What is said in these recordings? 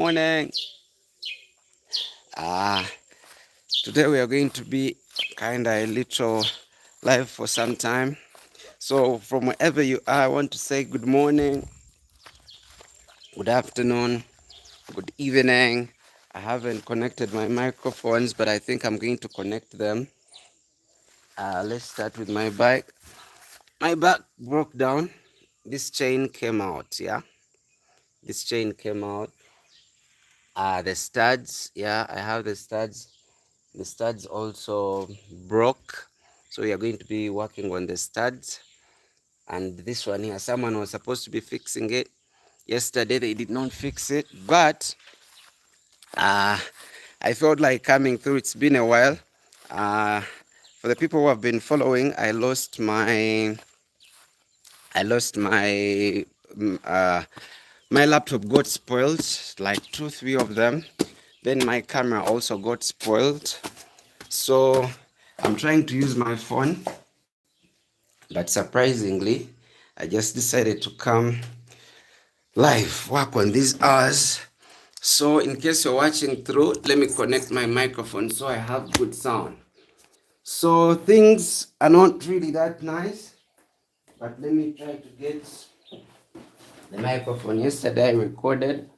Morning. Ah, Today we are going to be kind of a little live for some time. So, from wherever you are, I want to say good morning, good afternoon, good evening. I haven't connected my microphones, but I think I'm going to connect them. Let's start with my bike. My back broke down. This chain came out, yeah. This chain came out. The studs, yeah, I have the studs. The studs also broke, so we are going to be working on the studs. And this one here, someone was supposed to be fixing it yesterday. They did not fix it, but uh, I felt like coming through. It's been a while. uh, for the people who have been following, I lost my my laptop got spoiled, like 2 3 of them. Then my camera also got spoiled. So I'm trying to use my phone, but surprisingly, I just decided to come live, work on these hours. So in case you're watching through, let me connect my microphone so I have good sound. So things are not really that nice, but let me try to get the microphone. Yesterday I recorded.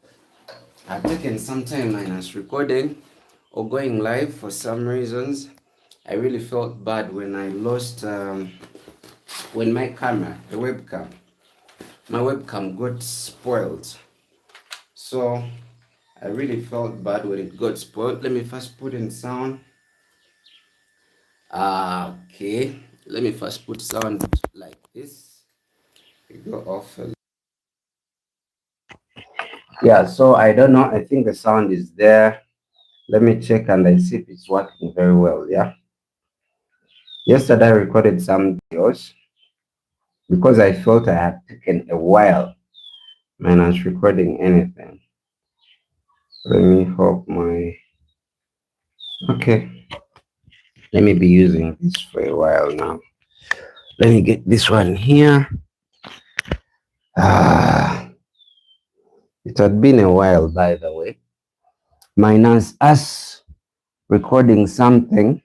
I've taken some time minus recording or going live for some reasons. I really felt bad when I lost when my camera, my webcam got spoiled. So I really felt bad when it got spoiled. Let me first put in sound. Okay, let me first put sound like this. We go off. Yeah, so I don't know. I think the sound is there. Let me check and I see if it's working very well. Yeah. Yesterday I recorded some videos because I felt I had taken a while when I was recording anything. Let me hope my okay. Let me be using this for a while now. Let me get this one here. Ah, it had been a while, by the way. Minus us recording something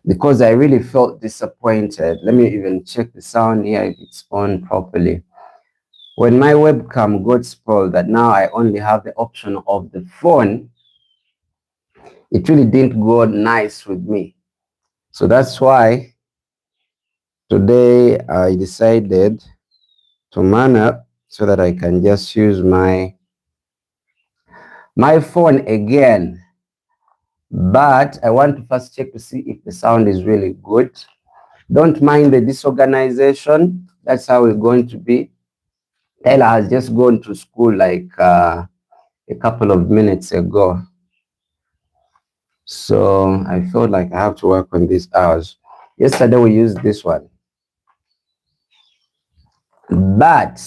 because I really felt disappointed. Let me even check the sound here if it's on properly. When my webcam got spoiled, that now I only have the option of the phone, it really didn't go nice with me. So that's why today I decided to man up so that I can just use my phone again. But I want to first check to see if the sound is really good. Don't mind the disorganization. That's how we're going to be. Tyler has just gone to school like a couple of minutes ago. So I felt like I have to work on these hours. Yesterday we used this one. But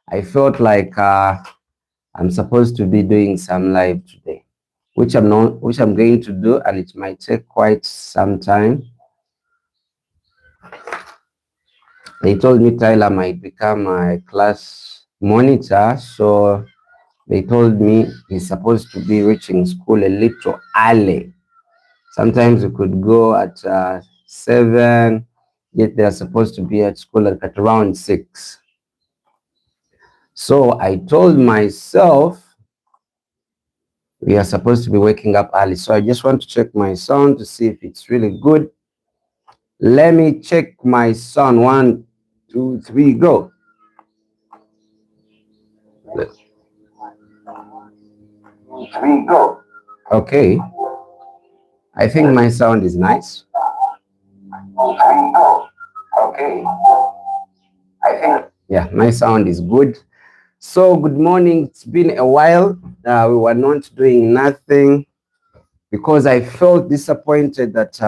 I felt like I'm supposed to be doing some live today, which I'm going to do, and it might take quite some time. They told me Tyler might become a class monitor, so they told me he's supposed to be reaching school a little early. Sometimes we could go at 7, yet they're supposed to be at school at around 6. So I told myself we are supposed to be waking up early. So I just want to check my sound to see if it's really good. Let me check my sound. 1, 2, 3, go. Okay. I think my sound is nice. Okay. Yeah, my sound is good. So good morning. It's been a while. We were not doing nothing because I felt disappointed that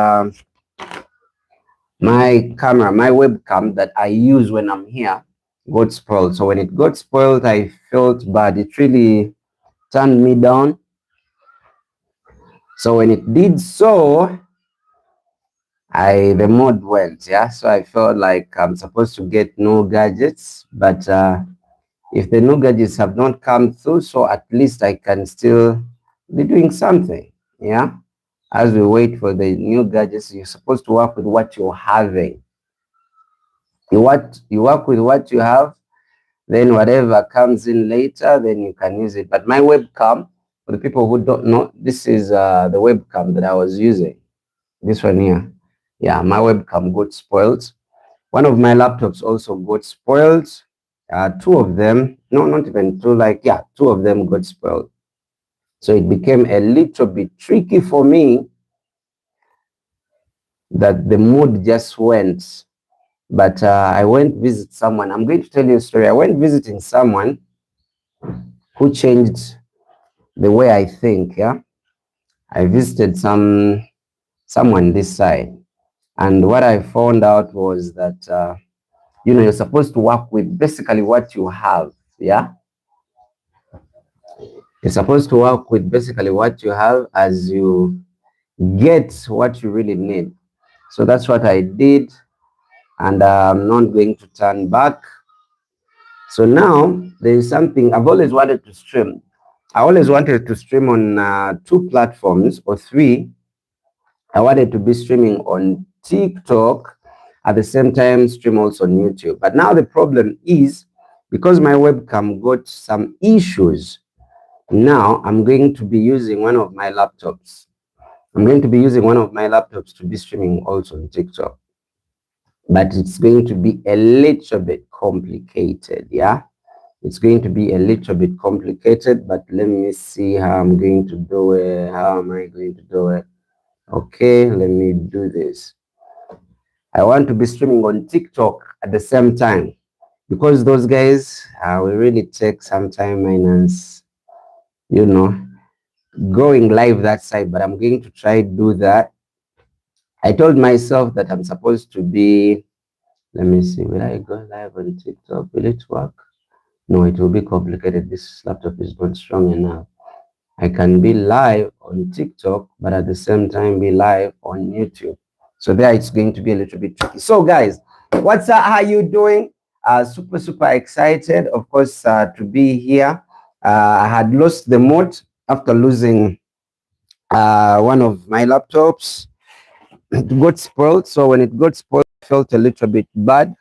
my camera, my webcam that I use when I'm here got spoiled. So when it got spoiled, I felt bad. It really turned me down. So when it did so, the mood went, yeah. So I felt like I'm supposed to get no gadgets, but if the new gadgets have not come through, so at least I can still be doing something. Yeah. As we wait for the new gadgets, you're supposed to work with what you're having. You work with what you have, then whatever comes in later, then you can use it. But my webcam, for the people who don't know, this is the webcam that I was using. This one here. Yeah, my webcam got spoiled. One of my laptops also got spoiled. Two of them, no, not even two, like, yeah, two of them got spoiled. So it became a little bit tricky for me that the mood just went. But I went visit someone. I'm going to tell you a story. I went visiting someone who changed the way I think. Yeah, I visited someone this side, and what I found out was that you're supposed to work with basically what you have. Yeah, you're supposed to work with basically what you have as you get what you really need. So that's what I did, and I'm not going to turn back. So now there is something I've always wanted to stream. I always wanted to stream on two platforms or three. I wanted to be streaming on TikTok at the same time stream also on YouTube. But now the problem is because my webcam got some issues. Now I'm going to be using one of my laptops. I'm going to be using one of my laptops to be streaming also on TikTok. But it's going to be a little bit complicated, yeah? It's going to be a little bit complicated, but let me see how I'm going to do it. How am I going to do it? Okay, let me do this. I want to be streaming on TikTok at the same time because those guys will really take some time minus, you know, going live that side, but I'm going to try to do that. I told myself that I'm supposed to be, let me see, will I go live on TikTok? Will it work? No, it will be complicated. This laptop is not strong enough. I can be live on TikTok, but at the same time be live on YouTube. So there it's going to be a little bit tricky. So guys, what's up? How you doing? Super excited, of course, to be here. I had lost the mood after losing one of my laptops. It got spoiled. So when it got spoiled, I felt a little bit bad.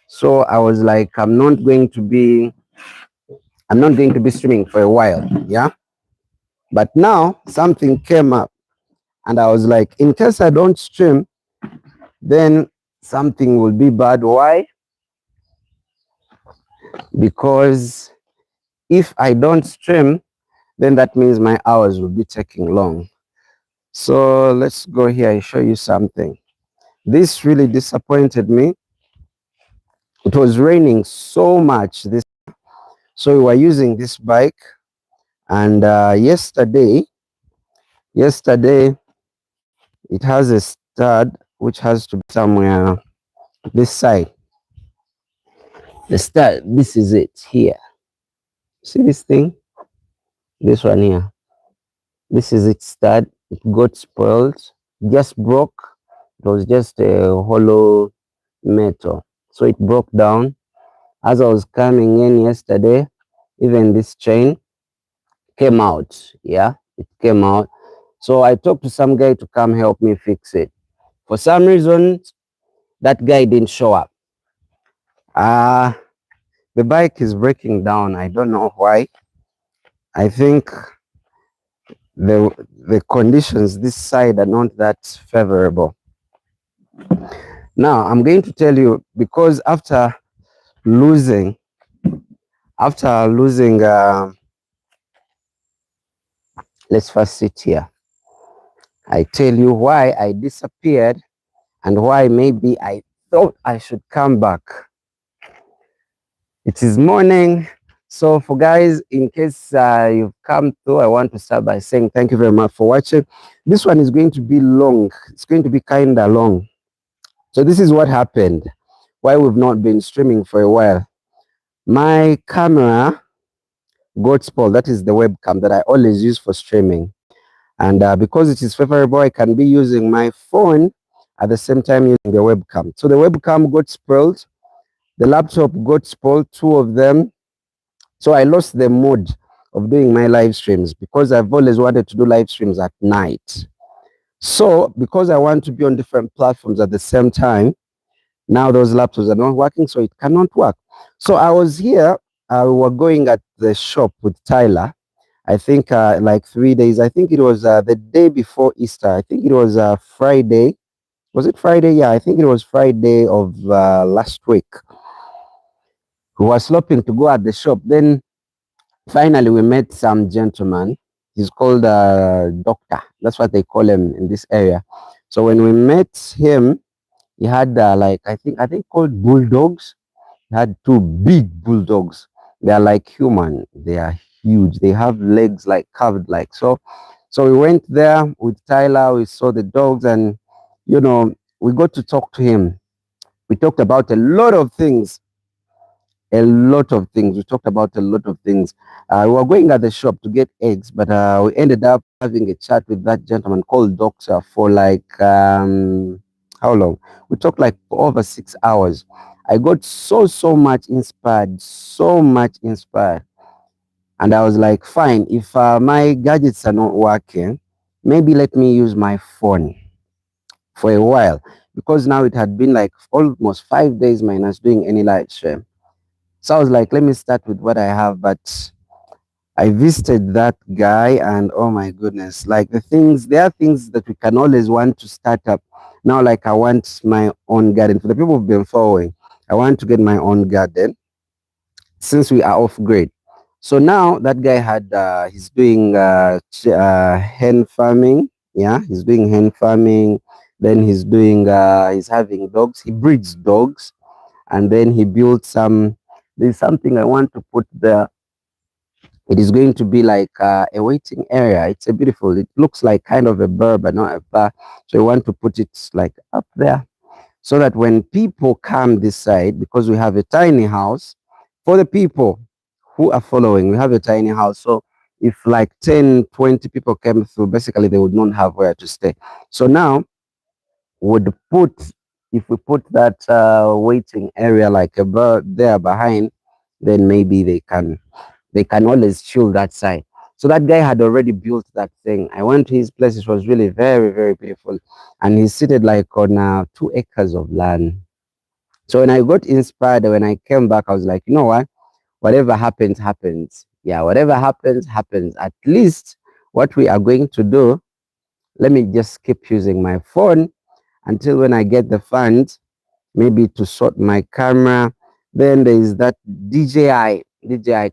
So I was like, I'm not going to be streaming for a while. Yeah. But now something came up and I was like, in case I don't stream, then something will be bad. Why? Because if I don't stream, then that means my hours will be taking long. So let's go here and show you something. This really disappointed me. It was raining so much this, so we were using this bike, and yesterday it has a stud which has to be somewhere this side. The stud, this is it here. See this thing? This one here. This is its stud. It got spoiled, just broke. It was just a hollow metal. So it broke down. As I was coming in yesterday, even this chain came out. Yeah, it came out. So I talked to some guy to come help me fix it. For some reason, that guy didn't show up. The bike is breaking down. I don't know why. I think the conditions this side are not that favorable. Now I'm going to tell you, because after losing let's first sit here. I tell you why I disappeared and why maybe I thought I should come back. It is morning. So for guys, in case you've come through, I want to start by saying thank you very much for watching. This one is going to be long. It's going to be kind of long. So this is what happened, why we've not been streaming for a while. My camera got spoiled. That is the webcam that I always use for streaming. And because it is favorable, I can be using my phone at the same time using the webcam. So the webcam got spoiled. The laptop got spoiled, two of them. So I lost the mood of doing my live streams because I've always wanted to do live streams at night. So because I want to be on different platforms at the same time, now those laptops are not working, so it cannot work. So I was here, we were going at the shop with Tyler. I think like 3 days. I think it was the day before Easter. I think it was Friday. Was it Friday? Yeah, I think it was Friday of last week. We were stopping to go at the shop. Then finally we met some gentleman. He's called Doctor. That's what they call him in this area. So when we met him, he had like I think called bulldogs. He had two big bulldogs. They are like human. They are huge. They have legs like carved like so. So we went there with Tyler. We saw the dogs, and we got to talk to him. We talked about a lot of things. A lot of things. We talked about a lot of things. We were going at the shop to get eggs, but we ended up having a chat with that gentleman called Doctor for like how long? We talked like for over 6 hours. I got so much inspired, so much inspired, and I was like, fine. If my gadgets are not working, maybe let me use my phone for a while because now it had been like almost 5 days minus doing any live stream. So I was like, let me start with what I have. But I visited that guy, and oh my goodness, like there are things that we can always want to start up. Now, like I want my own garden. For the people who've been following, I want to get my own garden since we are off grid. So now that guy he's doing hen farming. Yeah, he's doing hen farming. Then he's having dogs. He breeds dogs, and then he built there's something I want to put there. It is going to be like a waiting area. It's a beautiful, it looks like kind of a bar, but not a bar. So I want to put it like up there so that when people come this side, because we have a tiny house, for the people who are following, we have a tiny house. So if like 10, 20 people came through, basically they would not have where to stay. So now would put if we put that waiting area like a bird there behind, then maybe they can always chill that side. So that guy had already built that thing. I went to his place. It was really very, very beautiful, and he's seated like on 2 acres of land. So when I got inspired, when I came back, I was like, you know what? Whatever happens, happens. Yeah, whatever happens, happens. At least what we are going to do, let me just keep using my phone until when I get the funds, maybe to sort my camera. Then there is that DJI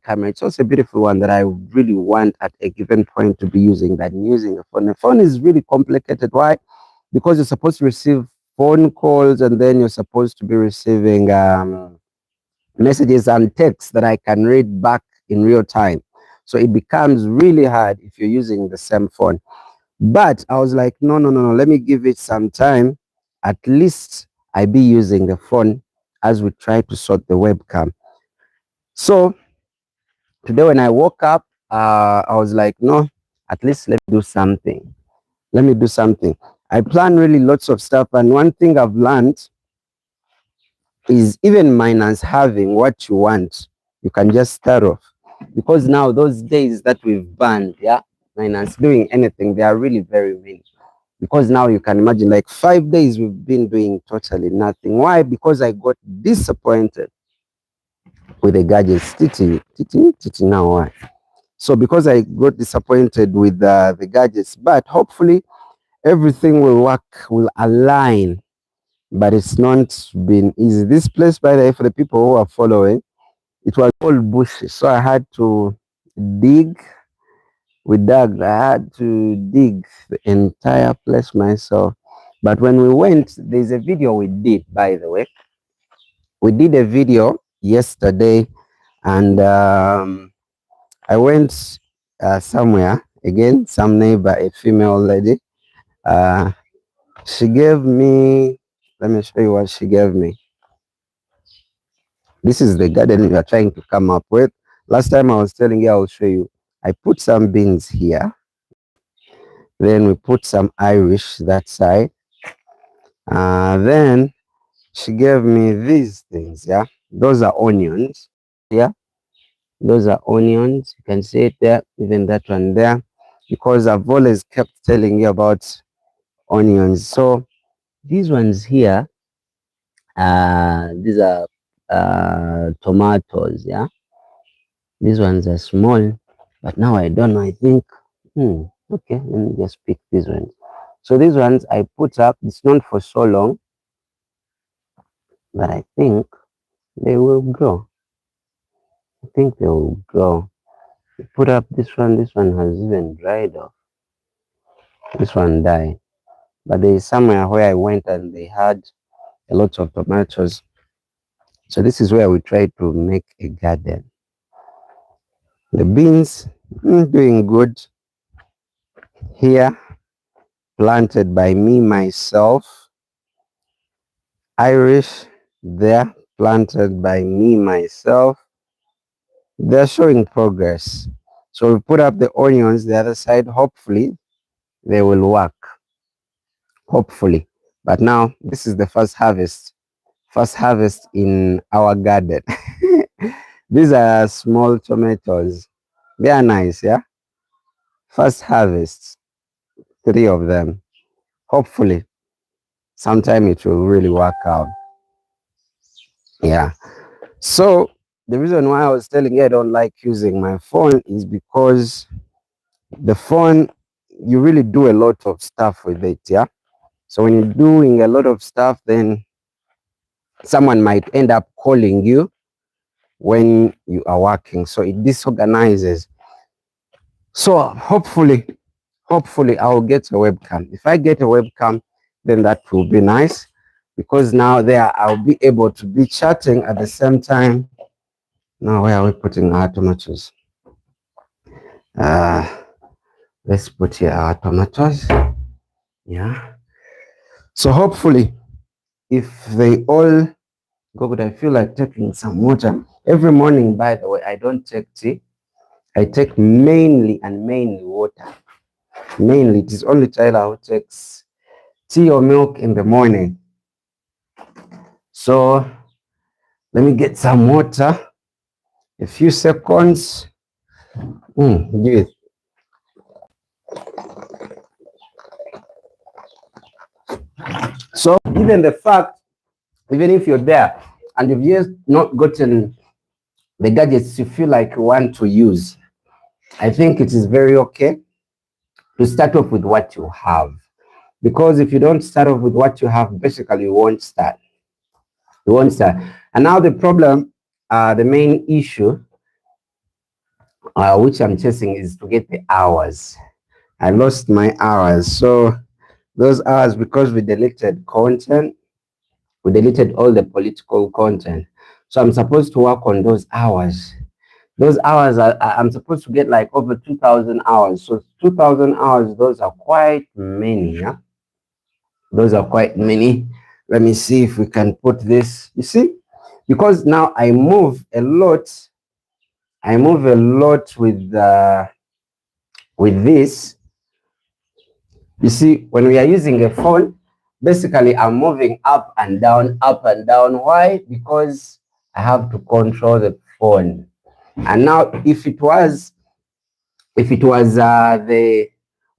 camera. It's also a beautiful one that I really want at a given point to be using that and using a phone. The phone is really complicated. Why? Because you're supposed to receive phone calls, and then you're supposed to be receiving messages and texts that I can read back in real time. So it becomes really hard if you're using the same phone. But I was like, no, no, no, no. Let me give it some time. At least I be using the phone as we try to sort the webcam. So today when I woke up, I was like, no, at least let me do something. Let me do something. I plan really lots of stuff. And one thing I've learned is even minus having what you want, you can just start off. Because now those days that we've banned, yeah, minus doing anything, they are really very many. Because now you can imagine like 5 days we've been doing totally nothing. Why? Because I got disappointed with the gadgets. Titi now why? So because I got disappointed with the gadgets, but hopefully everything will work, will align. But it's not been easy. This place, by the way, for the people who are following, it was all bushes. So I had to dig. We dug. I had to dig the entire place myself. But when we went, there's a video we did, by the way. We did a video yesterday, and I went somewhere. Again, some neighbor, a female lady. Uh, she gave me, let me show you what she gave me. This is the garden we are trying to come up with. Last time I was telling you, I'll show you. I put some beans here. Then we put some Irish that side. Then she gave me these things, yeah. Those are onions, yeah. Those are onions. You can see it there, even that one there, because I've always kept telling you about onions. So these ones here, these are tomatoes. Yeah, these ones are small, but now I don't know. I think, okay, let me just pick these ones. So these ones I put up. It's not for so long, but I think they will grow. I think they will grow. Put up this one. This one has even dried off. This one died. But there is somewhere where I went and they had a lot of tomatoes. So this is where we try to make a garden. The beans, doing good here, planted by me myself. Irish, there, planted by me myself. They're showing progress. So we put up the onions the other side. Hopefully, they will work. Hopefully. But now, this is the first harvest. First harvest in our garden. These are small tomatoes. They are nice, yeah? First harvest, 3 of them. Hopefully, sometime it will really work out. Yeah. So, the reason why I was telling you I don't like using my phone is because the phone, you really do a lot of stuff with it, yeah? So, when you're doing a lot of stuff, then someone might end up calling you when you are working. So, it disorganizes. So, hopefully I'll get a webcam. If I get a webcam, then that will be nice because now there I'll be able to be chatting at the same time. Now, where are we putting our tomatoes? Uh, let's put here our tomatoes. Yeah. So hopefully, if they all go good, I feel like taking some water every morning. By the way, I don't take tea. I take mainly water. Mainly, it is only Tyler who takes tea or milk in the morning. So let me get some water. A few seconds. Give it. So even the fact, even if you're there and you've just not gotten the gadgets you feel like you want to use, I think it is very okay to start off with what you have. Because if you don't start off with what you have, basically you won't start. You won't start. And now the problem, the main issue, which I'm chasing, is to get the hours. I lost my hours. So those hours, because we deleted content, we deleted all the political content. So I'm supposed to work on those hours. Those hours, I'm supposed to get like over 2,000 hours. So 2,000 hours, those are quite many. Yeah? Those are quite many. Let me see if we can put this. You see, because now I move a lot. I move a lot with this. You see, when we are using a phone, basically I'm moving up and down, up and down. Why? Because I have to control the phone. And now, if it was the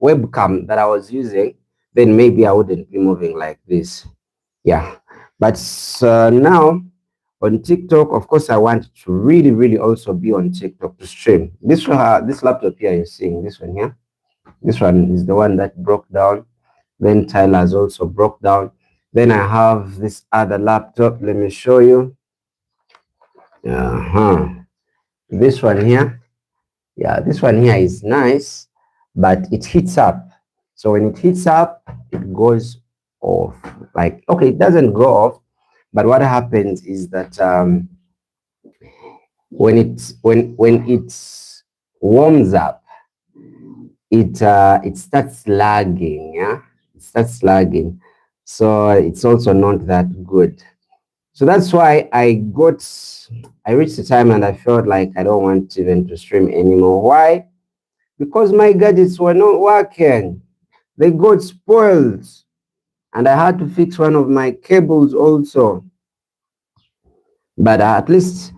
webcam that I was using, then maybe I wouldn't be moving like this. Yeah. But now on TikTok, of course, I want to really also be on TikTok to stream. This laptop here you're seeing, this one here. This one is the one that broke down. Then Tyler's also broke down. Then I have this other laptop. Let me show you. This one here. Yeah, this one here is nice, but it heats up. So when it heats up, it goes off. Like, okay, it doesn't go off, but what happens is that when it warms up, it starts lagging. Yeah, it starts lagging. So it's also not that good. So that's why I reached the time and I felt like I don't want even to stream anymore. Why? Because my gadgets were not working. They got spoiled. And I had to fix one of my cables also. But at least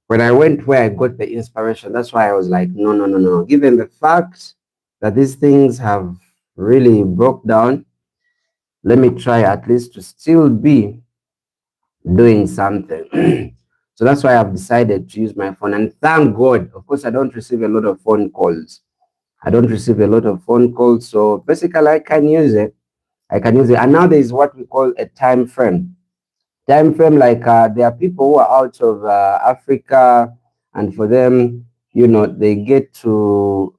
when I went where I got the inspiration, that's why I was like, no, no, no, no. Given the fact that these things have really broke down, let me try at least to still be doing something. So that's why I've decided to use my phone. And thank God, of course, I don't receive a lot of phone calls. I don't receive a lot of phone calls. So basically, I can use it. I can use it. And now there is what we call a time frame. Time frame, like there are people who are out of Africa, and for them, they get to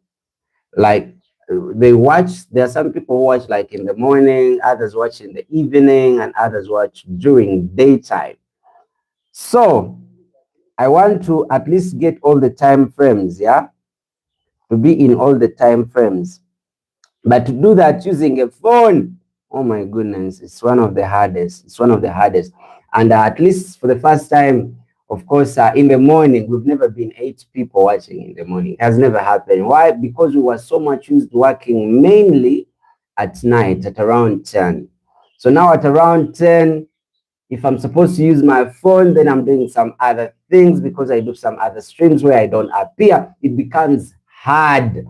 like they watch. There are some people who watch like in the morning, others watch in the evening, and others watch during daytime. So I want to at least get all the time frames, yeah, to be in all the time frames. But to do that using a phone, oh my goodness, it's one of the hardest. It's one of the hardest. And at least for the first time, of course, in the morning, we've never been 8 people watching in the morning. It has never happened. Why? Because we were so much used to working mainly at night at around 10. So now at around 10, if I'm supposed to use my phone, then I'm doing some other things because I do some other streams where I don't appear. It becomes hard.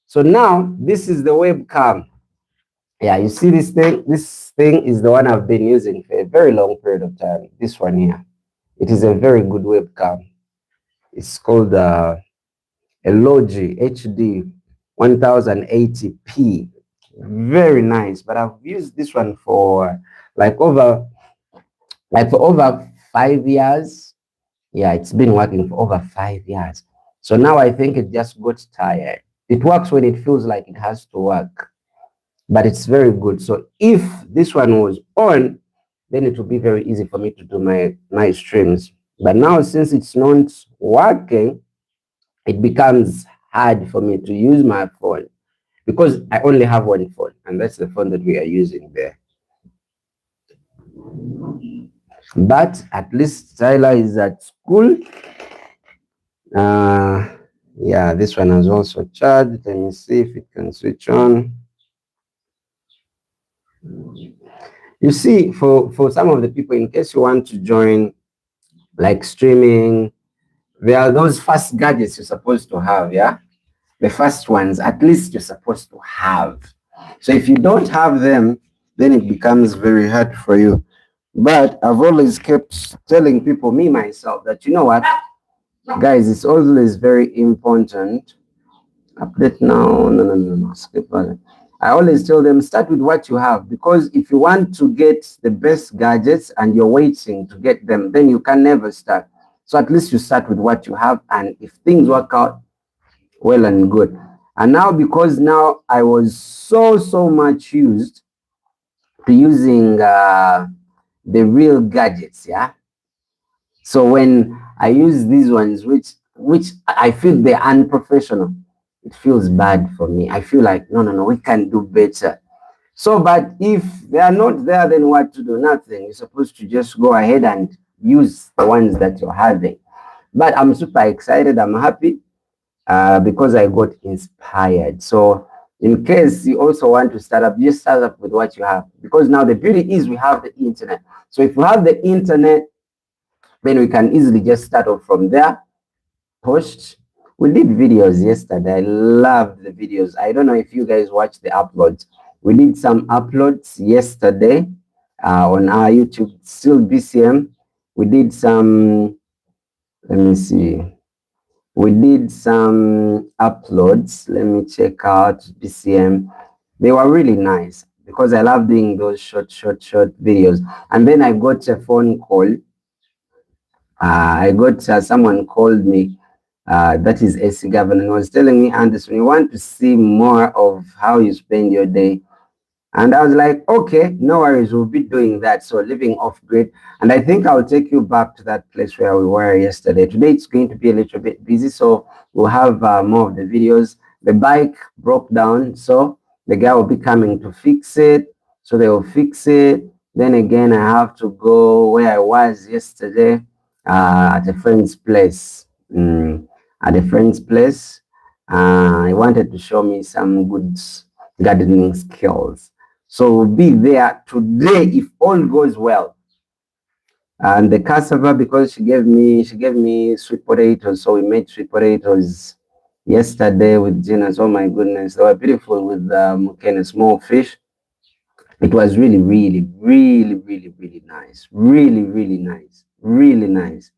So now this is the webcam. Yeah, you see this thing? This thing is the one I've been using for a very long period of time. This one here. It is a very good webcam. It's called a Logi HD 1080p. Very nice. But I've used this one for like over for over 5 years. Yeah, it's been working for over 5 years. So now I think it just got tired. It works when it feels like it has to work, but it's very good. So if this one was on, then it would be very easy for me to do my streams. But now since it's not working, it becomes hard for me to use my phone because I only have one phone, and that's the phone that we are using there. But at least Tyler is at school. Yeah, this one has also charged. Let me see if it can switch on. You see, for some of the people, in case you want to join like streaming, there are those first gadgets you're supposed to have, yeah? The first ones, at least you're supposed to have. So if you don't have them, then it becomes very hard for you. But I've always kept telling people, me myself, that you know what, guys, it's always very important. Update now. No, no, no, no. Skip on. I always tell them start with what you have, because if you want to get the best gadgets and you're waiting to get them, then you can never start. So at least you start with what you have, and if things work out, well and good. And now, because now I was so much used to using the real gadgets, yeah. So when I use these ones, which I feel they're unprofessional, it feels bad for me. I feel like no, no, no, we can do better. So, but if they are not there, then what to do? Nothing. You're supposed to just go ahead and use the ones that you're having. But I'm super excited. I'm happy because I got inspired. So, in case you also want to start up, just start up with what you have. Because now the beauty is we have the internet. So, if you have the internet, then we can easily just start off from there. Post. We did videos yesterday. I loved the videos. I don't know if you guys watched the uploads. We did some uploads yesterday on our YouTube, still BCM. We did some, let me see. We did some uploads. Let me check out BCM. They were really nice because I love doing those short videos. And then I got a phone call. I got someone called me, that is AC Governor, and was telling me, Anderson, you want to see more of how you spend your day. And I was like, okay, no worries, we'll be doing that. So living off grid. And I think I'll take you back to that place where we were yesterday. Today it's going to be a little bit busy, so we'll have more of the videos. The bike broke down, so the guy will be coming to fix it. So they will fix it. Then again, I have to go where I was yesterday at a friend's place. At a friend's place. He wanted to show me some good gardening skills. So we'll be there today if all goes well. And the cassava, because she gave me sweet potatoes, so we made sweet potatoes yesterday with dinners. Oh my goodness, they were beautiful with kind of small fish. It was really, really, really, really, really nice. Really, really nice. Really nice.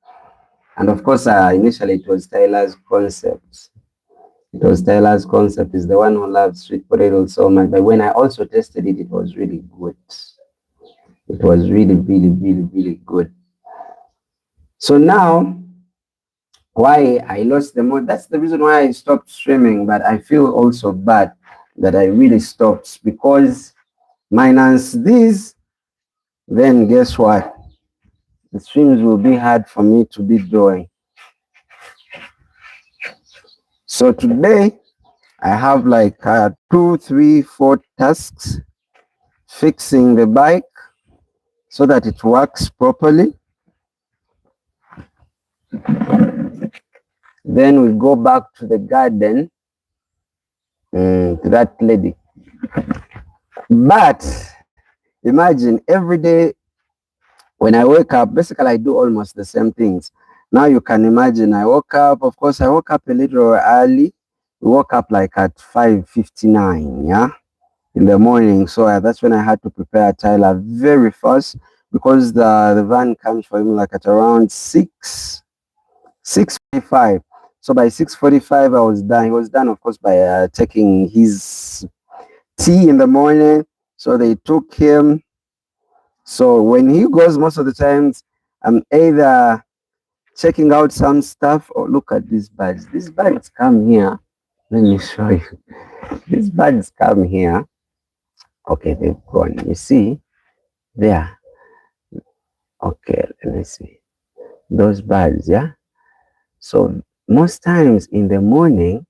And of course, initially it was Tyler's concept. It was Tyler's concept. Is the one who loves sweet potatoes so much. But when I also tasted it, it was really good. It was really, really, really, really good. So now, why I lost the mood? That's the reason why I stopped streaming. But I feel also bad that I really stopped, because minus this, then guess what? The streams will be hard for me to be doing. So today I have like 2, 3, 4 tasks: fixing the bike so that it works properly. Then we go back to the garden, to that lady. But imagine every day when I wake up, basically I do almost the same things. Now you can imagine I woke up, of course, I woke up a little early. We woke up like at 5:59, yeah, in the morning. So that's when I had to prepare Tyler very fast, because the van comes for him like at around 6:45. So by 6:45 I was done. He was done, of course, by taking his tea in the morning. So they took him. So when he goes, most of the times I'm either checking out some stuff, or look at these birds. These birds come here. Let me show you. These birds come here. Okay, they've gone. You see? There. Okay, let me see. Those birds, yeah? So most times in the morning,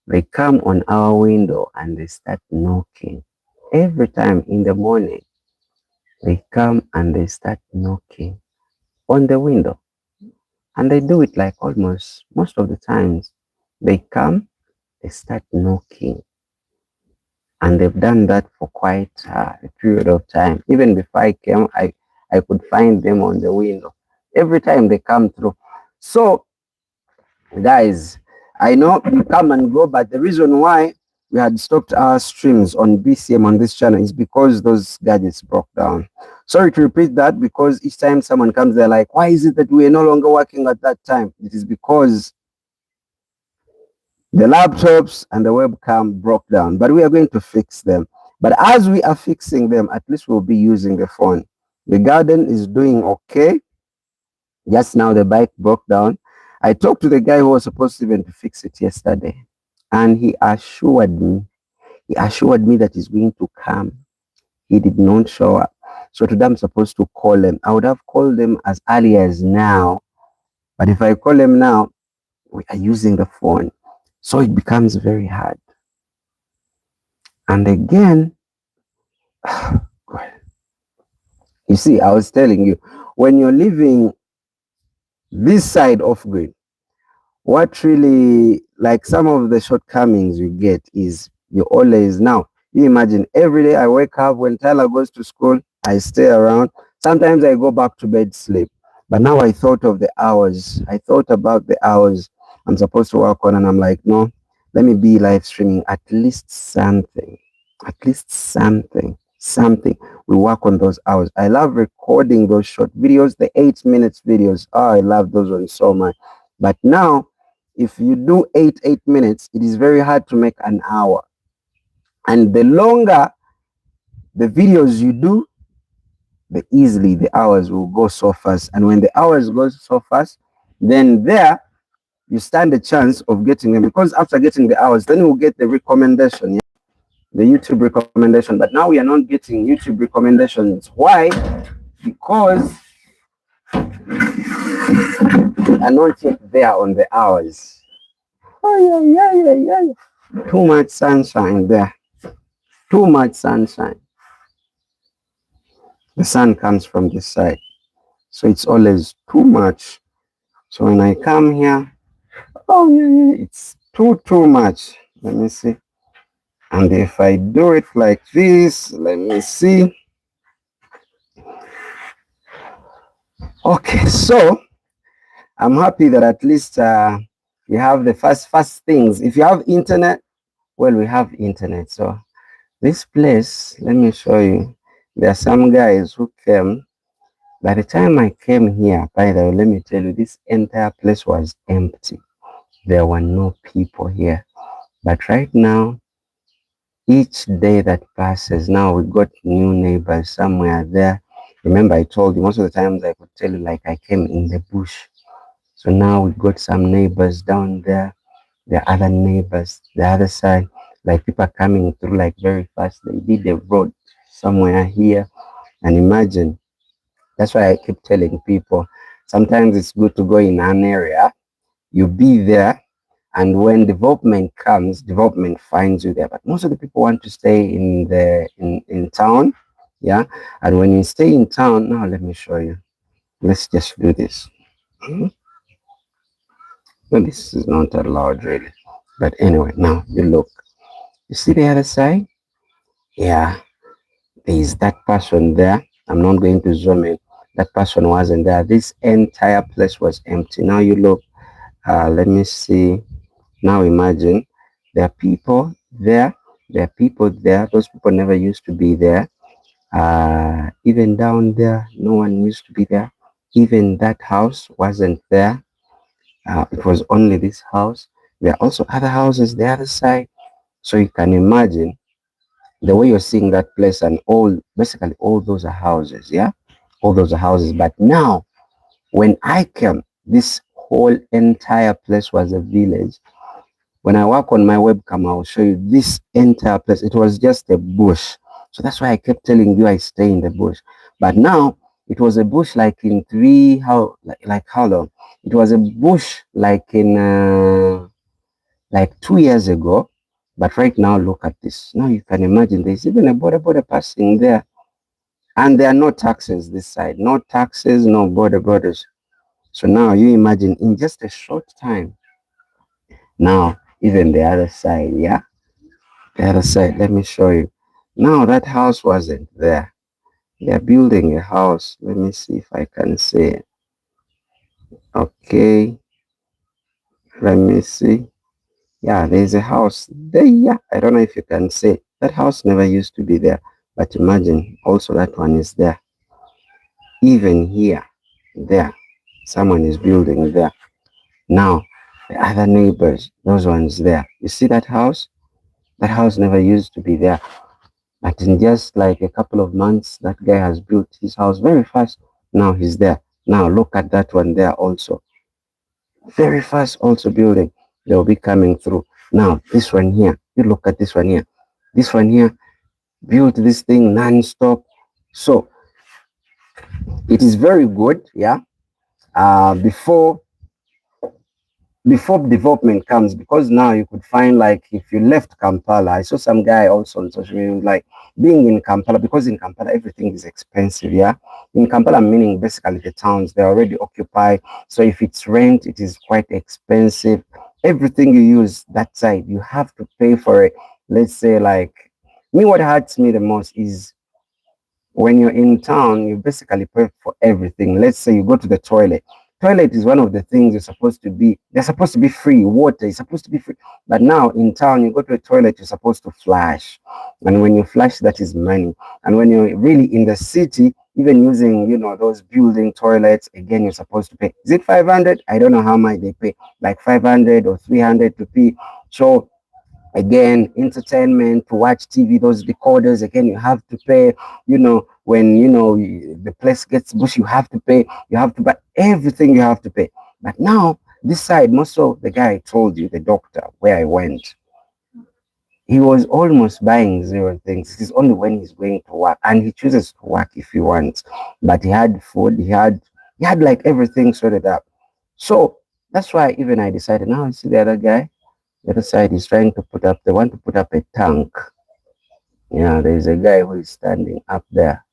they come on our window and they start knocking. Every time in the morning, they come and they start knocking on the window. And they do it like almost most of the times. They come, they start knocking. And they've done that for quite a period of time. Even before I came, I could find them on the window. Every time they come through. So, guys, I know you come and go, but the reason why we had stopped our streams on BCM on this channel is because those gadgets broke down. Sorry to repeat that, because each time someone comes, they're like, why is it that we are no longer working at that time? It is because the laptops and the webcam broke down, but we are going to fix them. But as we are fixing them, at least we'll be using the phone. The garden is doing okay. Just now the bike broke down. I talked to the guy who was supposed to even to fix it yesterday, and he assured me that he's going to come. He did not show up. So today I'm supposed to call him. I would have called them as early as now, but if I call him now, we are using the phone. So it becomes very hard. And again, you see, I was telling you, when you're living this side off grid, what really, like some of the shortcomings you get is you always, now, you imagine every day I wake up, when Tyler goes to school, I stay around. Sometimes I go back to bed, sleep. But now I thought of the hours. I thought about the hours I'm supposed to work on, and I'm like, no, let me be live streaming at least something. At least something. We work on those hours. I love recording those short videos, the 8 minutes videos. Oh, I love those ones so much. But now, if you do 8 minutes, it is very hard to make an hour. And the longer the videos you do, the easily the hours will go so fast. And when the hours go so fast, then there you stand a chance of getting them, because after getting the hours, then we'll get the recommendation, yeah? The YouTube recommendation. But now we are not getting YouTube recommendations. Why? Because we are not yet there on the hours. Oh, yeah. Too much sunshine there. Too much sunshine. The sun comes from this side. So it's always too much. So when I come here, oh yeah, it's too much. Let me see. And if I do it like this, let me see. Okay, so I'm happy that at least you have the first things. If you have internet, well, we have internet. So this place, let me show you. There are some guys who came. By the time I came here, by the way, let me tell you, this entire place was empty. There were no people here. But right now, each day that passes, now we got new neighbors somewhere there. Remember, I told you most of the times I could tell you like I came in the bush. So now we got some neighbors down there. There are other neighbors the other side. Like people are coming through like very fast. They did the road somewhere here. And imagine, that's why I keep telling people sometimes it's good to go in an area, you be there, and when development comes, development finds you there. But most of the people want to stay in town. Yeah. And when you stay in town, now let me show you. Let's just do this. Mhm. Well, this is not allowed really. But anyway, now you look. You see the other side? Yeah. There is that person there. I'm not going to zoom in. That person wasn't there. This entire place was empty. Now you look. Let me see. Now imagine there are people there. There are people there. Those people never used to be there. Even down there, no one used to be there. Even that house wasn't there. It was only this house. There are also other houses the other side. So you can imagine the way you're seeing that place and basically all those are houses. Yeah. All those are houses. But now when I came, this whole entire place was a village. When I work on my webcam, I will show you this entire place. It was just a bush. So that's why I kept telling you I stay in the bush. But now it was a bush like in like how long? It was a bush like in like 2 years ago. But right now, look at this. Now you can imagine there's even a border passing there. And there are no taxes this side. No taxes, no borders. So now you imagine in just a short time, now even the other side, yeah? The other side, let me show you. Now that house wasn't there. They're building a house. Let me see if I can see it. Okay, let me see. Yeah, there's a house there. Yeah, I don't know if you can see. That house never used to be there. But imagine also that one is there. Even here, there, someone is building there. Now, the other neighbors, those ones there. You see that house? That house never used to be there. But in just like a couple of months, that guy has built his house very fast. Now he's there. Now look at that one there also. Very fast also building. They'll be coming through. Now this one here, you look at this one here. This one here built this thing non-stop. So it is very good, yeah. Before development comes, because now you could find like if you left Kampala, I saw some guy also on social media like being in Kampala, because in Kampala everything is expensive. Yeah, in Kampala, meaning basically the towns they're already occupied. So if it's rent, it is quite expensive. Everything you use that side, you have to pay for it. Let's say like me, what hurts me the most is when you're in town, you basically pay for everything. Let's say you go to the toilet. Toilet is one of the things they're supposed to be free. Water is supposed to be free. But now in town, you go to a toilet, you're supposed to flush. And when you flush, that is money. And when you're really in the city, even using, those building toilets, again, you're supposed to pay. Is it 500? I don't know how much they pay, like 500 or 300 to pay. So again, entertainment, to watch TV, those decoders, again, you have to pay. When the place gets bush, you have to pay. You have to buy everything, you have to pay. But now this side, most of the guy I told you, the doctor where I went, he was almost buying zero things. It is only when he's going to work, and he chooses to work if he wants. But he had food, he had like everything sorted out. So that's why even I decided, now I see the other guy, the other side is trying to they want to put up a tank. Yeah, there's a guy who is standing up there.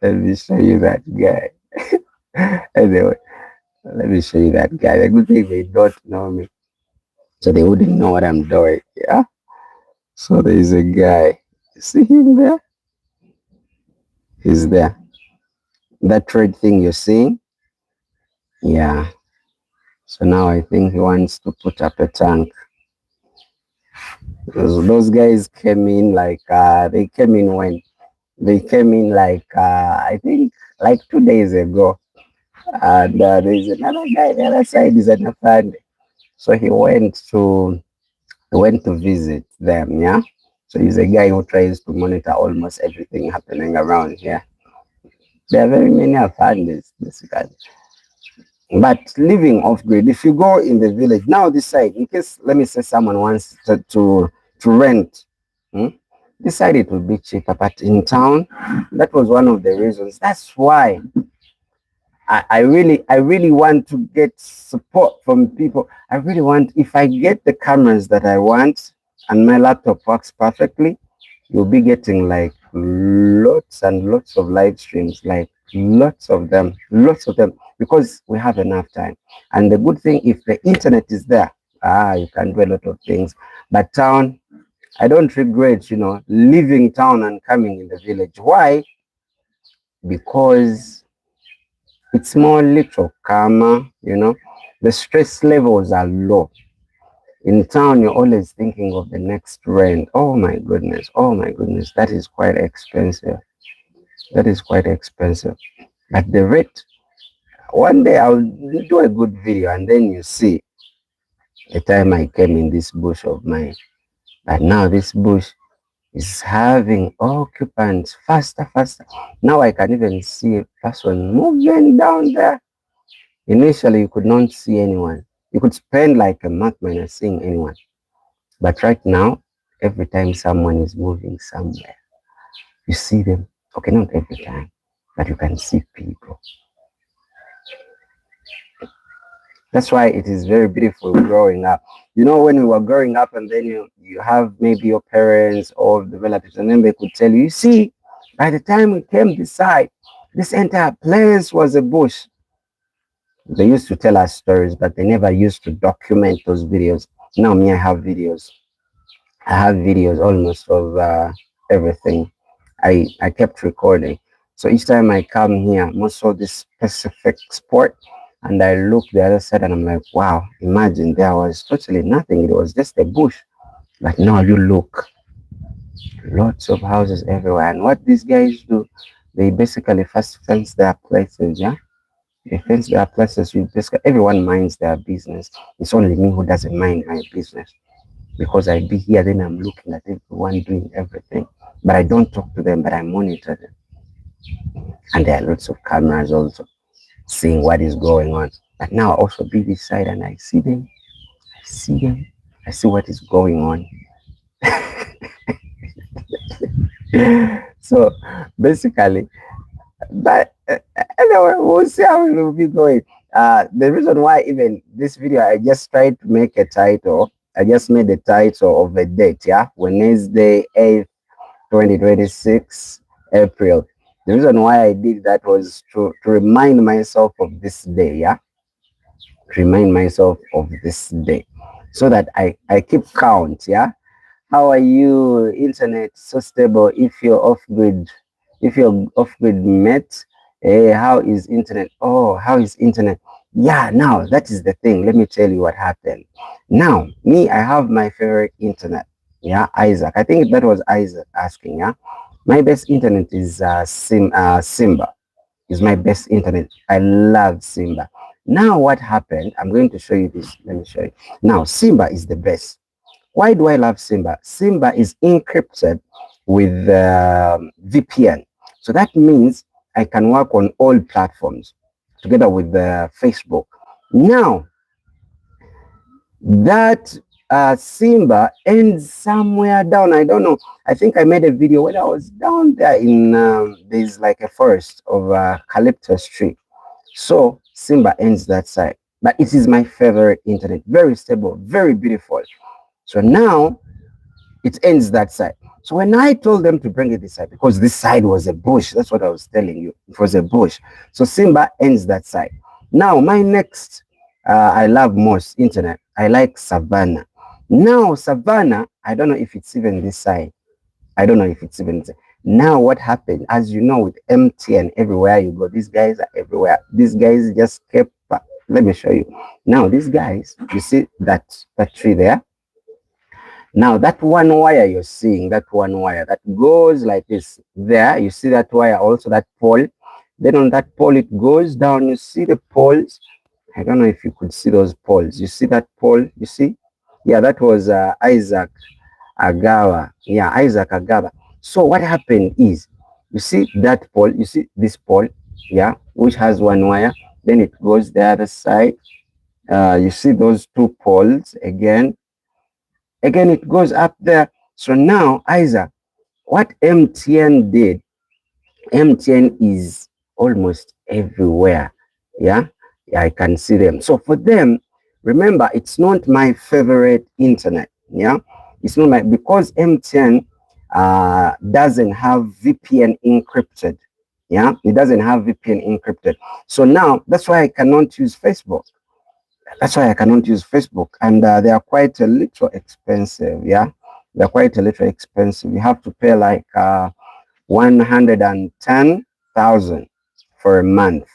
Let me show you that guy. Anyway, let me show you that guy. The good thing they don't know me, so they wouldn't know what I'm doing. Yeah. So there is a guy. You see him there? He's there. That red thing you're seeing? Yeah. So now I think he wants to put up a tank. Those guys came in like, they came in when? They came in like, I think like 2 days ago. And there's another guy, the other side is an afande. So he went to visit them, yeah? So he's a guy who tries to monitor almost everything happening around here. There are very many afandes, basically. But living off grid, if you go in the village, now this side, in case, let me say someone wants to rent, hmm, this side it will be cheaper. But in town, that was one of the reasons. That's why I really want to get support from people. I really want, if I get the cameras that I want and my laptop works perfectly, you'll be getting like lots and lots of live streams, like lots of them, because we have enough time. And the good thing, if the internet is there, you can do a lot of things. But town, I don't regret, leaving town and coming in the village. Why? Because it's more little calmer, the stress levels are low. In town, you're always thinking of the next rent. Oh my goodness. Oh my goodness. That is quite expensive. That is quite expensive. At the rate, one day I'll do a good video and then you see the time I came in this bush of mine. But now this bush is having occupants faster, faster. Now I can even see a person moving down there. Initially, you could not see anyone. You could spend like a month not seeing anyone. But right now, every time someone is moving somewhere, you see them. Okay, not every time, but you can see people. That's why it is very beautiful growing up. When we were growing up and then you have maybe your parents or the relatives, and then they could tell you, see, by the time we came this side, this entire place was a bush. They used to tell us stories, but they never used to document those videos. Now me, I have videos. I have videos almost of everything. I kept recording. So each time I come here, most of this specific sport, and I look the other side and I'm like, wow, imagine there was totally nothing. It was just a bush. But now you look, lots of houses everywhere. And what these guys do, they basically first fence their places, yeah? They fence their places. Everyone minds their business. It's only me who doesn't mind my business. Because I be here, then I'm looking at everyone doing everything. But I don't talk to them, but I monitor them. And there are lots of cameras also seeing what is going on. But now I also be this side and I see them. I see them. I see what is going on. So basically, but anyway, we'll see how it will be going. The reason why even this video, I just tried to make a title. I just made the title of a date, yeah? Wednesday, 8th, 2026, April. The reason why I did that was to remind myself of this day, yeah? Remind myself of this day so that I keep count, yeah? How are you, internet so stable if you're off grid? If you're off grid met, how is internet? Oh, how is internet? Yeah, now that is the thing. Let me tell you what happened. Now, me, I have my favorite internet. Yeah, Isaac. I think that was Isaac asking. Yeah, my best internet is Simba. Is my best internet. I love Simba. Now, what happened? I'm going to show you this. Let me show you. Now, Simba is the best. Why do I love Simba? Simba is encrypted with VPN. So that means I can work on all platforms together with Facebook. Now, that Simba ends somewhere down. I don't know. I think I made a video when I was down there in, there's like a forest of eucalyptus tree. So Simba ends that side. But it is my favorite internet. Very stable, very beautiful. So now it ends that side. So when I told them to bring it this side, because this side was a bush, that's what I was telling you. It was a bush. So Simba ends that side. Now my next, I love most internet. I like Savannah. Now Savannah, I don't know if it's even this side. I don't know if it's even this side. Now what happened? As you know, with MTN, everywhere you go, these guys are everywhere. These guys just kept. Let me show you. Now these guys, you see that tree there. Now that one wire you're seeing, that one wire that goes like this. There, you see that wire, also that pole. Then on that pole, it goes down. You see the poles. I don't know if you could see those poles. You see that pole? You see? Yeah, that was Isaac Agawa. Yeah, Isaac Agawa. So what happened is, you see that pole, you see this pole, yeah, which has one wire, then it goes the other side. You see those two poles again it goes up there. So now, Isaac, what MTN did, MTN is almost everywhere. Yeah, yeah, I can see them. So for them, remember, it's not my favorite internet. Yeah, it's not my, because MTN doesn't have VPN encrypted. Yeah, it doesn't have VPN encrypted. So now that's why I cannot use Facebook. That's why I cannot use Facebook, and they are quite a little expensive. Yeah, they're quite a little expensive. You have to pay like 110,000 for a month.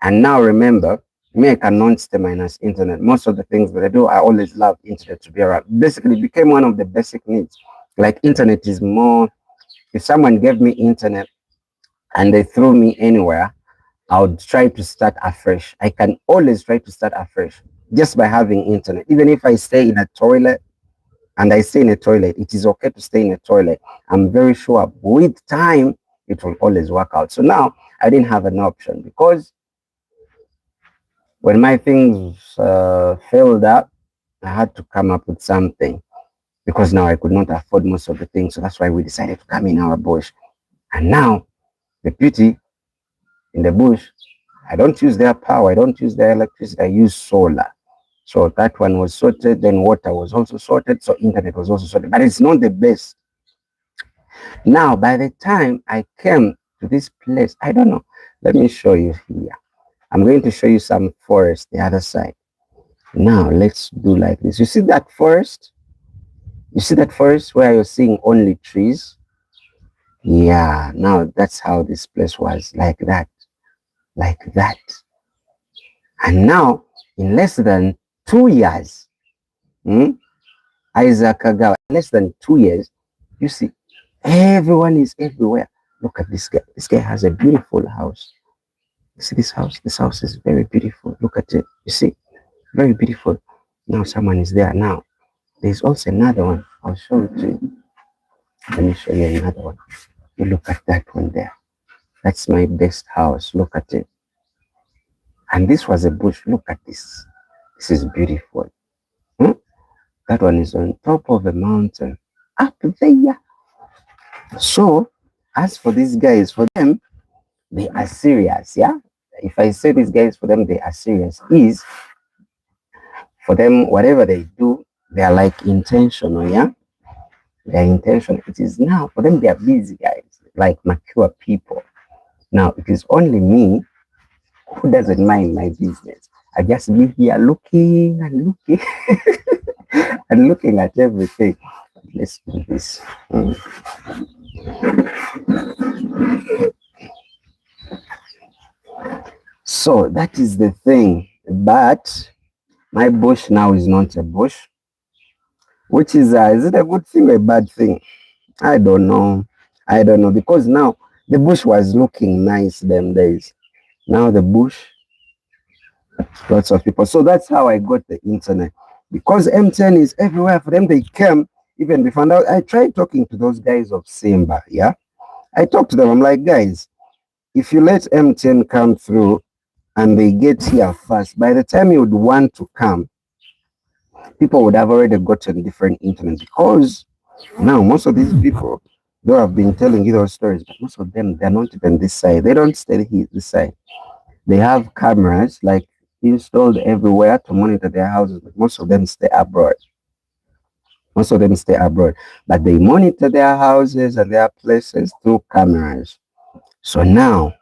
And now remember, me, I cannot stay minus internet. Most of the things that I do, I always love internet to be around. Basically, it became one of the basic needs. Like internet is more, if someone gave me internet and they threw me anywhere, I would try to start afresh. I can always try to start afresh just by having internet. Even if I stay in a toilet and I stay in a toilet, it is okay to stay in a toilet. I'm very sure with time, it will always work out. So now I didn't have an option, because when my things failed up, I had to come up with something, because now I could not afford most of the things. So that's why we decided to come in our bush. And now the beauty in the bush, I don't use their power, I don't use their electricity, I use solar. So that one was sorted, then water was also sorted, so internet was also sorted. But it's not the best. Now, by the time I came to this place, I don't know. Let me show you here. I'm going to show you some forest, the other side. Now, let's do like this. You see that forest? You see that forest where you're seeing only trees? Yeah, now that's how this place was, like that, like that. And now, in less than 2 years, hmm, Isaac Agawa, less than 2 years, you see, everyone is everywhere. Look at this guy. This guy has a beautiful house. You see this house? This house is very beautiful. Look at it. You see, very beautiful. Now someone is there. Now, there's also another one. I'll show it to you. Let me show you another one. You look at that one there. That's my best house. Look at it. And this was a bush. Look at this. This is beautiful. Hmm? That one is on top of a mountain. Up there. So, as for these guys, for them, they are serious. Yeah. If I say these guys, for them, they are serious. Is for them, whatever they do, they are like intentional. Yeah. They are intentional. It is now for them, they are busy guys, like mature people. Now, it is only me who doesn't mind my business. I just be here looking and looking and looking at everything. Let's do this. So that is the thing. But my bush now is not a bush, which is it a good thing or a bad thing? I don't know. I don't know, because now the bush was looking nice them days. Now the bush, lots of people. So that's how I got the internet, because MTN is everywhere. For them, they came. Even they found out. I tried talking to those guys of Simba. Yeah, I talked to them. I'm like, guys, if you let MTN come through and they get here first, by the time you would want to come, people would have already gotten different internet, because now most of these people, though I've been telling you those stories, but most of them, they're not even this side. They don't stay here this side. They have cameras like installed everywhere to monitor their houses, but most of them stay abroad. Most of them stay abroad, but they monitor their houses and their places through cameras. So now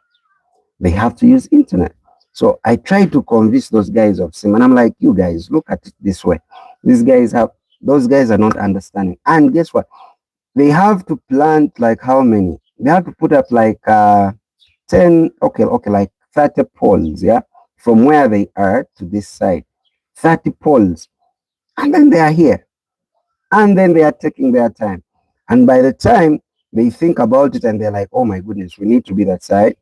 they have to use internet. So I try to convince those guys of SIM, and I'm like, you guys, look at it this way. These guys those guys are not understanding. And guess what? They have to plant like how many? they have to put up like 10, okay, like 30 poles, yeah, from where they are to this side. 30 poles. And then they are here. And then they are taking their time. And by the time they think about it and they're like, oh my goodness, we need to be that side,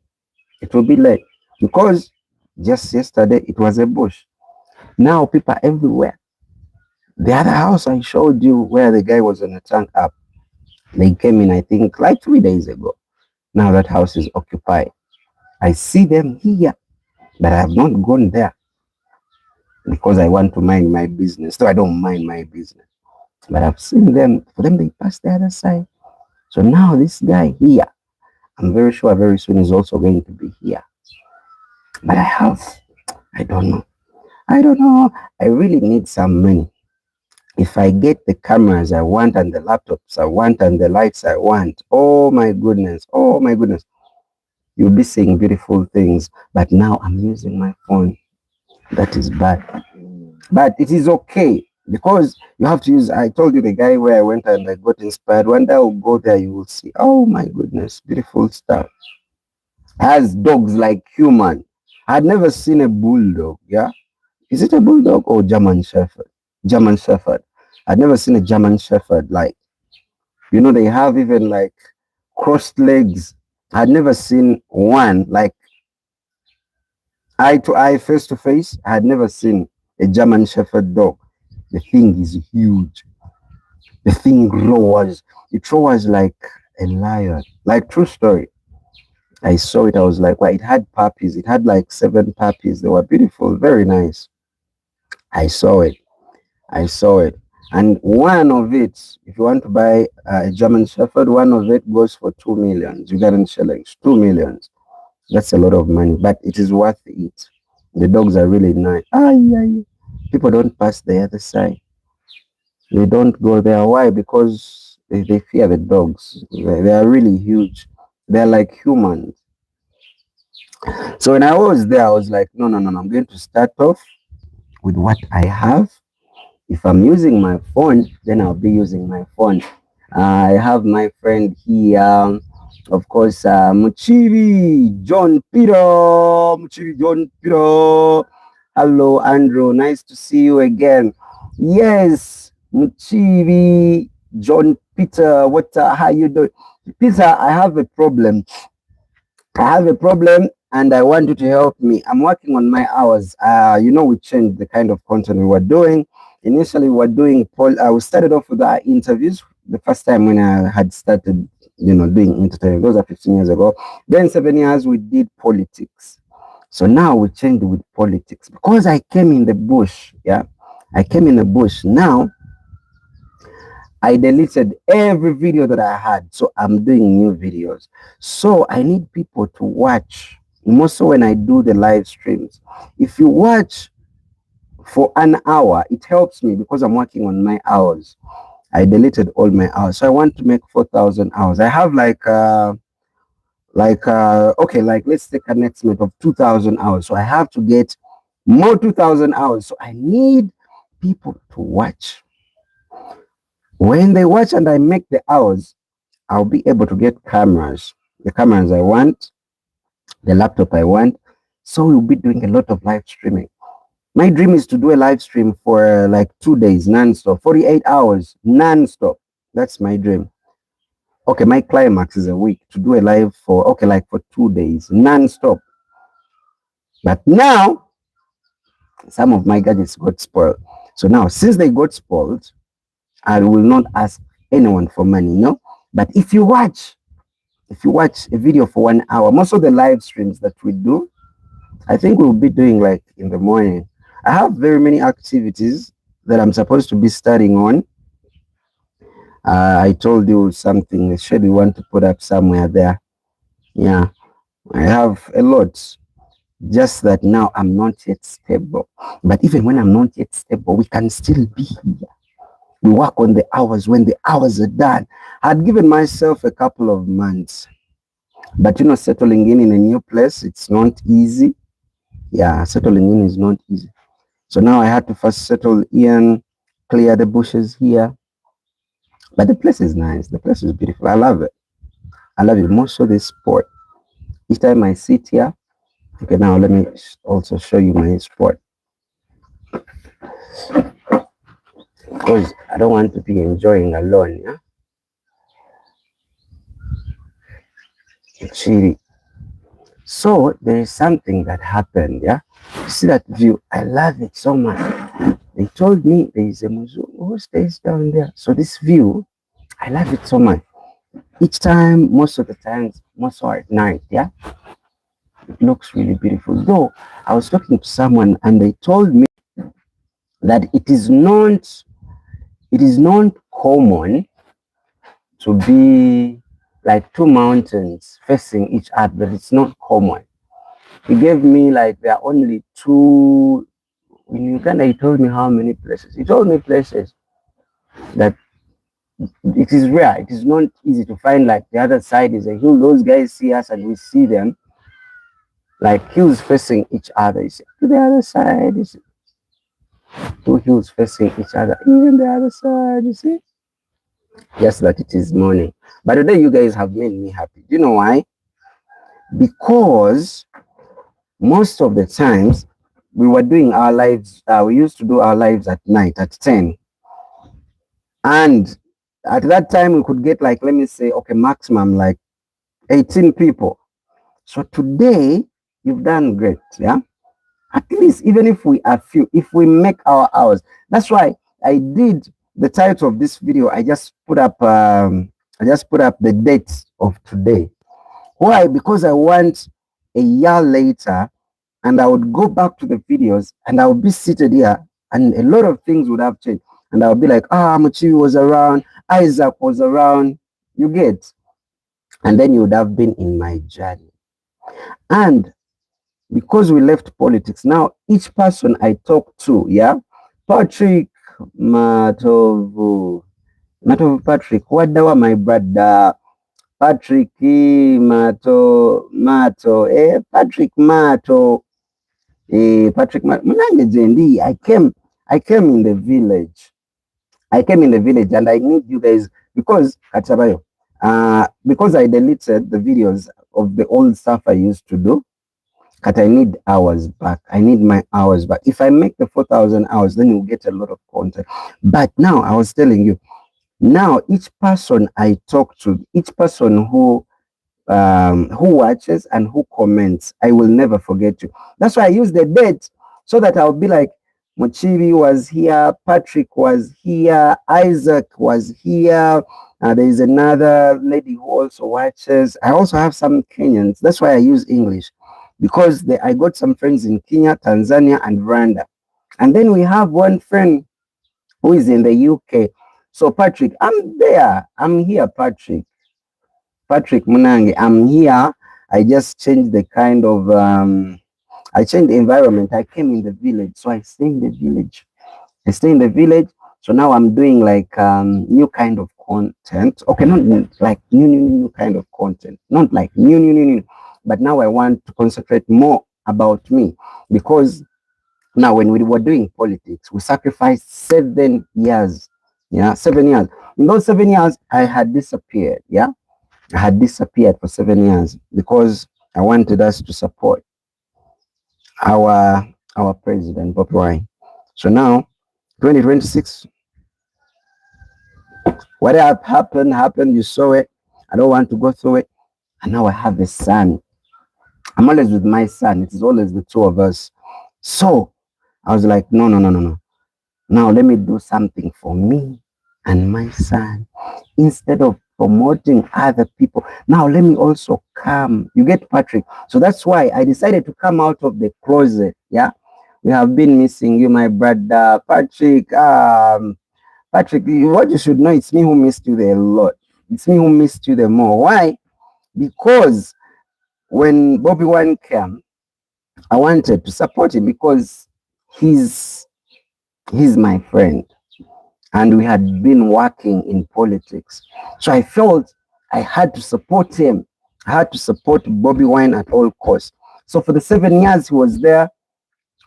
it will be late. Because just yesterday it was a bush. Now people are everywhere. The other house I showed you where the guy was on a tank up, they came in, I think, like 3 days ago. Now that house is occupied. I see them here, but I have not gone there because I want to mind my business. So I don't mind my business. But I've seen them, for them, they pass the other side. So now this guy here, I'm very sure very soon is also going to be here. But I don't know. I don't know. I really need some money. If I get the cameras I want and the laptops I want and the lights I want, oh my goodness, you'll be seeing beautiful things. But now I'm using my phone. That is bad. But it is okay because you have to use. I told you the guy where I went and I got inspired. One day I'll go there, you will see. Oh my goodness, beautiful stuff. Has dogs like human. I'd never seen a bulldog. Yeah, is it a bulldog or German Shepherd? German Shepherd. I'd never seen a German Shepherd like. They have even like crossed legs. I'd never seen one like eye to eye, face to face. I had never seen a German Shepherd dog. The thing is huge. The thing roars. It roars like a lion. Like true story. I saw it. I was like, well, it had puppies. It had like 7 puppies. They were beautiful, very nice. I saw it. I saw it. And one of it, if you want to buy a German Shepherd, one of it goes for 2 million Ugandan shillings. 2 million. That's a lot of money, but it is worth it. The dogs are really nice. People don't pass the other side. They don't go there. Why? Because they fear the dogs. They are really huge. They're like humans. So when I was there, I was like, no, no, no, no. I'm going to start off with what I have. If I'm using my phone, then I'll be using my phone. I have my friend here, of course, Muchibi John Peter. Muchibi John Peter. Hello, Andrew. Nice to see you again. Yes, Muchibi John Peter. How you doing? Peter, I have a problem. And I want you to help me. I'm working on my hours. We changed the kind of content we were doing. Initially, we were doing we started off with our interviews the first time when I had started, doing entertainment. Those are 15 years ago. Then 7 years, we did politics. So now we changed with politics because I came in the bush. Yeah, I came in the bush. Now, I deleted every video that I had. So I'm doing new videos. So I need people to watch. More so when I do the live streams. If you watch for an hour, it helps me because I'm working on my hours. I deleted all my hours. So I want to make 4,000 hours. I have okay, like let's take an estimate of 2,000 hours. So I have to get more 2,000 hours. So I need people to watch. When they watch and I make the hours, I'll be able to get cameras, the cameras I want, the laptop I want. So we'll be doing a lot of live streaming. My dream is to do a live stream for like 2 days non-stop, 48 hours non-stop. That's my dream. Okay, my climax is a week to do a live for, okay, like for 2 days non-stop. But now, some of my gadgets got spoiled. So now, since they got spoiled, I will not ask anyone for money, no? But if you watch a video for 1 hour, most of the live streams that we do, I think we'll be doing like in the morning. I have very many activities that I'm supposed to be starting on. I told you something, a schedule we want to put up somewhere there. Yeah, I have a lot. Just that now I'm not yet stable. But even when I'm not yet stable, we can still be here. We work on the hours. When the hours are done, I'd given myself a couple of months. But settling in a new place, it's not easy. Yeah, settling in is not easy. So now I had to first settle in, clear the bushes here. But the place is nice. The place is beautiful. I love it. I love it. Most of this sport. Each time I sit here, okay, now let me also show you my sport because I don't want to be enjoying alone. Yeah, actually. So there is something that happened. Yeah, you see that view? I love it so much. They told me there is a Muzungu who stays down there. So this view, I love it so much. Each time, most of the times, most are at night. Yeah, it looks really beautiful. Though I was talking to someone and they told me that it is not common to be like two mountains facing each other. That it's not common. He gave me like there are only two in Uganda. He told me how many places. He told me places that it is rare. It is not easy to find like the other side is a hill. Those guys see us and we see them like hills facing each other. You see, to the other side, you see, two hills facing each other. Even the other side, you see. Just that it is morning. But today you guys have made me happy. Do you know why? Because most of the times we were doing our lives, we used to do our lives at night at 10. And at that time we could get like, let me say, okay, maximum like 18 people. So today you've done great. Yeah. At least even if we are few, if we make our hours. That's why I did the title of this video. I just put up the date of today. Why? Because I want a year later and I would go back to the videos and I would be seated here and a lot of things would have changed. And I would be like, Mochi was around, Isaac was around, you get. And then you would have been in my journey. And because we left politics, now each person I talk to, yeah, Patrick Matovu, Patrick, Wadawa, my brother, Patrick Patrick Mato, Patrick Mato, I came in the village. I came in the village and I need you guys because Kachabayo, because I deleted the videos of the old stuff I used to do. But I need hours back. I need my hours back. If I make the 4,000 hours, then you'll get a lot of content. But now I was telling you, now each person I talk to, each person who watches and who comments, I will never forget you. That's why I use the date so that I'll be like, Mochibi was here, Patrick was here, Isaac was here. There is another lady who also watches. I also have some Kenyans. That's why I use English because I got some friends in Kenya, Tanzania, and Rwanda. And then we have one friend who is in the UK. So Patrick, I'm there. I'm here, Patrick. Patrick Munange, I'm here. I just changed the kind of, I changed the environment. I came in the village. So I stay in the village. I stay in the village. So now I'm doing like new kind of content. Okay, not like new kind of content. Not like new. But now I want to concentrate more about me because now when we were doing politics, we sacrificed 7 years. Yeah, 7 years. In those 7 years, I had disappeared. Yeah, I had disappeared for 7 years because I wanted us to support our president, Bobi Wine. So now, 2026, whatever happened. You saw it. I don't want to go through it. And now I have a son. I'm always with my son. It is always the two of us. So I was like, no. Now let me do something for me and my son instead of promoting other people. Now let me also come. You get, Patrick? So that's why I decided to come out of the closet. Yeah, we have been missing you, my brother Patrick. Patrick, what you should know, it's me who missed you there a lot. It's me who missed you the more. Why? Because when Bobi Wine came, I wanted to support him because he's my friend and we had been working in politics. So I felt I had to support him. I had to support Bobi Wine at all costs. So for the 7 years he was there,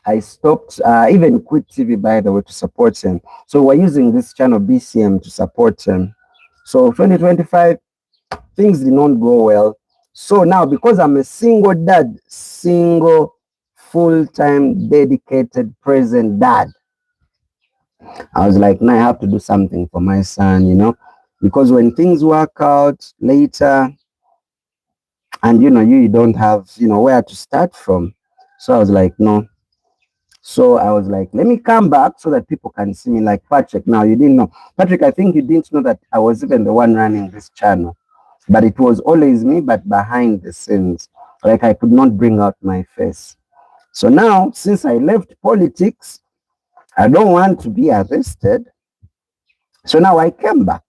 I stopped, even quit TV, by the way, to support him. So we're using this channel BCM to support him. So 2025, things did not go well. So now, because I'm a single dad, single, full-time, dedicated, present dad, I was like, now I have to do something for my son, because when things work out later, and you don't have where to start from. So I was like, no. So I was like, let me come back so that people can see me. Like, Patrick, now you didn't know. Patrick, I think you didn't know that I was even the one running this channel. But it was always me, but behind the scenes. Like, I could not bring out my face. So now, since I left politics, I don't want to be arrested. So now I came back.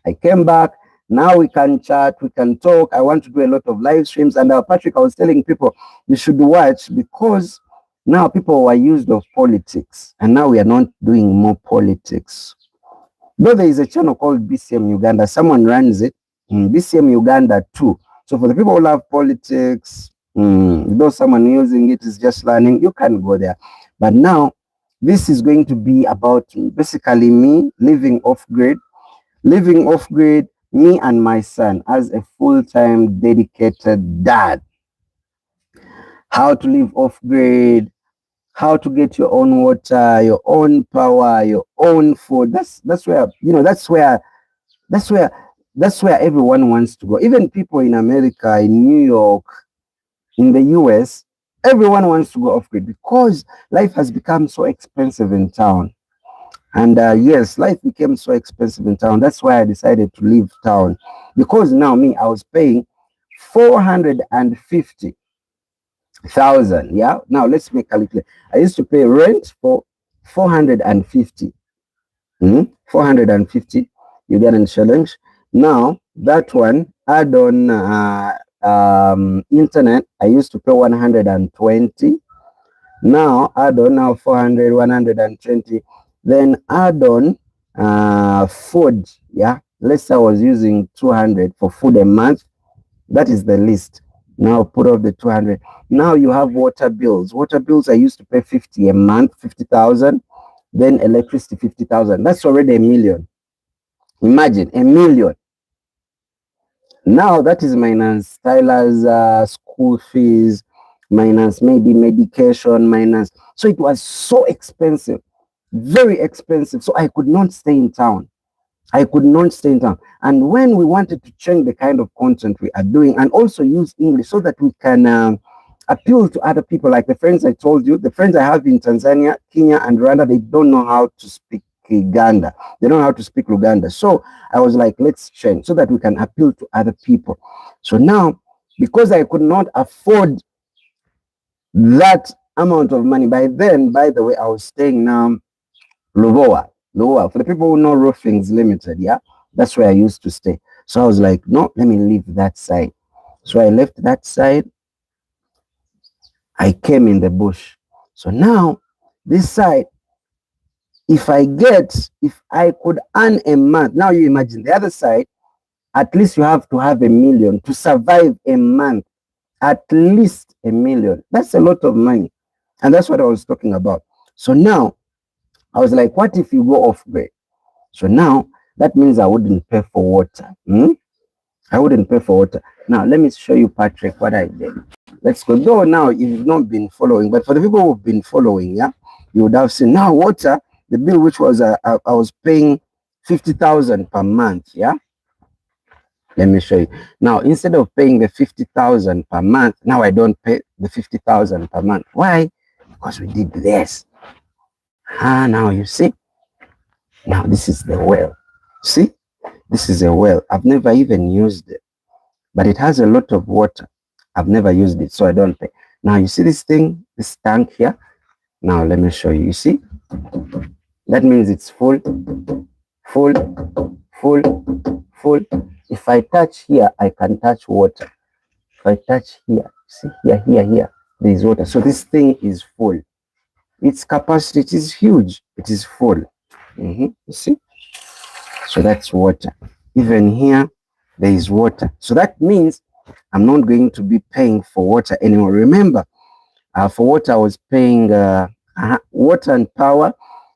I came back. Now we can chat, we can talk. I want to do a lot of live streams. And Patrick, I was telling people, you should watch, because now people were used of politics. And now we are not doing more politics. Though there is a channel called BCM Uganda, someone runs it, BCM Uganda 2. So for the people who love politics, though someone using it is just learning, you can go there. But now, this is going to be about basically me living off-grid, me and my son as a full-time dedicated dad. How to live off-grid, how to get your own water, your own power, your own food. That's where that's where everyone wants to go. Even people in America, in New York, in the US, everyone wants to go off-grid because life has become so expensive in town. And yes, life became so expensive in town. That's why I decided to leave town. Because now I was paying 450,000. Yeah. Now let's make calculate. I used to pay rent for 450. 450 Ugandan shillings. Now that one, add on internet, I used to pay 120. Now add on now 400, 120. Then add on food. Yeah, let's say I was using 200 for food a month. That is the least. Now put off the 200. Now you have water bills. Water bills I used to pay 50 a month, 50,000. Then electricity 50,000. That's already a million. Imagine a million. Now that is minus Tyler's school fees, minus maybe medication, minus. So it was so expensive, very expensive. So I could not stay in town. I could not stay in town. And when we wanted to change the kind of content we are doing and also use English so that we can appeal to other people, like the friends I told you, the friends I have in Tanzania, Kenya, and Rwanda, they don't know how to speak Uganda. They don't know how to speak Luganda. So I was like, let's change so that we can appeal to other people. So now, because I could not afford that amount of money, by then, by the way, I was staying now Lovoa. For the people who know Roofings Limited, yeah, that's where I used to stay. So I was like, no, let me leave that side. So I left that side. I came in the bush. So now, this side, if I could earn a month, now you imagine the other side, at least you have to have a million to survive a month. At least a million. That's a lot of money. And that's what I was talking about. So now, I was like, what if you go off-grid? So now, that means I wouldn't pay for water. I wouldn't pay for water. Now, let me show you, Patrick, what I did. Let's go. Though now, you've not been following, but for the people who've been following, yeah, you would have seen now water, the bill, which was, I was paying 50,000 per month, yeah. Let me show you. Now, instead of paying the 50,000 per month, now I don't pay the 50,000 per month. Why? Because we did this. Now you see. Now this is the well. See? This is a well. I've never even used it. But it has a lot of water. I've never used it, so I don't pay. Now you see this thing, this tank here? Now let me show you. You see? That means it's full, full, full, full. If I touch here, I can touch water. If I touch here, see here, there is water. So this thing is full. Its capacity, it is huge. It is full. You see? So that's water. Even here, there is water. So that means I'm not going to be paying for water anymore. Remember, for water, I was paying water and power.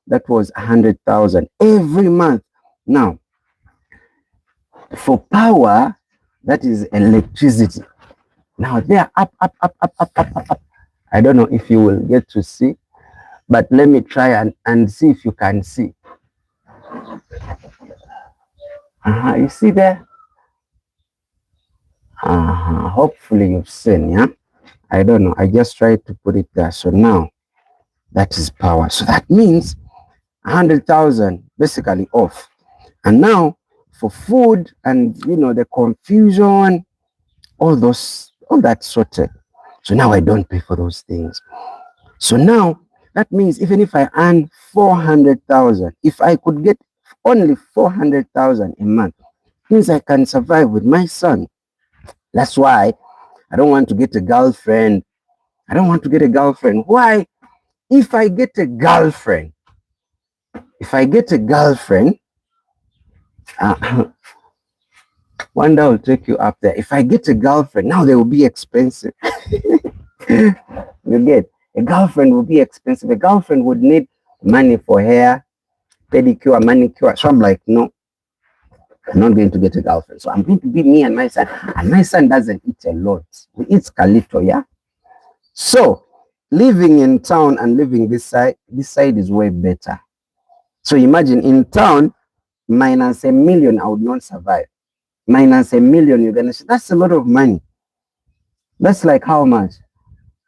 That was 100,000 every month. Now, for power, That is electricity. Now they are up, up, up, up, up, up, up, up. I don't know if you will get to see, but let me try and see if you can see. You see there? Hopefully you've seen, yeah? I don't know. I just tried to put it there. So now that is power. So that means 100,000 basically off. And now for food and, the confusion, all that sorted. So now I don't pay for those things. So now that means even if I earn 400,000, if I could get only 400,000 a month, means I can survive with my son. That's why I don't want to get a girlfriend. I don't want to get a girlfriend. Why? If I get a girlfriend, uh, one day I'll take you up there. If I get a girlfriend, now they will be expensive. You get, a girlfriend will be expensive. A girlfriend would need money for hair, pedicure, manicure. So I'm like, no, I'm not going to get a girlfriend. So I'm going to be me and my son. And my son doesn't eat a lot. He eats calito, yeah? So living in town and living this side is way better. So imagine in town, minus a million, I would not survive. Minus a million, you're gonna say that's a lot of money. That's like how much?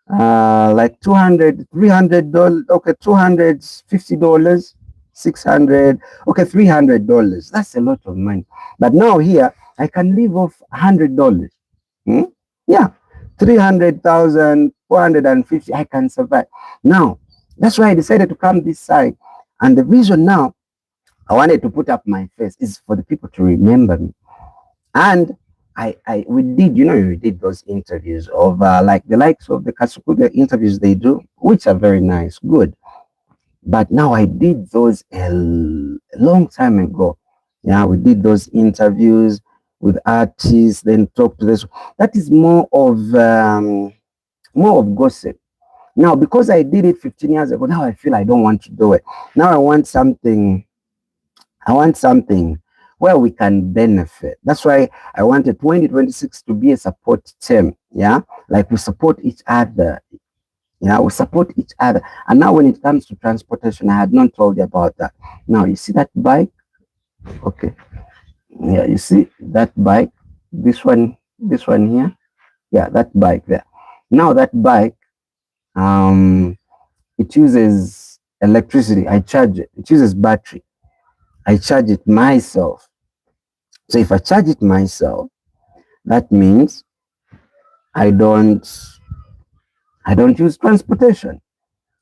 Like $200, $300, okay, $250, 600, okay, $300. That's a lot of money. But now here, I can live off $100. Yeah, 300,000, 450, I can survive. Now, that's why I decided to come this side. And the reason now I wanted to put up my face is for the people to remember me. And we did those interviews of like the likes of the Kasukuga interviews they do, which are very nice, good. But now I did those a long time ago. Yeah, we did those interviews with artists, then talk to this. That is more of gossip. Now, because I did it 15 years ago, now I feel I don't want to do it. Now I want something where we can benefit. That's why I wanted 2026 to be a support team. Yeah, like we support each other. Yeah, we support each other. And now when it comes to transportation, I had not told you about that. Now you see that bike? Okay. Yeah, you see that bike? This one here? Yeah, that bike there. Now that bike, it uses electricity. I charge it. It uses battery. I charge it myself. So if I charge it myself, that means I don't use transportation.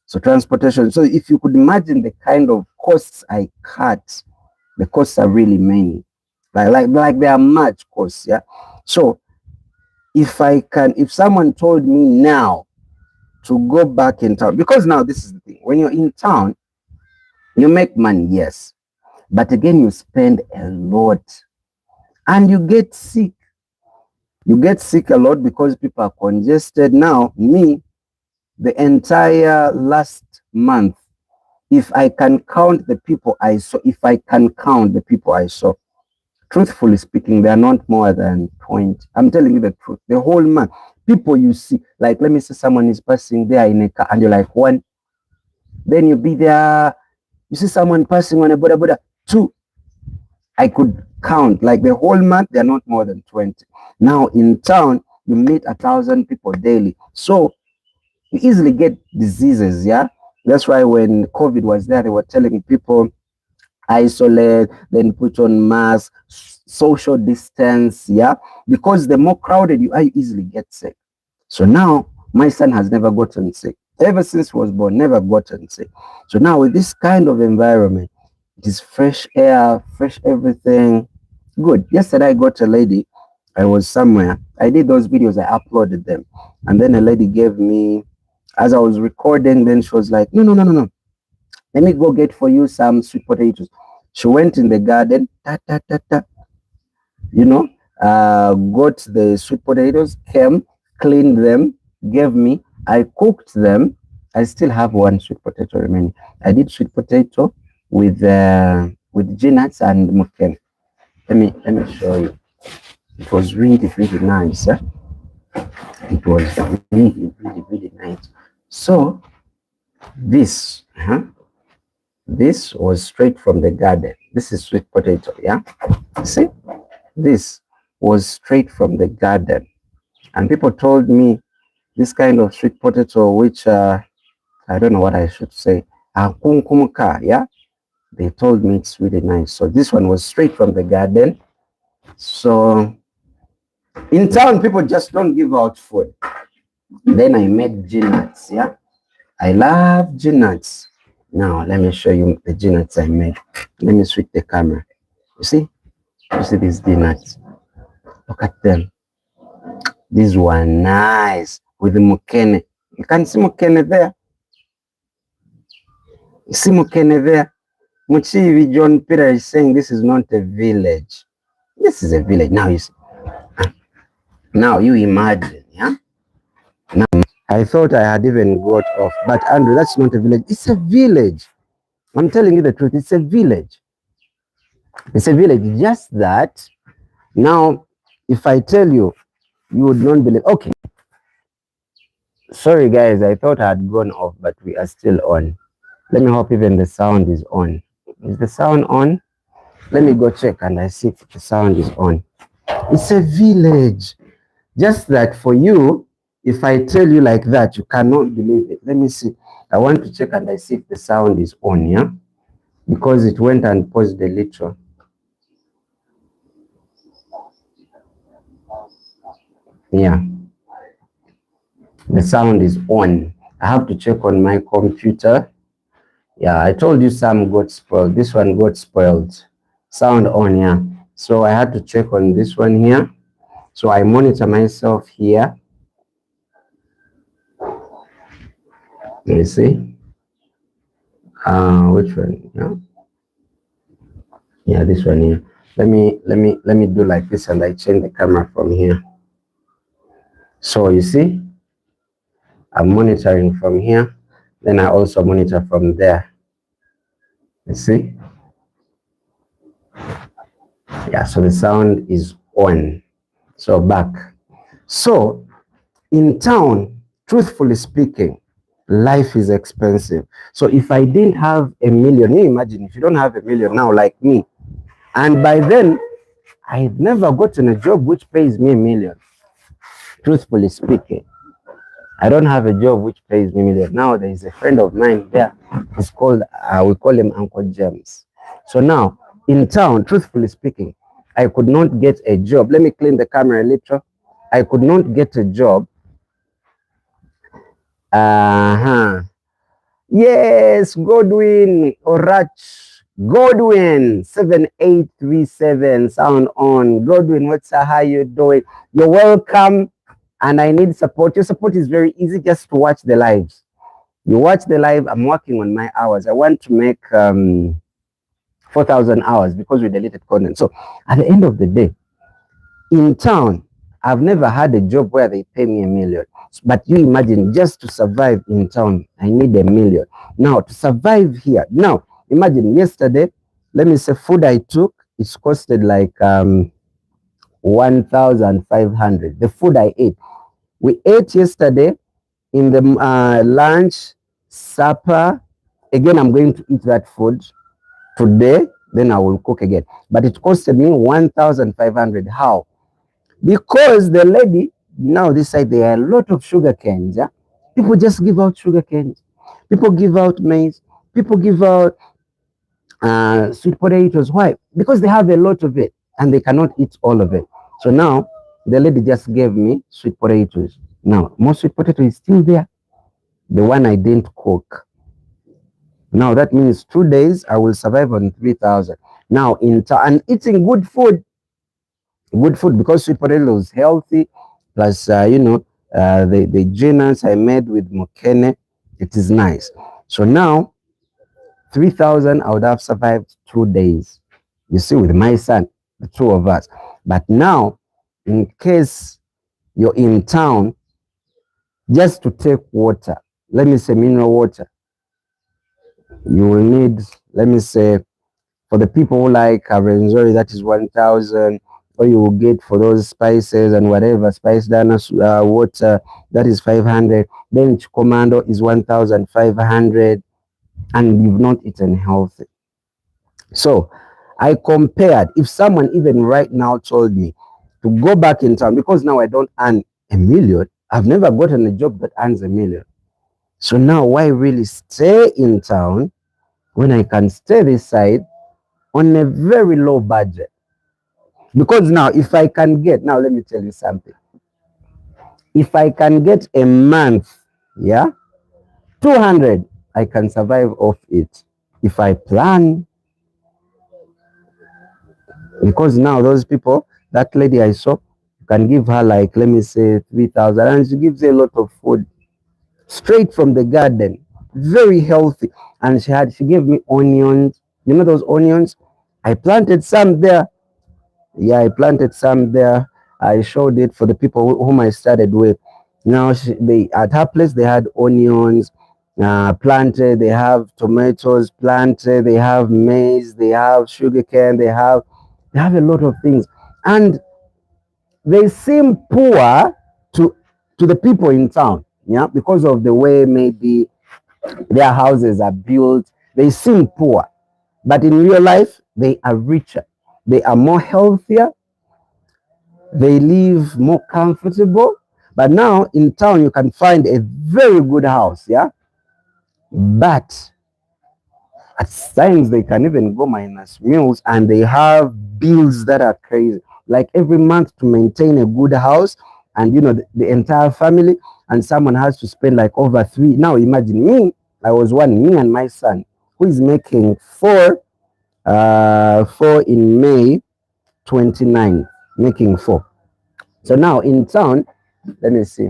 So transportation. So if you could imagine the kind of costs I cut, the costs are really many. Like there are much costs, yeah. So if someone told me now to go back in town, because now this is the thing, when you're in town, you make money, yes. But again, you spend a lot and you get sick. You get sick a lot because people are congested. Now, me, the entire last month, if I can count the people I saw, truthfully speaking, they are not more than 20. I'm telling you the truth. The whole month, people you see, like let me say someone is passing there in a car and you're like, one. Then you be there, you see someone passing on a boda, two. I could count like the whole month, they're not more than 20. Now in town, you meet 1,000 people daily. So you easily get diseases, yeah? That's why when COVID was there, they were telling people isolate, then put on masks, social distance, yeah? Because the more crowded you are, you easily get sick. So now my son has never gotten sick. Ever since he was born, never gotten sick. So now with this kind of environment, it is fresh air, fresh everything. Good. Yesterday I got a lady. I was somewhere. I did those videos. I uploaded them. And then a lady gave me, as I was recording, then she was like, no. Let me go get for you some sweet potatoes. She went in the garden, got the sweet potatoes, came, cleaned them, gave me. I cooked them. I still have one sweet potato remaining. I did sweet potato with peanuts and mukene. Let me show you. It was really, really nice. It was really, really, really nice. So this, this was straight from the garden. This is sweet potato, yeah? See? This was straight from the garden. And people told me this kind of sweet potato, which I don't know what I should say, yeah? They told me it's really nice. So this one was straight from the garden. So in town, people just don't give out food. Then I made gin nuts, yeah? I love gin nuts. Now, let me show you the gin nuts I made. Let me switch the camera. You see? You see these gin nuts? Look at them. These were nice with the mukene. You can see mukene there. You see mukene there. Muchivi John Peter is saying this is not a village. This is a village. Now you see. Now you imagine, yeah? Now I thought I had even got off, but Andrew, that's not a village. It's a village. I'm telling you the truth. It's a village. It's a village. Just that now, if I tell you, you would not believe. Okay. Sorry, guys. I thought I had gone off, but we are still on. Let me hope even the sound is on. Is the sound on? Let me go check and I see if the sound is on. It's a village. Just that for you, if I tell you like that, you cannot believe it. Let me see. I want to check and I see if the sound is on, yeah? Because it went and paused the little. Yeah. The sound is on. I have to check on my computer. Yeah, I told you some got spoiled. This one got spoiled. Sound on, yeah. So I had to check on this one here. So I monitor myself here. Let me see. Which one? Yeah. Yeah, this one here. Let me do like this and I change the camera from here. So you see, I'm monitoring from here. Then I also monitor from there. You see? Yeah, so the sound is on. So back. So in town, truthfully speaking, life is expensive. So if I didn't have a million, you imagine if you don't have a million now like me, and by then I had never gotten a job which pays me a million. Truthfully speaking, I don't have a job which pays me a million. Now there is a friend of mine there. He's called, we call him Uncle James. So now in town, truthfully speaking, I could not get a job. Let me clean the camera a little. I could not get a job. Yes, Godwin Orach. Godwin 7837. Sound on. Godwin, how you doing? You're welcome. And I need support. Your support is very easy, just to watch the lives. You watch the live. I'm working on my hours. I want to make 4,000 hours because we deleted content. So at the end of the day, in town, I've never had a job where they pay me a million. But you imagine, just to survive in town, I need a million. Now, to survive here, now, imagine yesterday, let me say food I took, it's costed like 1,500. The food I ate. We ate yesterday in the lunch, supper. Again, I'm going to eat that food today, then I will cook again. But it costed me 1,500. How? Because the lady, now this side, there are a lot of sugar canes. Yeah? People just give out sugar canes. People give out maize. People give out sweet potatoes. Why? Because they have a lot of it and they cannot eat all of it. So now the lady just gave me sweet potatoes. Now, more sweet potato is still there. The one I didn't cook. Now that means 2 days I will survive on 3,000. Now and eating good food because sweet potato is healthy. Plus, the genus I made with mokene, it is nice. So now 3,000 I would have survived 2 days. You see, with my son, the two of us. But now, in case you're in town, just to take water, let me say mineral water, you will need, let me say, for the people who like Renzori, that is 1,000. or you will get for those spices and whatever, spice danas, water, that is 500. Then commando is 1,500, and you've not eaten healthy. So I compared, if someone even right now told me to go back in town, because now I don't earn a million, I've never gotten a job that earns a million. So now why really stay in town when I can stay this side on a very low budget? Because now if I can get, now let me tell you something. If I can get a month, yeah, 200, I can survive off it. If I plan, because now those people, that lady I saw, you can give her like, let me say 3,000, and she gives a lot of food straight from the garden, very healthy. And she gave me onions. You know those onions? I planted some there. Yeah, I planted some there. I showed it for the people whom I started with. Now they at her place they had onions planted. They have tomatoes planted. They have maize. They have sugarcane. They have a lot of things, and they seem poor to the people in town. Yeah, because of the way maybe their houses are built. They seem poor, but in real life they are richer. They are more healthier. They live more comfortable. But now in town, you can find a very good house, yeah? But at times they can even go minus meals and they have bills that are crazy. Like every month to maintain a good house and the entire family, and someone has to spend like over three. Now imagine me, I was one, me and my son, who is making four in May 29, making four. So now in town, let me see.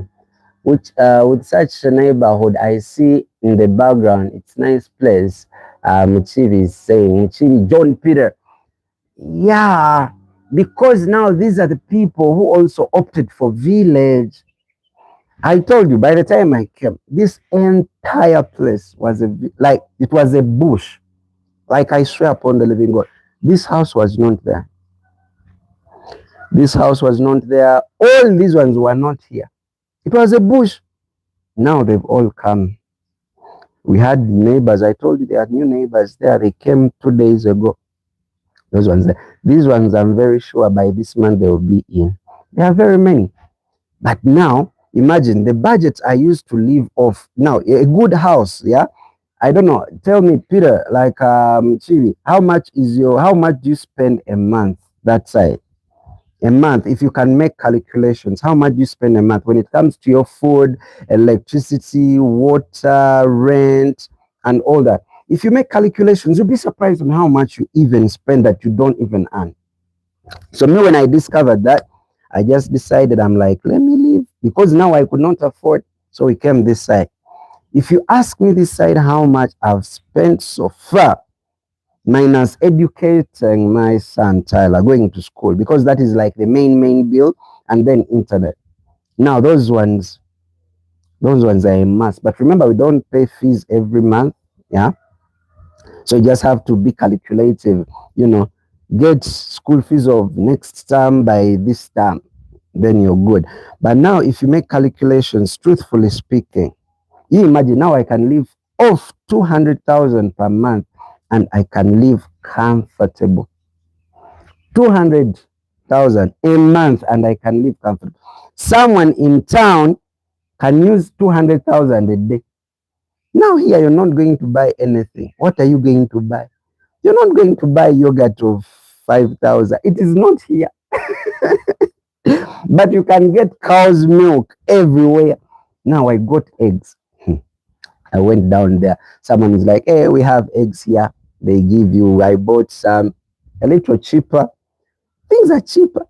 Which with such a neighborhood, I see in the background, it's nice place. Muchivi is saying, Muchivi, John Peter. Yeah, because now these are the people who also opted for village. I told you, by the time I came, this entire place was like it was a bush. Like I swear upon the living God, this house was not there. This house was not there. All these ones were not here. It was a bush. Now they've all come. We had neighbors. I told you there are new neighbors there. They came 2 days ago. Those ones there. These ones, I'm very sure by this month they will be in. There are very many. But now, imagine the budgets I used to live off. Now, a good house, yeah? I don't know. Tell me, Peter, like, Chivi, how much do you spend a month that side? A month, if you can make calculations, how much do you spend a month when it comes to your food, electricity, water, rent, and all that? If you make calculations, you'll be surprised on how much you even spend that you don't even earn. So me, when I discovered that, I just decided, I'm like, let me leave, because now I could not afford. So we came this side. If you ask me this side how much I've spent so far, minus educating my son Tyler going to school, because that is like the main bill, and then internet. Now those ones are a must. But remember, we don't pay fees every month, yeah. So you just have to be calculative, get school fees of next term by this term, then you're good. But now if you make calculations, truthfully speaking, you imagine now I can live off 200,000 per month and I can live comfortable. 200,000 a month and I can live comfortable. Someone in town can use 200,000 a day. Now here you're not going to buy anything. What are you going to buy? You're not going to buy yogurt of 5,000. It is not here. But you can get cow's milk everywhere. Now I got eggs. I went down there. Someone is like, hey, we have eggs here. They give you, I bought some a little cheaper. Things are cheaper.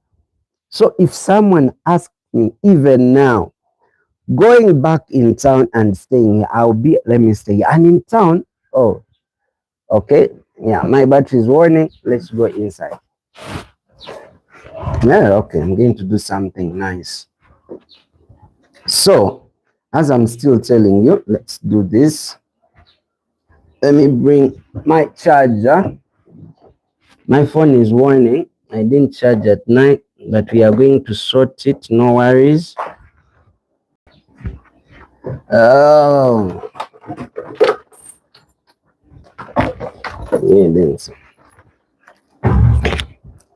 So if someone asks me, even now, going back in town and staying here, let me stay here. And in town, oh, okay, yeah, my battery is warning. Let's go inside. Yeah, okay, I'm going to do something nice. So, as I'm still telling you, let's do this. Let me bring my charger. My phone is warning. I didn't charge at night. but we are going to sort it, no worries. Oh, yeah, this.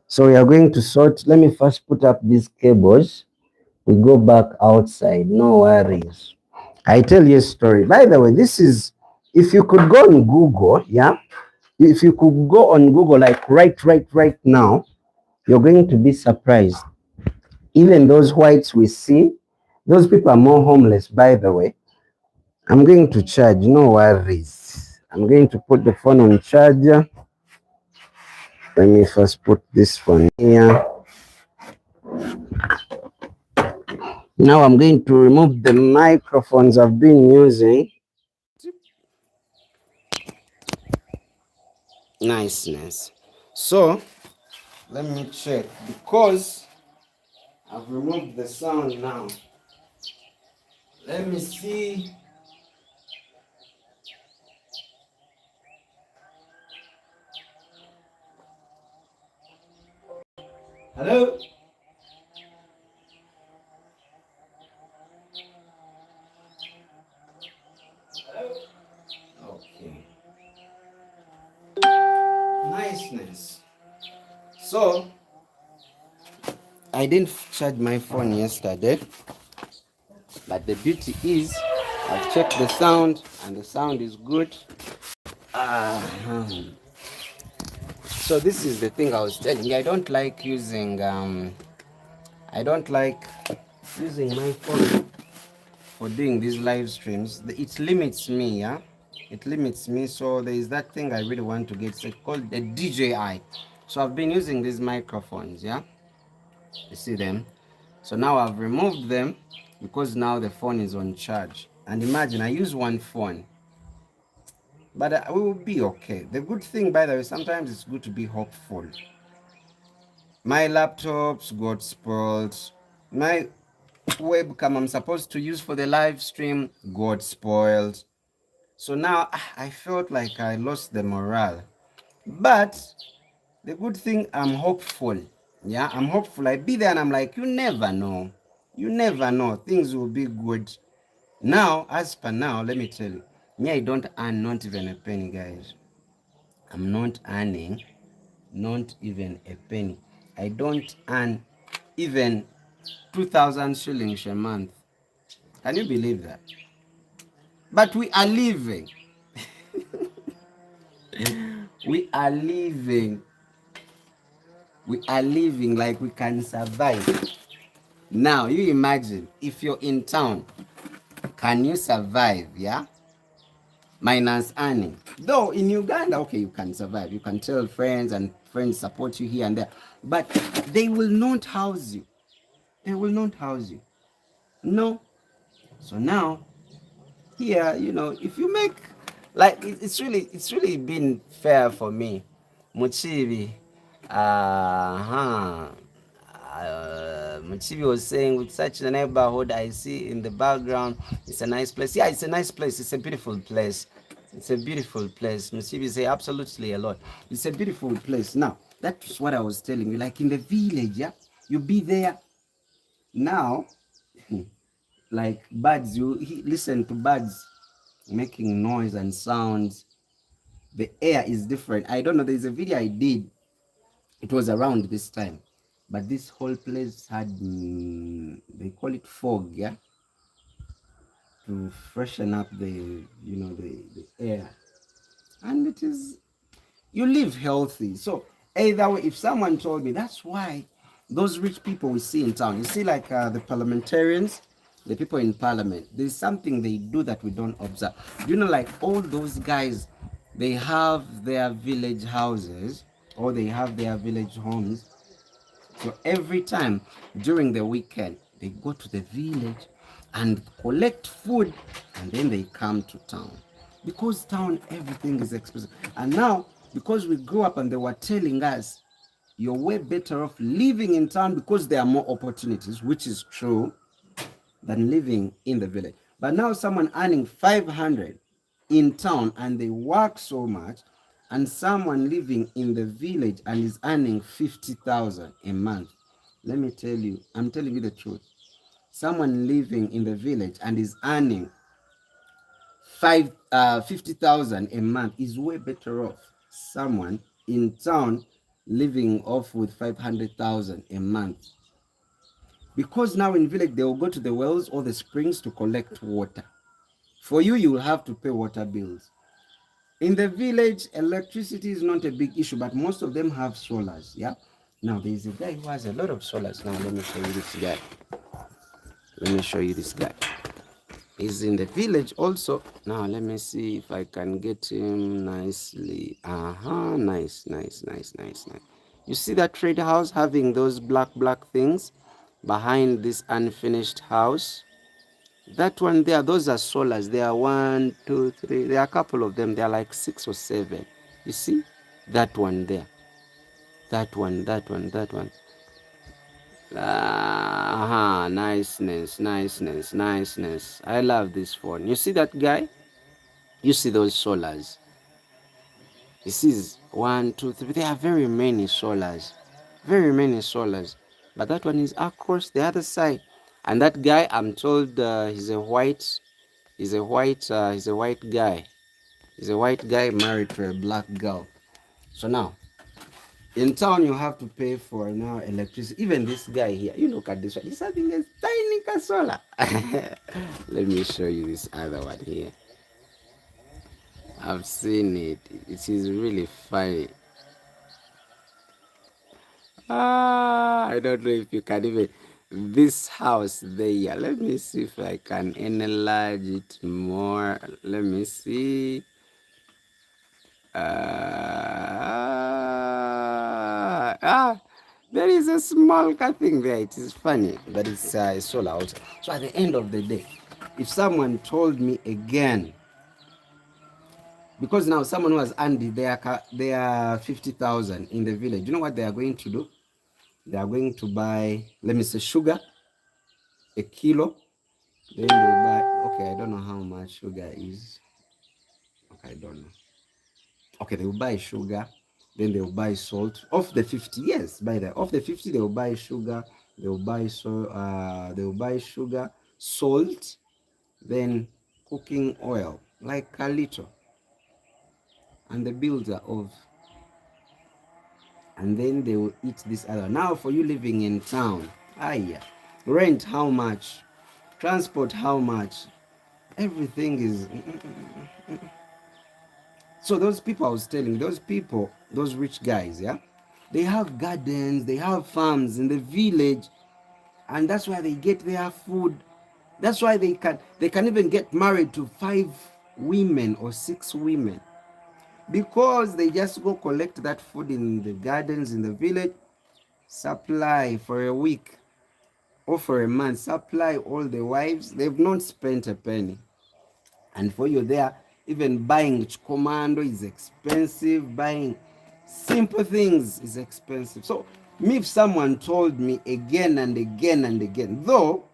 So we are going to sort. Let me first put up these cables. We go back outside, no worries. I tell you a story. By the way, this is, if you could go on Google, yeah, if you could go on Google, like right now, you're going to be surprised. Even those whites we see, those people are more homeless, by the way. I'm going to charge, no worries. I'm going to put the phone on charger. Let me first put this one here. Now I'm going to remove the microphones I've been using. Niceness. So let me check, because I've removed the sound now. Let me see. Hello? Okay. Niceness. So I didn't charge my phone yesterday, but the beauty is I've checked the sound and the sound is good. Uh-huh. So this is the thing I was telling you. I don't like using my phone for doing these live streams. It limits me, yeah. It limits me. So there is that thing I really want to get. It's called the DJI. So I've been using these microphones, yeah. You see them. So now I've removed them because now the phone is on charge. And imagine I use one phone, but we will be okay. The good thing, by the way, sometimes it's good to be hopeful. My laptops got spoiled. My webcam I'm supposed to use for the live stream got spoiled. So now I felt like I lost the morale. But the good thing, I'm hopeful. Yeah, I'm hopeful. I be there and I'm like, you never know. You never know. Things will be good. Now, as per now, let me tell you, me, I don't earn not even a penny, guys. I'm not earning not even a penny. I don't earn even 2,000 shillings a month. Can you believe that? But we are living. We are living. We are living like we can survive. Now, you imagine if you're in town, can you survive? Yeah, minus earning. Though in Uganda, okay, you can survive. You can tell friends and friends support you here and there, but they will not house you. They will not house you. No. So now, here, if you make, like, it's really been fair for me. Muchibi, uh-huh. Muchibi was saying, with such a neighborhood I see in the background, it's a nice place. Yeah, it's a nice place. It's a beautiful place. It's a beautiful place. Muchibi say absolutely a lot. It's a beautiful place. Now, that's what I was telling you. Like in the village, yeah, you be there now. Like birds, listen to birds making noise and sounds. The air is different. I don't know. There's a video I did. It was around this time, but this whole place had they call it fog, yeah, to freshen up the air, and it is, you live healthy. So either way, if someone told me, that's why those rich people we see in town, you see, like the parliamentarians, the people in parliament, there's something they do that we don't observe. You know, like all those guys, they have their village houses, or they have their village homes. So every time during the weekend, they go to the village and collect food, and then they come to town. Because town, everything is expensive. And now, because we grew up and they were telling us, you're way better off living in town because there are more opportunities, which is true, than living in the village. But now someone earning 500 in town and they work so much, and someone living in the village and is earning 50,000 a month. Let me tell you, I'm telling you the truth. Someone living in the village and is earning 50,000 a month is way better off someone in town living off with 500,000 a month, because now in village they will go to the wells or the springs to collect water. For you, you will have to pay water bills. In the village, electricity is not a big issue, but most of them have solars. Yeah. Now there is a guy who has a lot of solars. Now let me show you this guy. Let me show you this guy. He's in the village also. Now let me see if I can get him nicely. Nice, nice, nice, nice, nice. You see that trade house having those black things behind this unfinished house? That one there, those are solars. There are one, two, three. There are a couple of them. There are like 6 or 7. You see? That one there. That one, that one, that one. Niceness, niceness, niceness. I love this phone. You see that guy? You see those solars? You see, one, two, three. There are very many solars. Very many solars. But that one is across the other side. And that guy, I'm told, he's a white guy. He's a white guy married to a black girl. So now, in town, you have to pay for now electricity. Even this guy here, you look at this one. He's having a tiny solar. Let me show you this other one here. I've seen it. It is really funny. I don't know if you can even. This house there. Let me see if I can enlarge it more. Let me see. There is a small thing there. It is funny, but it's solar also. So at the end of the day, if someone told me again, because now someone who has earned their 50,000 in the village, you know what they are going to do? They are going to buy, let me say, sugar, a kilo. Then they buy. Okay, I don't know how much sugar is. Okay, I don't know. Okay, they will buy sugar, then they will buy salt. Of the 50, yes, by the of the 50, they will buy sugar, they will buy sugar, salt, then cooking oil, like a little, and the bills are off. And then they will eat this other. Now for you living in town, yeah. Rent how much? Transport how much? Everything is. So those people I was telling, those people, those rich guys, yeah, they have gardens, they have farms in the village, and that's why they get their food. That's why they can even get married to 5 women or 6 women, because they just go collect that food in the gardens in the village, supply for a week or for a month, supply all the wives. They've not spent a penny. And for you there, even buying commando is expensive, buying simple things is expensive. So me, if someone told me again and again and again, though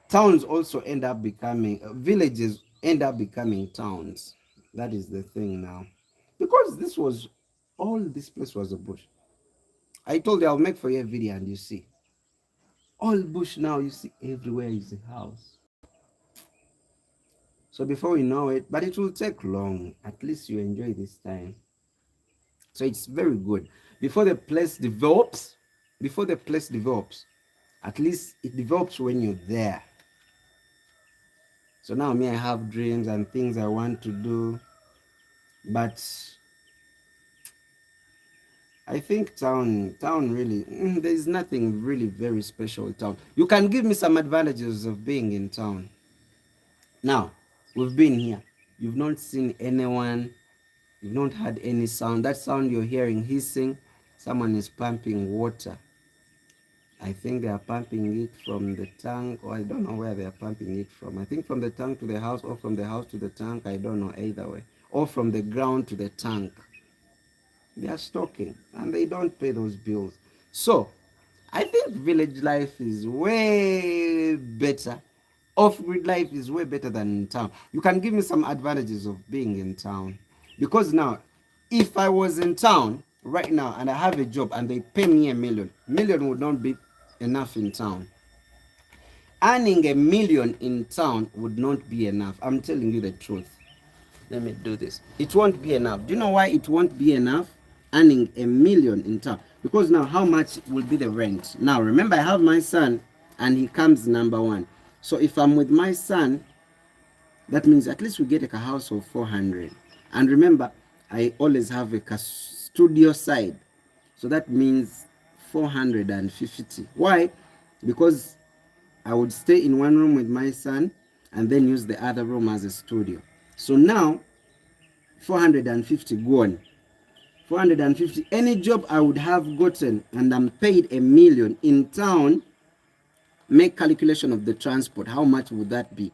towns also end up becoming villages, end up becoming towns. That is the thing now, because this place was a bush. I told you I'll make for you a video, and you see all bush. Now you see everywhere is a house. So before we know it, but it will take long. At least you enjoy this time. So it's very good. Before the place develops, before the place develops, at least it develops when you're there. So now me, I have dreams and things I want to do, but I think town really, there's nothing really very special in town. You can give me some advantages of being in town. Now, we've been here. You've not seen anyone. You've not had any sound. That sound you're hearing hissing, someone is pumping water. I think they are pumping it from the tank, or I don't know where they are pumping it from. I think from the tank to the house, or from the house to the tank. I don't know, either way. Or from the ground to the tank. They are stocking, and they don't pay those bills. So, I think village life is way better. Off-grid life is way better than in town. You can give me some advantages of being in town. Because now, if I was in town right now and I have a job and they pay me a million would not be enough in town. Earning a million in town would not be enough. I'm telling you the truth. Let me do this. It won't be enough. Do you know why it won't be enough? Earning a million in town. Because now, how much will be the rent? Now, remember, I have my son and he comes number one. So if I'm with my son, that means at least we get like a house of 400. And remember, I always have a studio side. So that means 450. Why? Because I would stay in one room with my son and then use the other room as a studio. So now 450 gone. 450. Any job I would have gotten and I'm paid a million in town, make calculation of the transport. How much would that be?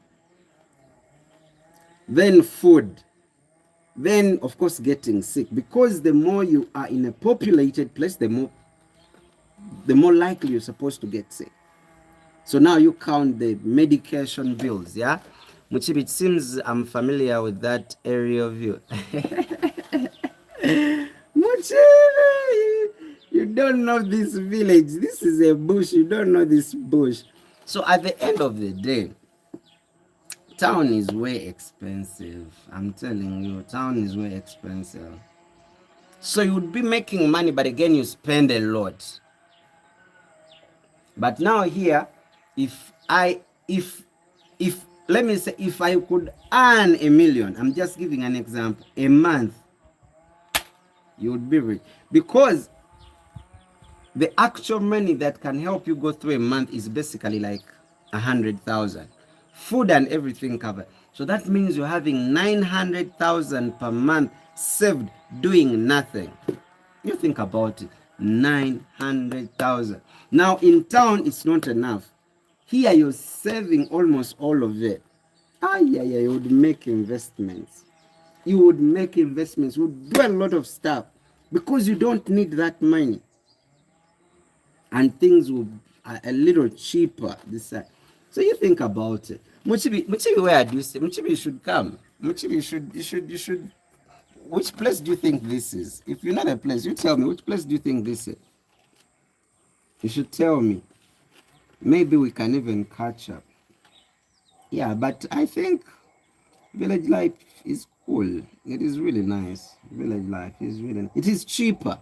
Then food. Then, of course, getting sick. Because the more you are in a populated place, the more likely you're supposed to get sick. So now you count the medication bills, yeah? Muchibi, it seems I'm familiar with that area of you. Muchibi, you don't know this village. This is a bush. You don't know this bush. So at the end of the day, town is way expensive. I'm telling you, town is way expensive. So you would be making money, but again, you spend a lot. But now here, if let me say, if I could earn a million, I'm just giving an example, a month, you would be rich. Because the actual money that can help you go through a month is basically like 100,000. Food and everything covered. So that means you're having 900,000 per month saved doing nothing. You think about it, 900,000. Now in town, it's not enough. Here you're saving almost all of it. Yeah, you would make investments. You would make investments. You would do a lot of stuff because you don't need that money. And things will be a little cheaper this side. So you think about it. Muchibi, where do you say? Muchibi, you should come. Muchibi, you should. Which place do you think this is? If you know the place, you tell me. Which place do you think this is? You should tell me. Maybe we can even catch up. Yeah, but I think village life is cool. It is really nice. Village life is really. It is cheaper.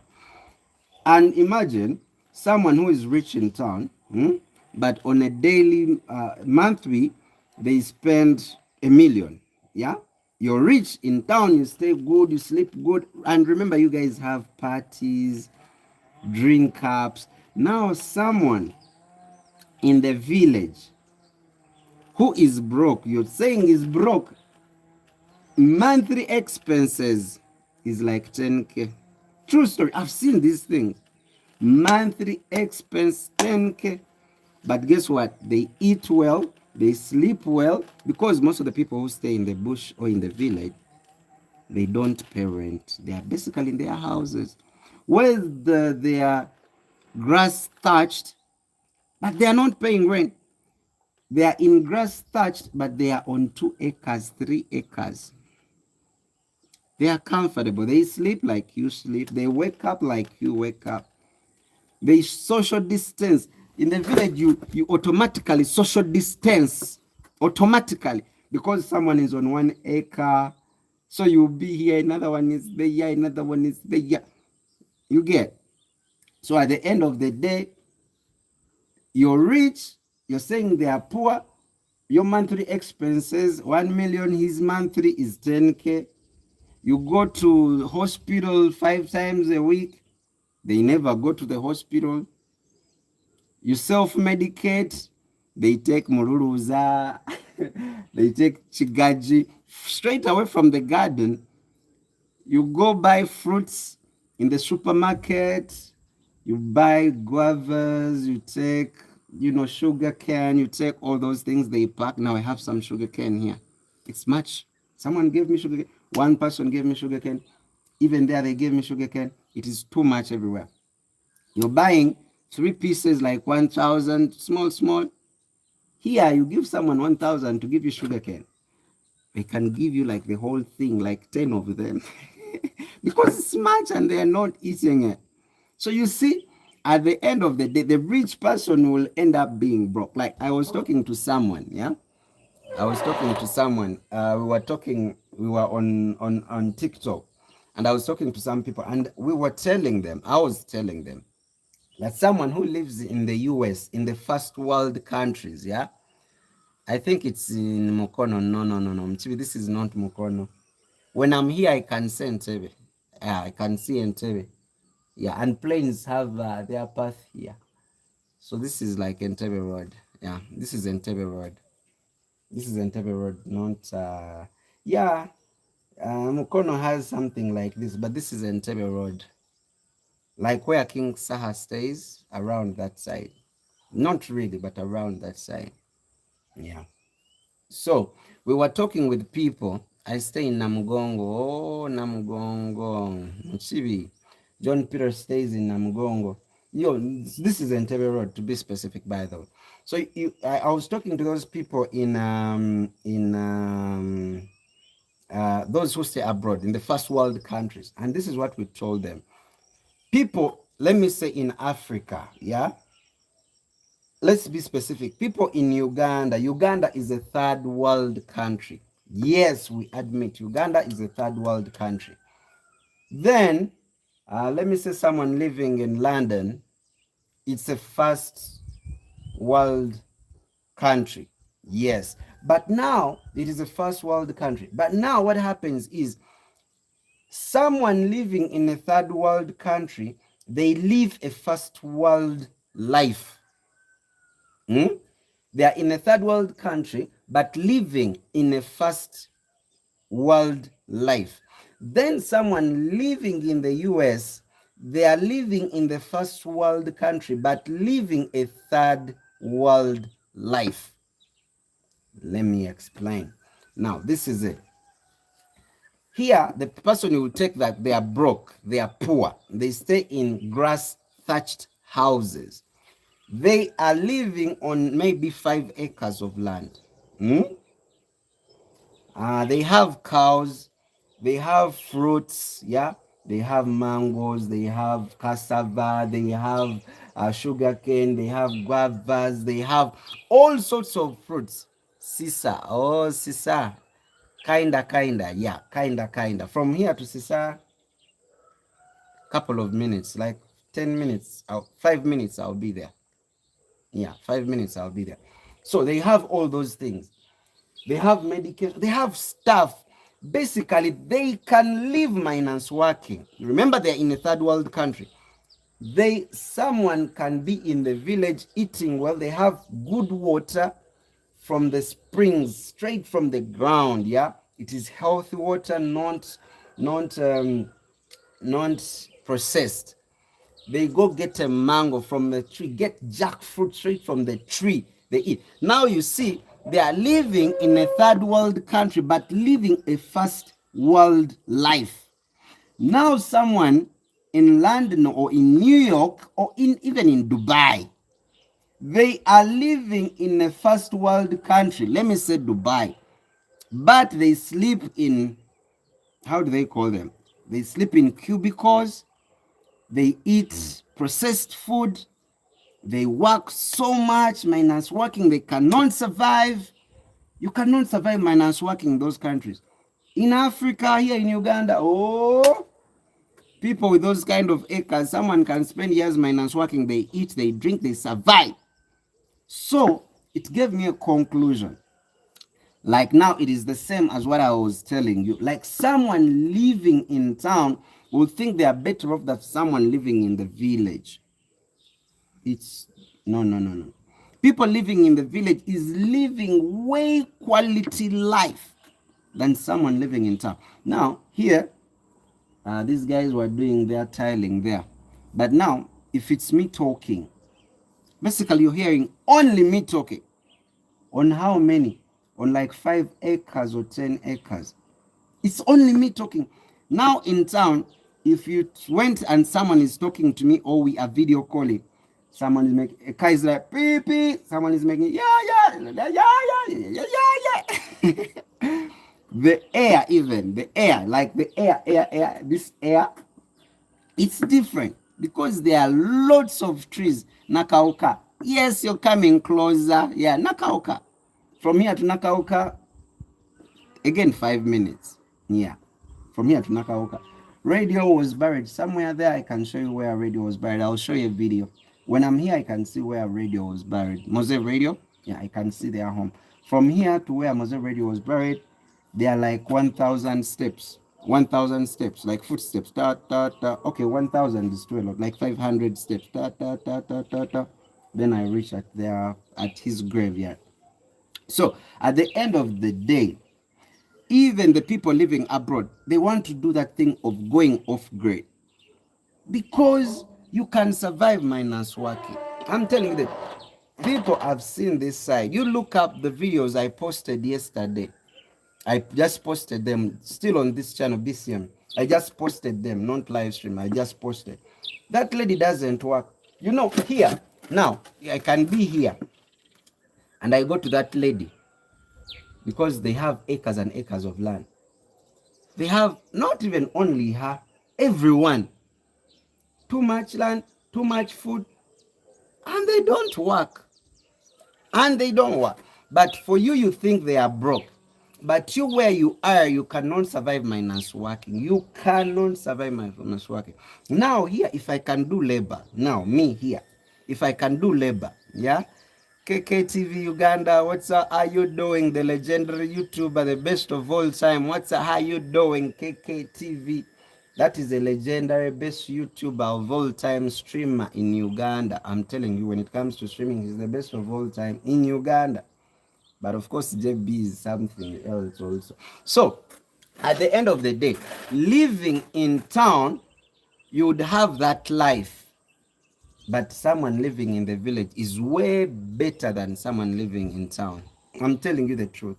And imagine someone who is rich in town, but on a daily, monthly, they spend a million. Yeah, you're rich in town. You stay good. You sleep good. And remember, you guys have parties, drink ups. Now, someone in the village who is broke, you're saying is broke, monthly expenses is like 10K. True story. I've seen these things. Monthly expense 10K. But guess what? They eat well, they sleep well, because most of the people who stay in the bush or in the village, they don't pay rent. They are basically in their houses. Where they are grass thatched, but they are not paying rent. They are in grass thatched, but they are on 2 acres, 3 acres. They are comfortable. They sleep like you sleep. They wake up like you wake up. They social distance. In the village, you automatically social distance. Automatically. Because someone is on 1 acre. So you'll be here, another one is there, another one is there. You get. So at the end of the day, you're rich, you're saying they are poor, your monthly expenses, 1 million, his monthly is 10K. You go to hospital 5 times a week, they never go to the hospital. You self-medicate, they take mururuza, they take chigaji, straight away from the garden. You go buy fruits in the supermarket, you buy guavas, you take, sugar cane, you take all those things they pack. Now I have some sugar cane here. It's much. Someone gave me sugar cane. One person gave me sugar cane. Even there, they gave me sugar cane. It is too much everywhere. You're buying 3 pieces like 1,000, small. Here, you give someone 1,000 to give you sugar cane. They can give you like the whole thing, like 10 of them. Because it's much and they are not eating it. So you see, at the end of the day, the rich person will end up being broke. Like I was talking to someone, yeah. I was talking to someone. We were on TikTok, and I was talking to some people, and we were telling them, I was telling them that someone who lives in the US, in the first world countries, yeah, I think it's in Mukono. No. Mchibi, this is not Mukono. When I'm here, I can see Entebbe. Yeah, I can see Entebbe. Yeah, and planes have their path here. So this is like Entebbe Road. Yeah, this is Entebbe Road. This is Entebbe Road, not yeah. Mukono has something like this, but this is Entebbe Road, like where King Saha stays, around that side. Not really, but around that side. Yeah. So we were talking with people. I stay in Namugongo. Oh, Namugongo. Chibi. John Peter stays in Namugongo. Yo, this is Entebbe Road, to be specific, by the way. So I was talking to those people in those who stay abroad in the first world countries, and this is what we told them. People, let me say in Africa, yeah. Let's be specific. People in Uganda. Uganda is a third world country. Yes, we admit Uganda is a third world country. Then, let me say someone living in London, it's a first world country. Yes. But now, it is a first world country. But now what happens is someone living in a third world country, they live a first world life. Hmm? They are in a third world country, but living in a first world life. Then someone living in the US, they are living in the first world country, but living a third world life. Let me explain. Now, this is it. Here, the person will take that they are broke, they are poor, they stay in grass thatched houses. They are living on maybe 5 acres of land. They have cows, they have fruits, yeah. They have mangoes, they have cassava, they have sugarcane, they have guavas, they have all sorts of fruits. Sisa, oh sisa, kinda, yeah, kinda. From here to Sisa, couple of minutes, like 10 minutes, 5 minutes, I'll be there. Yeah, 5 minutes, I'll be there. So they have all those things. They have medication, they have stuff. Basically, they can live minus working. Remember, they're in a third world country. Someone can be in the village eating well. They have good water from the springs, straight from the ground. Yeah, it is healthy water, not processed. They go get a mango from the tree, get jackfruit straight from the tree. They eat. Now you see, they are living in a third world country, but living a first world life. Now someone in London or in New York or even in Dubai, they are living in a first world country. Let me say Dubai. But they sleep in, how do they call them? They sleep in cubicles. They eat processed food. They work so much, minus working, they cannot survive. You cannot survive minus working in those countries. In Africa, here in Uganda, oh, people with those kind of acres, someone can spend years minus working. They eat, they drink, they survive. So it gave me a conclusion. Like now, it is the same as what I was telling you. Like someone living in town will think they are better off than someone living in the village. It's no. People living in the village is living way quality life than someone living in town. Now here, these guys were doing their tiling there, but now if it's me talking, basically you're hearing only me talking. On how many? On like 5 acres or 10 acres. It's only me talking. Now in town, if you went and someone is talking to me or we are video calling, someone is making a car is like beep beep, someone is making yeah. The air, even the air, like the air, this air, it's different. because there are lots of trees. Nakauka. Yes, you're coming closer. Yeah, Nakauka. From here to Nakauka, again 5 minutes. Yeah, from here to Nakauka. Radio was buried somewhere there. I can show you where radio was buried. I'll show you a video. When I'm here, I can see where radio was buried. Mose Radio, yeah, I can see their home. From here to where Mose Radio was buried, there are like 1,000 steps. 1,000 steps, like footsteps. Ta, ta, ta. Okay, 1,000 is too a lot. Like 500 steps. Ta, ta, ta, ta, ta, ta. Then I reach at his graveyard. So at the end of the day, even the people living abroad, they want to do that thing of going off grid because you can survive minus working. I'm telling you that people have seen this side. You look up the videos I posted yesterday. I just posted them still on this channel, BCM. I just posted them, not live stream. I just posted. That lady doesn't work. You know, here, now, I can be here and I go to that lady because they have acres and acres of land. They have not even only her, everyone. Too much land, too much food, and they don't work. And they don't work. But for you, you think they are broke. But you, where you are, you cannot survive minus working. You cannot survive minus working. Now, here, if I can do labor, now, me here, if I can do labor, yeah? KKTV Uganda, what's up? How you doing? The legendary YouTuber, the best of all time. What's up? How you doing? KKTV. That is a legendary best YouTuber of all time streamer in Uganda. I'm telling you, when it comes to streaming, he's the best of all time in Uganda. But of course, JB is something else also. So, at the end of the day, living in town, you would have that life. But someone living in the village is way better than someone living in town. I'm telling you the truth.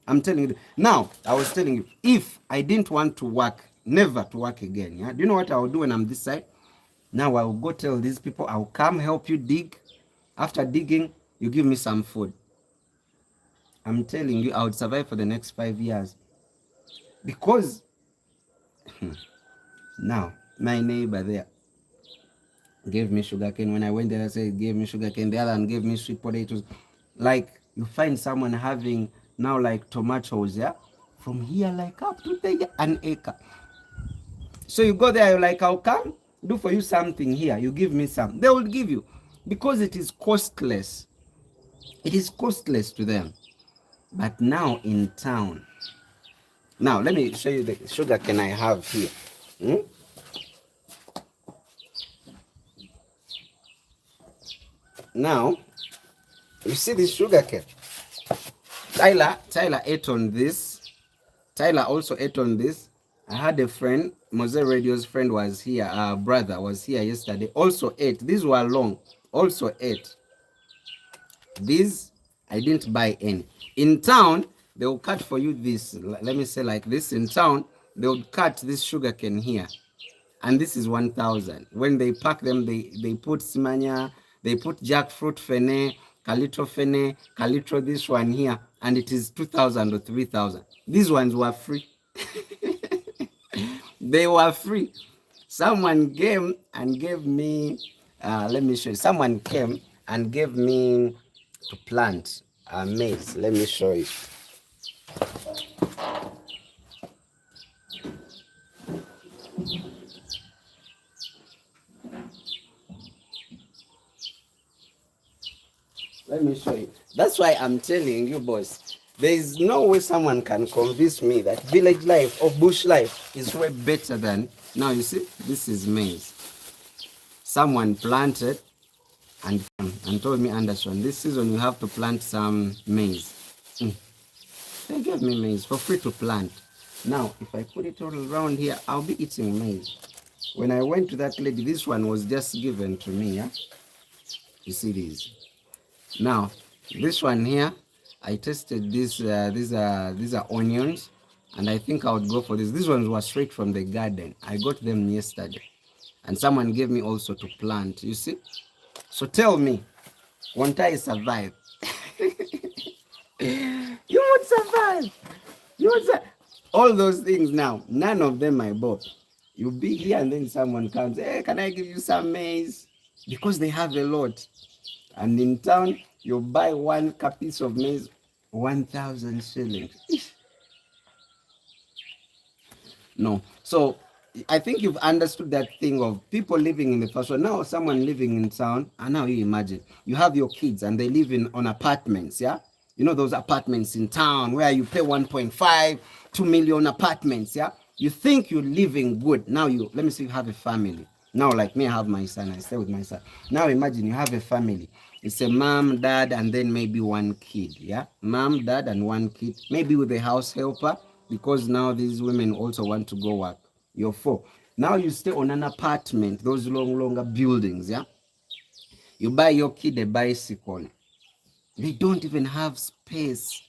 I'm telling you. Now, I was telling you, if I didn't want to work, never to work again, yeah? Do you know what I will do when I'm this side? Now I will go tell these people, I'll come help you dig. After digging, you give me some food. I'm telling you, I would survive for the next 5 years. Because, now, my neighbor there gave me sugarcane. When I went there, I said, gave me sugarcane. The other one gave me sweet potatoes. Like, you find someone having now like tomatoes, yeah? From here, like up to there, an acre. So you go there, you're like, I'll come, do for you something here. You give me some. They will give you. Because it is costless. It is costless to them. But now in town. Now, let me show you the sugarcane I have here. Now, you see this sugarcane. Tyler ate on this. Tyler also ate on this. I had a friend, Mose Radio's friend was here, our brother was here yesterday, also ate. These were long, also ate. These, I didn't buy any. In town, they will cut for you this, let me say like this. In town, they would cut this sugarcane here. And this is 1,000. When they pack them, they put simanya, they put jackfruit fene, calitro this one here, and it is 2,000 or 3,000. These ones were free. They were free. Someone came and gave me, let me show you. Someone came and gave me to plant maize. Let me show you. Let me show you. That's why I'm telling you, boys, there is no way someone can convince me that village life or bush life is way better than... Now, you see, this is maize. Someone planted and told me, Anderson, this season you have to plant some maize. They gave me maize for free to plant. Now, if I put it all around here, I'll be eating maize. When I went to that lady, this one was just given to me, yeah? You see these? Now, this one here, I tested this. These are onions, and I think I would go for this. These ones were straight from the garden. I got them yesterday, and someone gave me also to plant. You see? So tell me, won't I survive? You would survive. You would survive. All those things now, none of them I bought. You be here and then someone comes, hey, can I give you some maize? Because they have a lot. And in town, you buy one piece of maize, 1,000 shillings. No. So I think you've understood that thing of people living in the first one. Now someone living in town, and now you imagine you have your kids and they live in on apartments, yeah? You know those apartments in town where you pay 1.5, 2 million apartments, yeah? You think you're living good. Now you let me say you have a family. Now, like me, I have my son, I stay with my son. Now imagine you have a family. It's a mom, dad, and then maybe one kid, yeah? Mom, dad, and one kid, maybe with a house helper, because now these women also want to go work. You're four. Now you stay on an apartment, those longer buildings, yeah? You buy your kid a bicycle. They don't even have space.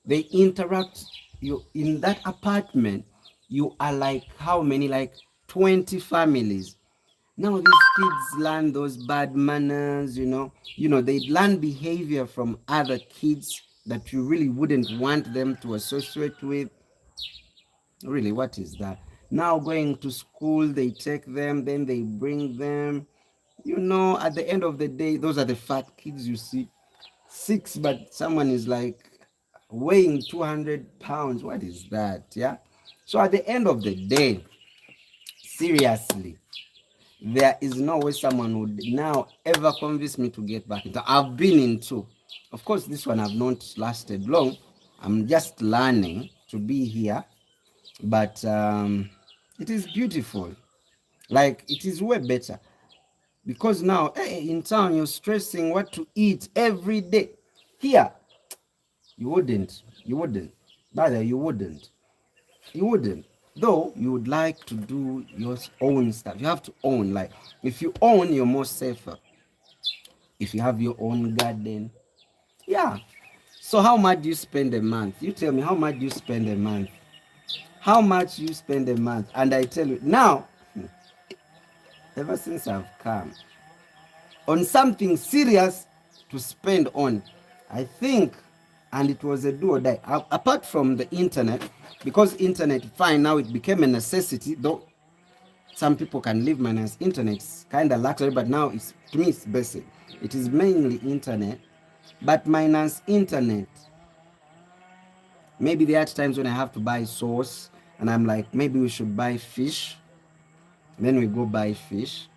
They interact. You in that apartment, you are like how many? Like 20 families. Now these kids learn those bad manners, they learn behavior from other kids that you really wouldn't want them to associate with. Really, what is that? Now going to school, they take them, then they bring them. At the end of the day, those are the fat kids you see. Six, but someone is like weighing 200 pounds. What is that? Yeah. So at the end of the day, seriously, there is no way someone would now ever convince me to get back into. I've been in two. Of course, this one have not lasted long. I'm just learning to be here, but it is beautiful. Like it is way better because now, hey, in town you're stressing what to eat every day. Here, you wouldn't, brother, you wouldn't. Though you would like to do your own stuff, you have to own. Like if you own, you're more safer. If you have your own garden, yeah. So how much do you spend a month? You tell me how much do you spend a month? How much you spend a month? And I tell you now, ever since I've come on something serious to spend on, I think, and it was a do or die. Apart from the internet, because internet, fine, now it became a necessity, though some people can live minus internet. It's kind of luxury, but now it's, to me, it's basic. It is mainly internet, but minus internet. Maybe there are times when I have to buy sauce, and I'm like, maybe we should buy fish. Then we go buy fish.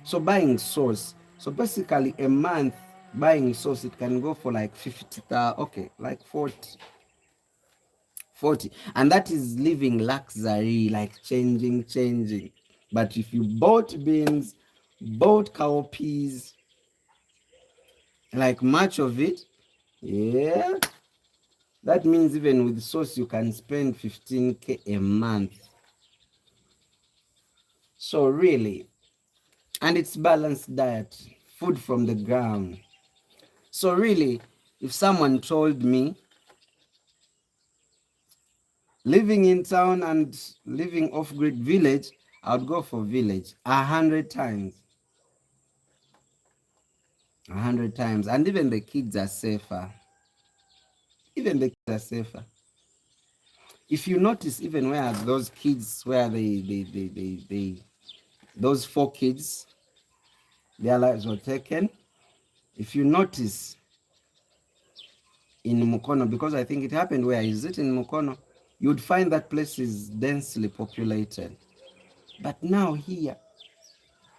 So buying sauce. So basically a month buying sauce, it can go for like 50, okay, like 40. And that is living luxury, like changing. But if you bought beans, bought cowpeas, like much of it, yeah, that means even with sauce, you can spend 15K a month. So really, and it's balanced diet, food from the ground. So really, if someone told me living in town and living off-grid village, I would go for village 100 times. 100 times. And even the kids are safer. Even the kids are safer. If you notice, even where those kids, where those 4 kids, their lives were taken. If you notice in Mukono, because I think it happened where is it in Mukono, you would find that place is densely populated. But now here,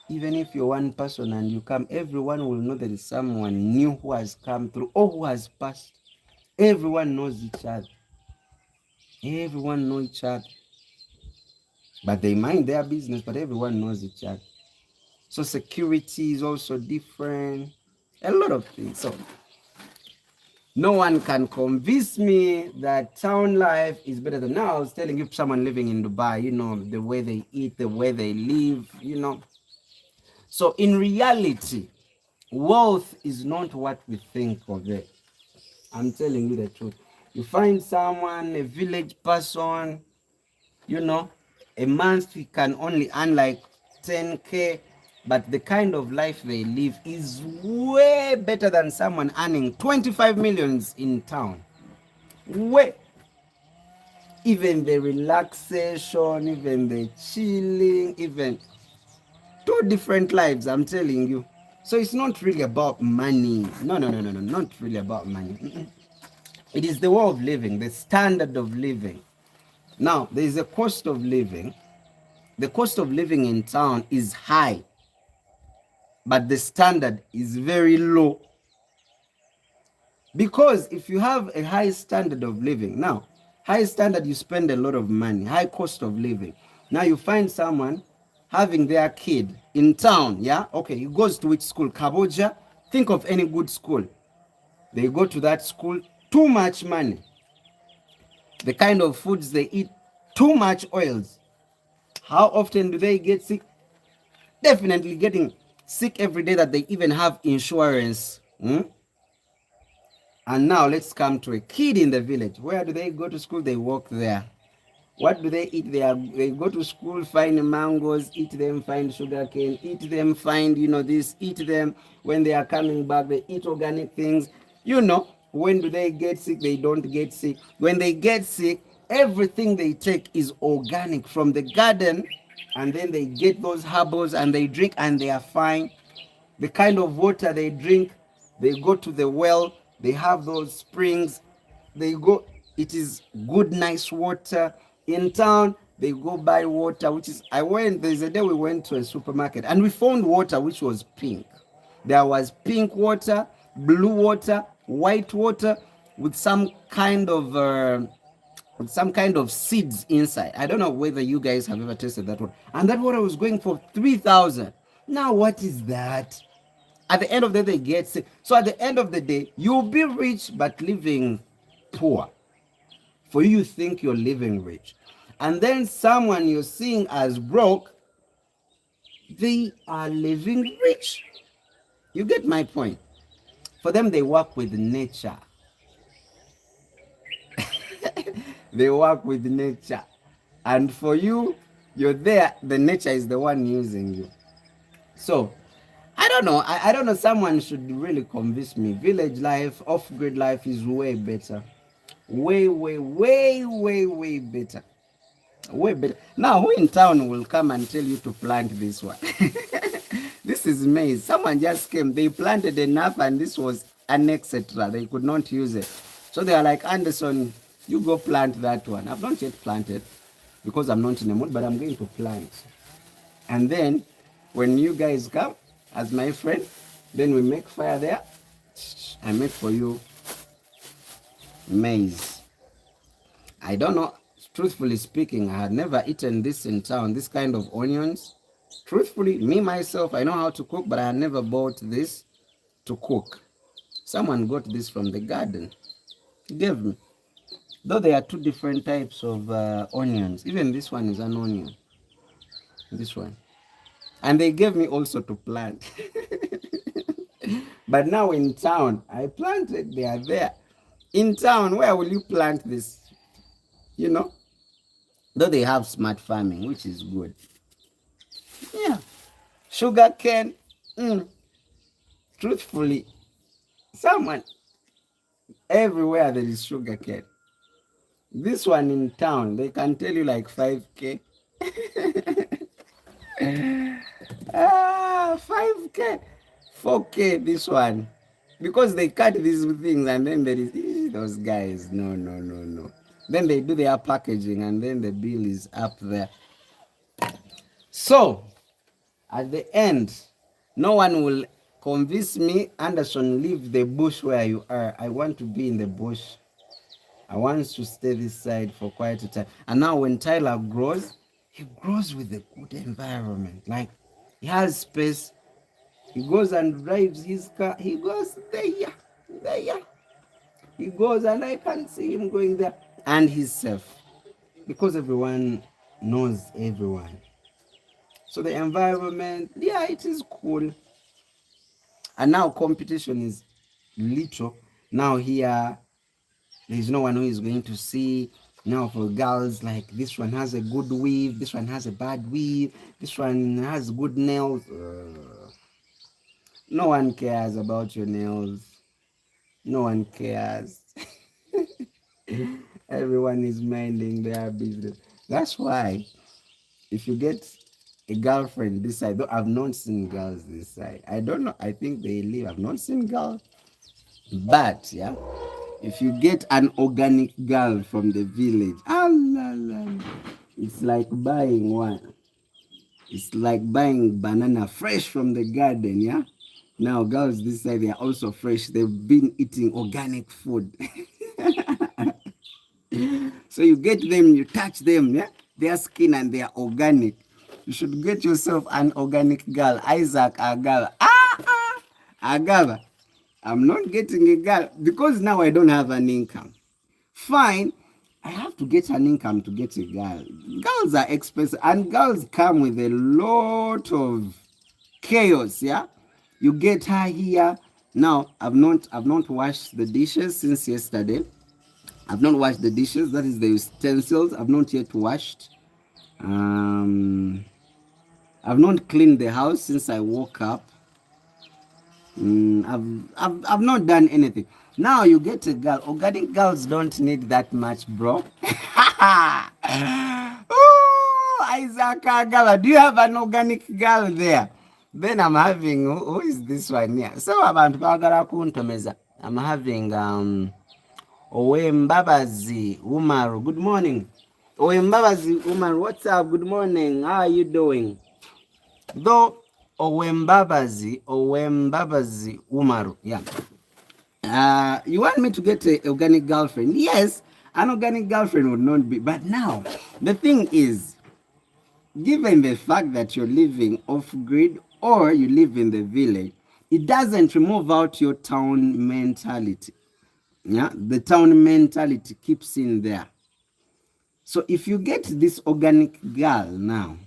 even if you're one person and you come, everyone will know there is someone new who has come through or who has passed. Everyone knows each other. Everyone knows each other. But they mind their business, but everyone knows each other. So security is also different. A lot of things. So no one can convince me that town life is better than now. I was telling you, someone living in Dubai, the way they eat, the way they live. So in reality, wealth is not what we think of it. I'm telling you the truth. You find someone, a village person, a month he can only earn like 10K, but the kind of life they live is way better than someone earning 25 millions in town. Way. even the relaxation, even the chilling, even two different lives, I'm telling you. So it's not really about money. No, no, no, no, no, not really about money. Mm-mm. It is the way of living, the standard of living. Now, there is a cost of living. The cost of living in town is high, but the standard is very low. Because if you have a high standard of living, now, high standard, you spend a lot of money, high cost of living. Now you find someone having their kid in town, yeah? Okay, he goes to which school? Kaboja. Think of any good school. They go to that school, too much money. The kind of foods they eat, too much oils. How often do they get sick? Definitely getting sick every day that they even have insurance. And now let's come to a kid in the village. Where do they go to school? They walk there. What do they eat? They go to school, find mangoes, eat them, find sugar cane, eat them, find, this, eat them. When they are coming back, they eat organic things. When do they get sick? They don't get sick. When they get sick, everything they take is organic from the garden, and then they get those herbals and they drink and they are fine. The kind of water they drink, they go to the well, they have those springs, they go, it is good, nice water. In town, they go buy water, which is, there's a day we went to a supermarket and we found water which was pink. There was pink water, blue water, white water with some kind of seeds inside. I don't know whether you guys have ever tasted that one. And that water was going for 3,000. Now, what is that? At the end of the day, they get sick. So at the end of the day, you'll be rich but living poor. For you think you're living rich. And then someone you're seeing as broke, they are living rich. You get my point? For them, they work with nature. They work with nature. And for you, you're there, the nature is the one using you. So, I don't know. I don't know. Someone should really convince me. Village life, off-grid life is way better. Way, way, way, way, way better. Way better. Now, who in town will come and tell you to plant this one? This is maize. Someone just came. They planted enough and this was an etc. They could not use it. So they are like, Anderson, you go plant that one. I've not yet planted because I'm not in the mood, but I'm going to plant. And then when you guys come as my friend, then we make fire there. I make for you maize. I don't know. Truthfully speaking, I had never eaten this in town, this kind of onions. Truthfully, me myself, I know how to cook, but I had never bought this to cook. Someone got this from the garden. He gave me. Though there are two different types of onions. Even this one is an onion. This one. And they gave me also to plant. But now in town, I planted, they are there. In town, where will you plant this? Though they have smart farming, which is good. Yeah. Sugar cane. Truthfully, someone, everywhere there is sugar cane. This one in town, they can tell you like 5K. 5K. 4K, this one. Because they cut these things and then there is, those guys, no, no, no, no. Then they do their packaging and then the bill is up there. So, at the end, no one will convince me, Anderson, leave the bush where you are. I want to be in the bush. I want to stay this side for quite a time. And now when Tyler grows, he grows with a good environment. Like, he has space. He goes and drives his car. He goes there. He goes and I can see him going there. And he's safe. Because everyone knows everyone. So the environment, yeah, it is cool. And now competition is little. Now here, there's no one who is going to see. Now for girls, like this one has a good weave, this one has a bad weave, this one has good nails. No one cares about your nails. No one cares. Everyone is minding their business. That's why if you get a girlfriend this side, though I've not seen girls this side. I don't know. I think they live. I've not seen girls. But yeah, if you get an organic girl from the village, ah, la, la, it's like buying one. It's like buying banana fresh from the garden, yeah? Now, girls this side, they are also fresh. They've been eating organic food. So you get them, you touch them, yeah? Their skin and they are organic. You should get yourself an organic girl. Isaac Agaba. Agaba. I'm not getting a girl because now I don't have an income. Fine, I have to get an income to get a girl. Girls are expensive and girls come with a lot of chaos, yeah? You get her here. Now, I've not washed the dishes since yesterday. I've not washed the dishes. That is the utensils. I've not yet washed. Um, I've not cleaned the house since I woke up. I've not done anything. Now you get a girl. Organic girls don't need that much, bro. Oh, Isaac Agala, do you have an organic girl there? Then I'm having who is this one here? So abantu bagala kuntomeza. I'm having Owembabazi Umaru. Good morning. Owembabazi Umaru, what's up? Good morning. How are you doing? Though Owembabazi Umaru, yeah. You want me to get an organic girlfriend? Yes, an organic girlfriend would not be. But now, the thing is, given the fact that you're living off grid or you live in the village, it doesn't remove out your town mentality. Yeah, the town mentality keeps in there. So if you get this organic girl now,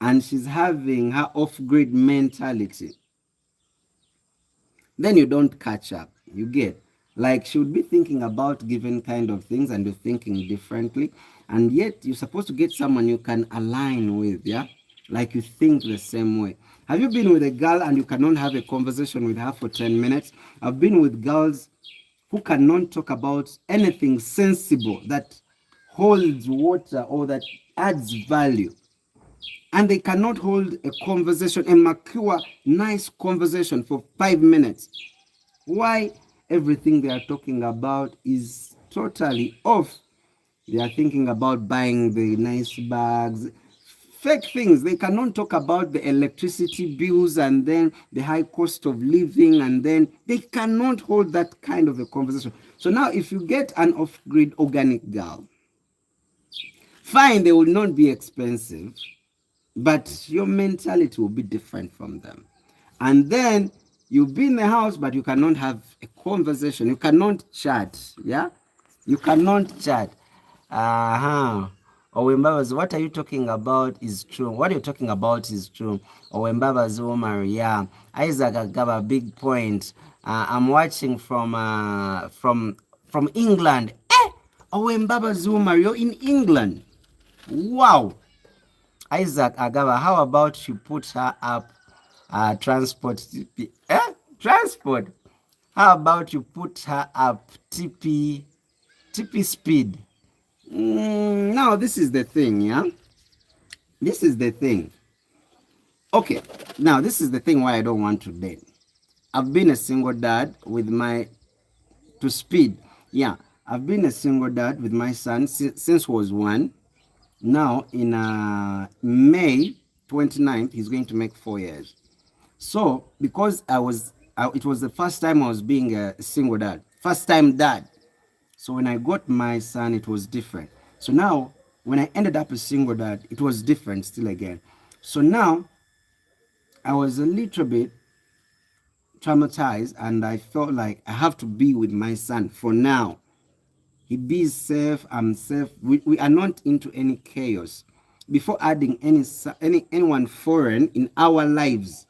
and she's having her off grid mentality, then you don't catch up. You get like she would be thinking about given kind of things and you're thinking differently, and yet you're supposed to get someone you can align with, yeah, like you think the same way. Have you been with a girl and you cannot have a conversation with her for 10 minutes? I've been with girls who cannot talk about anything sensible that holds water or that adds value, and they cannot hold a conversation, a mature nice conversation for 5 minutes. Why? Everything they are talking about is totally off. They are thinking about buying the nice bags, fake things. They cannot talk about the electricity bills and then the high cost of living, and then they cannot hold that kind of a conversation. So now if you get an off-grid organic girl, fine, they will not be expensive, but your mentality will be different from them. And then you'll be in the house, but you cannot have a conversation. You cannot chat. Yeah? You cannot chat. Uh-huh. Owembabazi, what are you talking about is true. What you're talking about is true. Owembabazi Omar, yeah. Isaac Agaba, big point. I'm watching from England. Owembabazi Omar, you're in England. Wow. Isaac Agaba, how about you put her up transport TP? Transport. How about you put her up TP speed? Now this is the thing, yeah. This is the thing. Okay, now this is the thing why I don't want to date. I've been a single dad with my to speed. Yeah, I've been a single dad with my son since was one. Now in May 29th, he's going to make 4 years. So because it was the first time I was being a single dad, first time dad. So when I got my son, it was different. So now when I ended up a single dad, it was different still again. So now I was a little bit traumatized, and I felt like I have to be with my son for now. He be safe, I'm safe. We are not into any chaos. Before adding anyone foreign in our lives,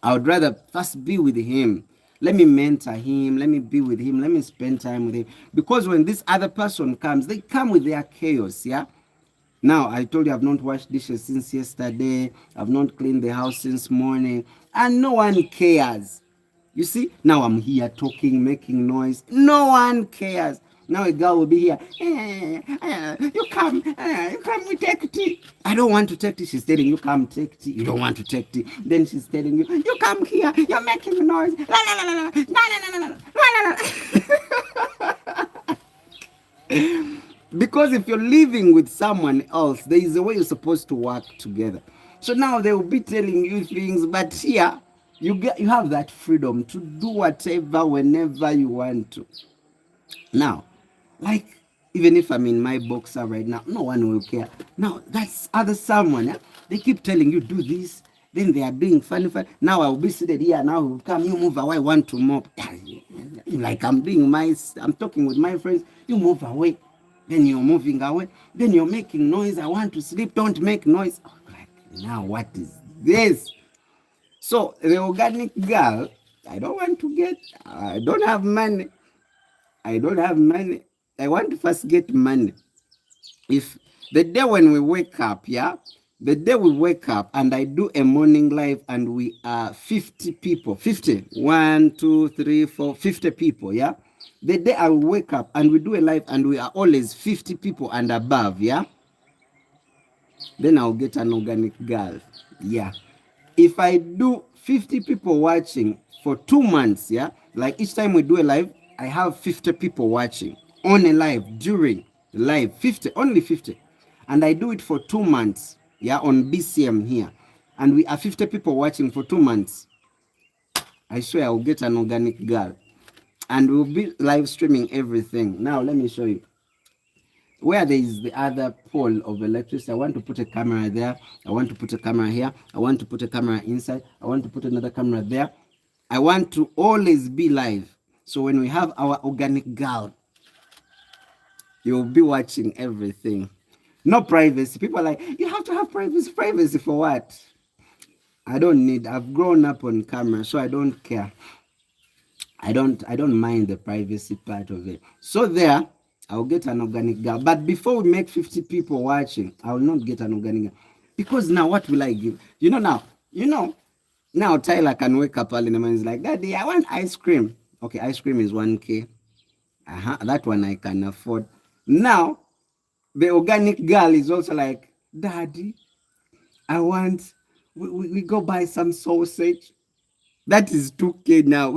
I would rather first be with him. Let me mentor him. Let me be with him. Let me spend time with him. Because when this other person comes, they come with their chaos, yeah? Now, I told you I've not washed dishes since yesterday. I've not cleaned the house since morning. And no one cares. You see, now I'm here talking, making noise. No one cares. Now a girl will be here. You come, we take tea. I don't want to take tea. She's telling you, come take tea. You don't want to take tea. Then she's telling you, you come here. You're making noise. La la la la la la la la la la. Because if you're living with someone else, there is a way you're supposed to work together. So now they will be telling you things, but here you have that freedom to do whatever whenever you want to. Now, like, even if I'm in my boxer right now, no one will care. Now, that's other someone. Yeah? They keep telling you, do this. Then they are doing funny. Now I'll be seated here. Now will come, you move away, want to mop. Like I'm talking with my friends. You move away. Then you're moving away. Then you're making noise. I want to sleep. Don't make noise. Like, now what is this? So the organic girl, I don't have money. I don't have money. I want to first get money. If the day when we wake up, yeah, the day we wake up and I do a morning live and we are 50 people, 50, 1, 2, 3, 4, 50 people, yeah. The day I wake up and we do a live and we are always 50 people and above, yeah, then I'll get an organic girl, yeah. If I do 50 people watching for 2 months, yeah, like each time we do a live, I have 50 people watching on a live during live, 50, only 50. And I do it for 2 months, yeah, on BCM here. And we are 50 people watching for 2 months. I swear I'll get an organic girl. And we'll be live streaming everything. Now, let me show you. Where there is the other pole of electricity, I want to put a camera there. I want to put a camera here. I want to put a camera inside. I want to put another camera there. I want to always be live. So when we have our organic girl, you'll be watching everything. No privacy. People are like, you have to have privacy. Privacy for what? I've grown up on camera, so I don't care. I don't mind the privacy part of it. So there, I'll get an organic girl. But before we make 50 people watching, I will not get an organic girl. Because now what will I give? Now Tyler can wake up early in the morning. He's like, Daddy, I want ice cream. Okay, ice cream is 1K. That one I can afford. Now, the organic girl is also like, Daddy, we go buy some sausage. That is 2K now.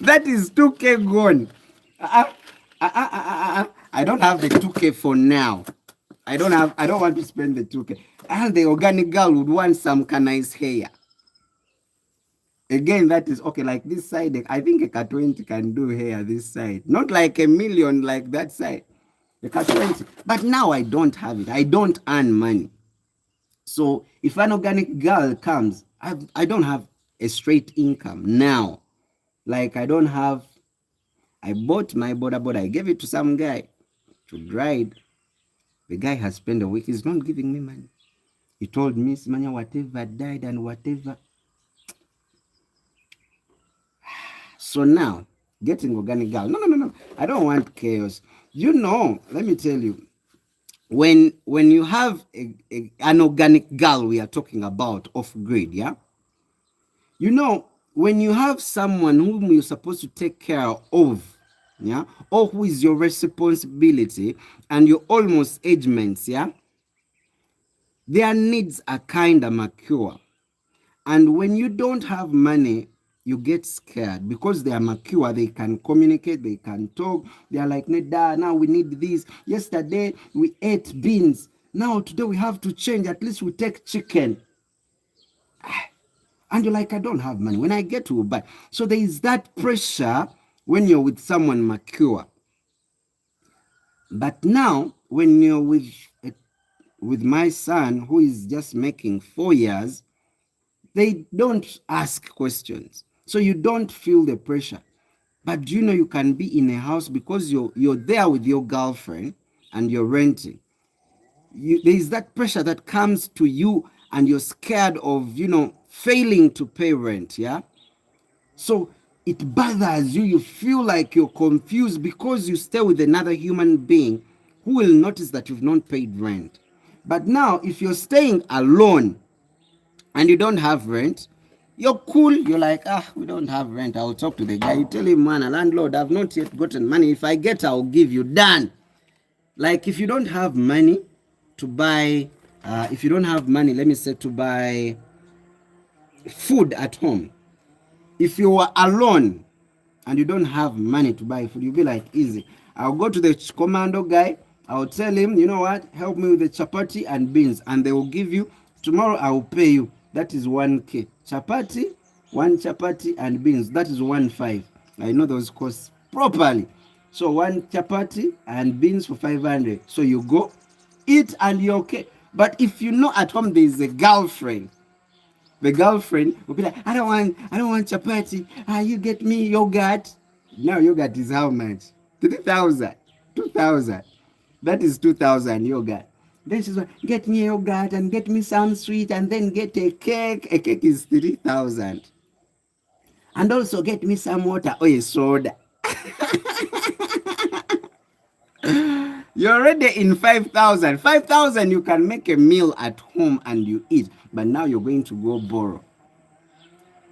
That is 2K gone. I don't have the 2K for now. I don't want to spend the 2K. And the organic girl would want some nice hair. Again, that is okay. Like this side, I think a cat 20 can do hair this side. Not like a million like that side. A cat 20. But now I don't have it. I don't earn money. So if an organic girl comes, I don't have a straight income now. Like I bought my boda. I gave it to some guy to ride. The guy has spent a week. He's not giving me money. He told me, Simanya, whatever died and whatever. So now, getting organic girl. No. I don't want chaos. Let me tell you, when you have an organic girl we are talking about off-grid, yeah? When you have someone whom you're supposed to take care of, yeah, or who is your responsibility, and you're almost age mates, yeah, their needs are kind of mature. And when you don't have money, you get scared because they are mature. They can communicate, they can talk. They are like, Neda, now we need this. Yesterday we ate beans. Now today we have to change. At least we take chicken. And you're like, I don't have money. When I get to buy. So there is that pressure when you're with someone mature. But now, when you're with my son, who is just making 4 years, they don't ask questions. So you don't feel the pressure. But you can be in a house because you're there with your girlfriend and you're renting. There is that pressure that comes to you and you're scared of, failing to pay rent, yeah? So it bothers you. You feel like you're confused because you stay with another human being who will notice that you've not paid rent. But now, if you're staying alone and you don't have rent, You're cool. You're like, we don't have rent. I'll talk to the guy. You tell him, man, landlord, I've not yet gotten money. If I get, I'll give you. Done. Like if you don't have money to buy, if you don't have money, let me say to buy food at home. If you are alone and you don't have money to buy food, you'll be like, easy. I'll go to the commando guy. I'll tell him, you know what, help me with the chapati and beans. And they will give you, tomorrow I will pay you. That is 1K. Chapati, one chapati and beans. That is 1.5. I know those costs properly. So one chapati and beans for 500. So you go, eat and you're okay. But if you know at home there is a girlfriend, the girlfriend will be like, I don't want chapati. You get me yogurt. Now yogurt is how much? 3,000, 2,000. That is 2,000 yogurt. Then she's like, get me yogurt and get me some sweet and then get a cake. A cake is 3,000. And also get me some water or a soda. You're already in 5,000. 5,000 you can make a meal at home and you eat. But now you're going to go borrow.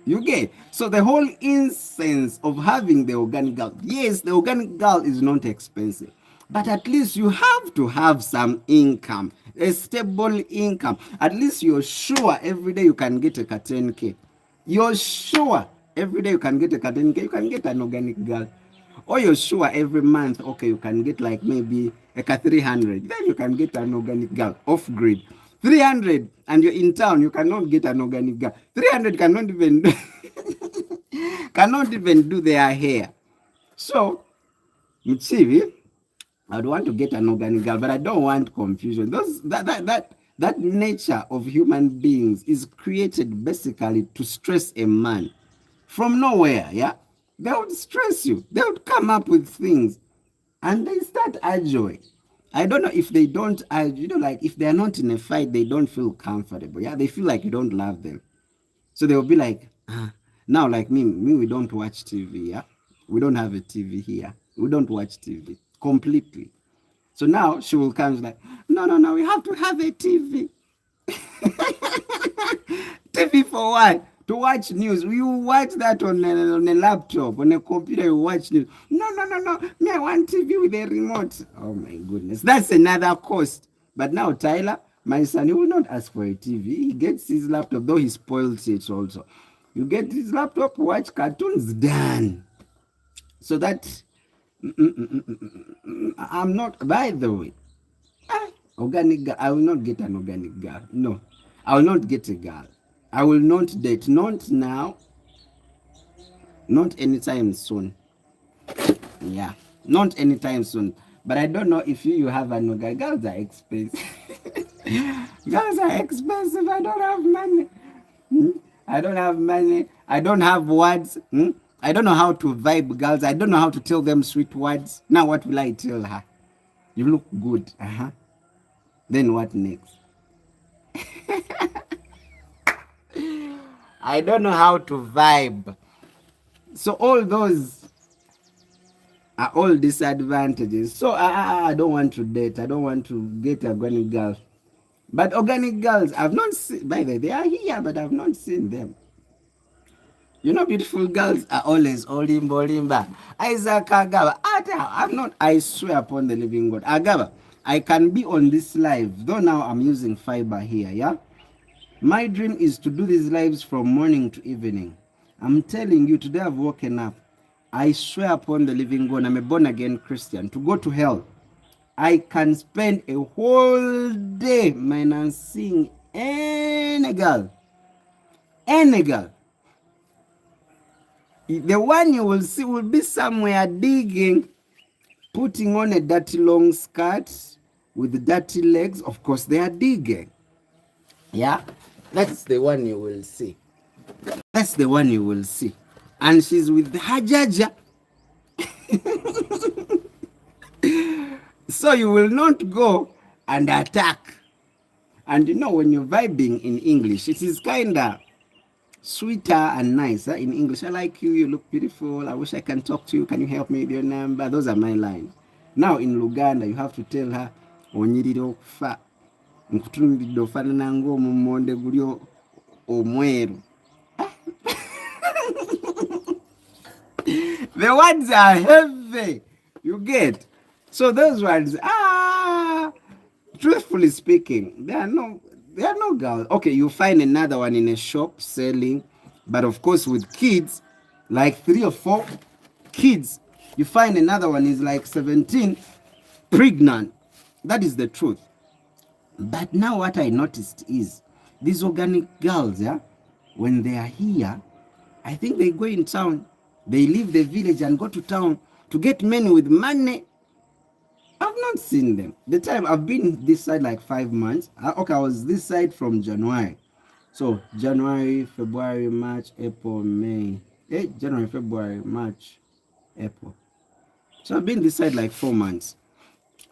You get? So the whole essence of having the organic girl, yes, the organic girl is not expensive. But at least you have to have some income, a stable income. At least you're sure every day you can get a 10K. You're sure every day you can get a 10K, you can get an organic girl. Or you're sure every month, okay, you can get like maybe like a 300. Then you can get an organic girl off grid. 300 and you're in town, you cannot get an organic girl. 300 cannot even cannot even do their hair. So, Mchivi, I'd want to get an organic girl, but I don't want confusion. That nature of human beings is created basically to stress a man from nowhere. Yeah, they would stress you. They would come up with things, and they start arguing. I don't know if they don't argue. Like if they are not in a fight, they don't feel comfortable. Yeah, they feel like you don't love them, so they will be like, now like me, we don't watch TV. Yeah, we don't have a TV here. We don't watch TV completely. So now she will come like, no, we have to have a TV. TV for what? To watch news. You watch that on a laptop, on a computer, you watch news. No. Me, I want TV with a remote. Oh my goodness. That's another cost. But now Tyler, my son, he will not ask for a TV. He gets his laptop, though he spoils it also. You get his laptop, watch cartoons, done. So that I'm not, by the way, organic girl, I will not get an organic girl. No, I will not get a girl. I will not date. Not now. Not anytime soon. Yeah, not anytime soon. But I don't know if you have an organic. Girls are expensive. Girls are expensive. I don't have money. I don't have money. I don't have words. I don't know how to vibe girls. I don't know how to tell them sweet words. Now what will I tell her? You look good. Then what next? I don't know how to vibe. So all those are all disadvantages. So I don't want to date. I don't want to get organic girls. But organic girls, I've not seen, by the way, they are here, but I've not seen them. You know, beautiful girls are always Olimba. Isaac Agaba. I'm not, I swear upon the living God. Agaba, I can be on this live, though now I'm using fiber here, yeah? My dream is to do these lives from morning to evening. I'm telling you, today I've woken up. I swear upon the living God, I'm a born-again Christian. To go to hell, I can spend a whole day, man, and seeing any girl. Any girl. The one you will see will be somewhere digging, putting on a dirty long skirt with dirty legs. Of course, they are digging. Yeah, that's the one you will see. That's the one you will see. And she's with her jaja. So you will not go and attack. And you know, when you're vibing in English, it is kind of sweeter and nicer in English. I like you, you look beautiful, I wish I can talk to you, can you help me with your number? Those are my lines. Now in Luganda, you have to tell her, onyirira okufa nkutunuulidde ofaanana ng'omummonde guli omweru. The words are heavy. You get? So those words, truthfully speaking, there are no girls. Okay, you find another one in a shop selling, but of course with kids, like 3 or 4 kids, you find another one is like 17, pregnant. That is the truth. But now what I noticed is these organic girls, yeah, when they are here, I think they go in town, they leave the village and go to town to get men with money. I've not seen them. The time I've been this side like 5 months. Okay, I was this side from January. So January, February, March, April, May. January, February, March, April. So I've been this side like 4 months.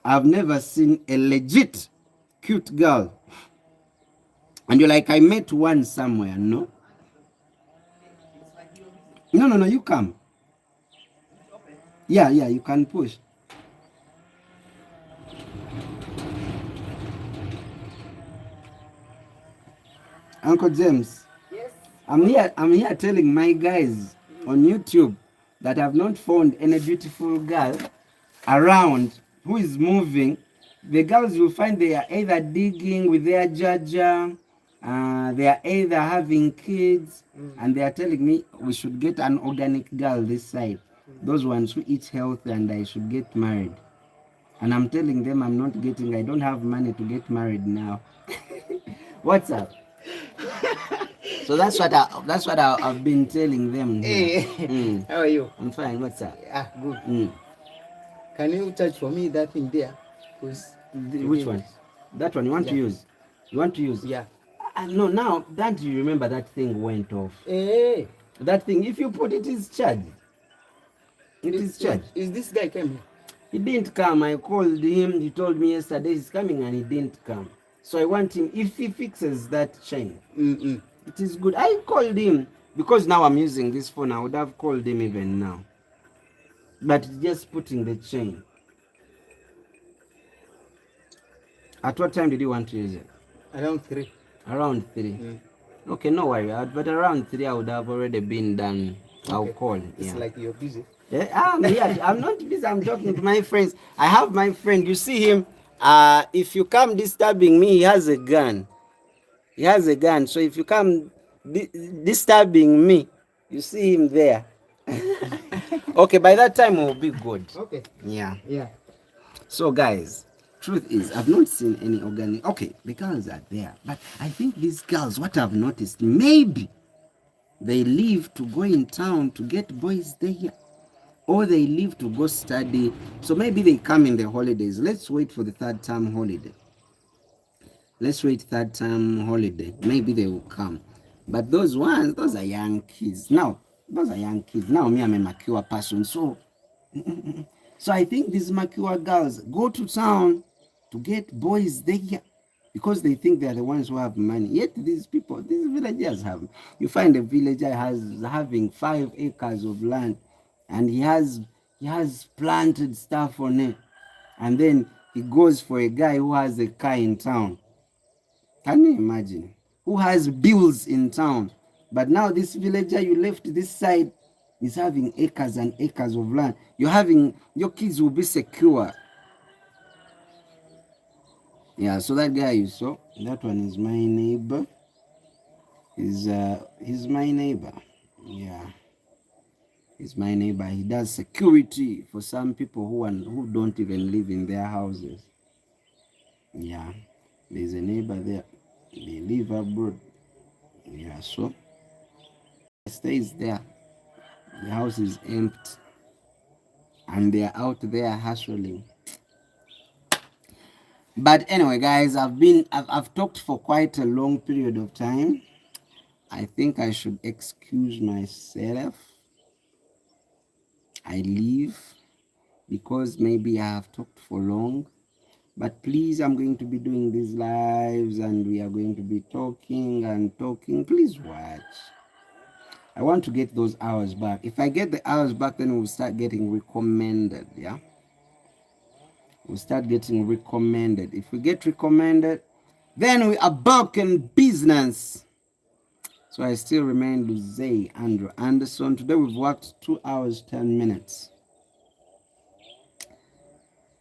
I've never seen a legit cute girl. And you're like, I met one somewhere, no? No, you come. Yeah, you can push. Uncle James. Yes. I'm here telling my guys on YouTube that I've not found any beautiful girl around who is moving. The girls you find, they are either digging with their jaja, they are either having kids, and they are telling me we should get an organic girl this side. Those ones who eat healthy, and I should get married. And I'm telling them I don't have money to get married now. What's up? So that's what I've been telling them here. Hey, how are you? I'm fine. What's up? Good. Can you touch for me that thing there? Which one? That one you want to use? You want to use? Yeah. No, now that you remember that thing went off. Hey. That thing, if you put it, is charged. It is charged. Is this guy coming? He didn't come. I called him. He told me yesterday he's coming and he didn't come. So I want him, if he fixes that chain, it is good. I called him because now I'm using this phone. I would have called him even now. But just putting the chain. At what time did you want to use it? Around 3. Around 3. Okay, no worry. But around 3 I would have already been done. I'll call. It's like you're busy. Yeah, I'm not busy. I'm talking to my friends. I have my friend. You see him. If you come disturbing me, he has a gun. He has a gun. So if you come disturbing me, you see him there. Okay, by that time we'll be good. Okay. Yeah. Yeah. So guys, truth is, I've not seen any organic. Okay, the girls are there, but I think these girls, what I've noticed, maybe they leave to go in town to get boys there, or they leave to go study. So maybe they come in the holidays. Let's wait for the third term holiday. Maybe they will come. But those are young kids. Now, me, I'm a mature person. So I think these mature girls go to town to get boys there because they think they are the ones who have money. Yet these villagers have. You find a villager having 5 acres of land, and he has planted stuff on it, and then he goes for a guy who has a car in town. Can you imagine? Who has bills in town? But now this villager you left this side is having acres and acres of land. Your kids will be secure. Yeah, so that guy you saw, that one is my neighbor. He's my neighbor. Yeah. He's my neighbor. He does security for some people who don't even live in their houses. Yeah. There's a neighbor there. They live abroad. Yeah, so he stays there. The house is empty. And they're out there hustling. But anyway, guys, I've talked for quite a long period of time. I think I should excuse myself. I leave because maybe I have talked for long. But please, I'm going to be doing these lives and we are going to be talking and talking. Please watch. I want to get those hours back. If I get the hours back, then we'll start getting recommended. Yeah. We'll start getting recommended. If we get recommended, then we are back in business. So I still remain Luzay Andrew Anderson. Today we've worked 2 hours 10 minutes.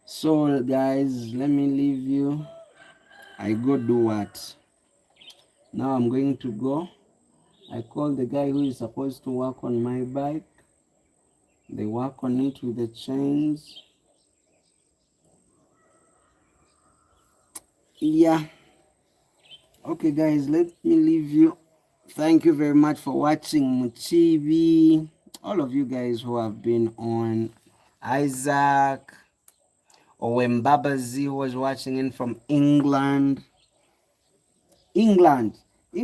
So guys, let me leave you. I go do what? Now I'm going to go. I call the guy who is supposed to work on my bike. They work on it with the chains. Yeah. Okay guys, let me leave you. Thank you very much for watching Muchibi. All of you guys who have been on. Isaac. Owembabazi who was watching in from England. England. But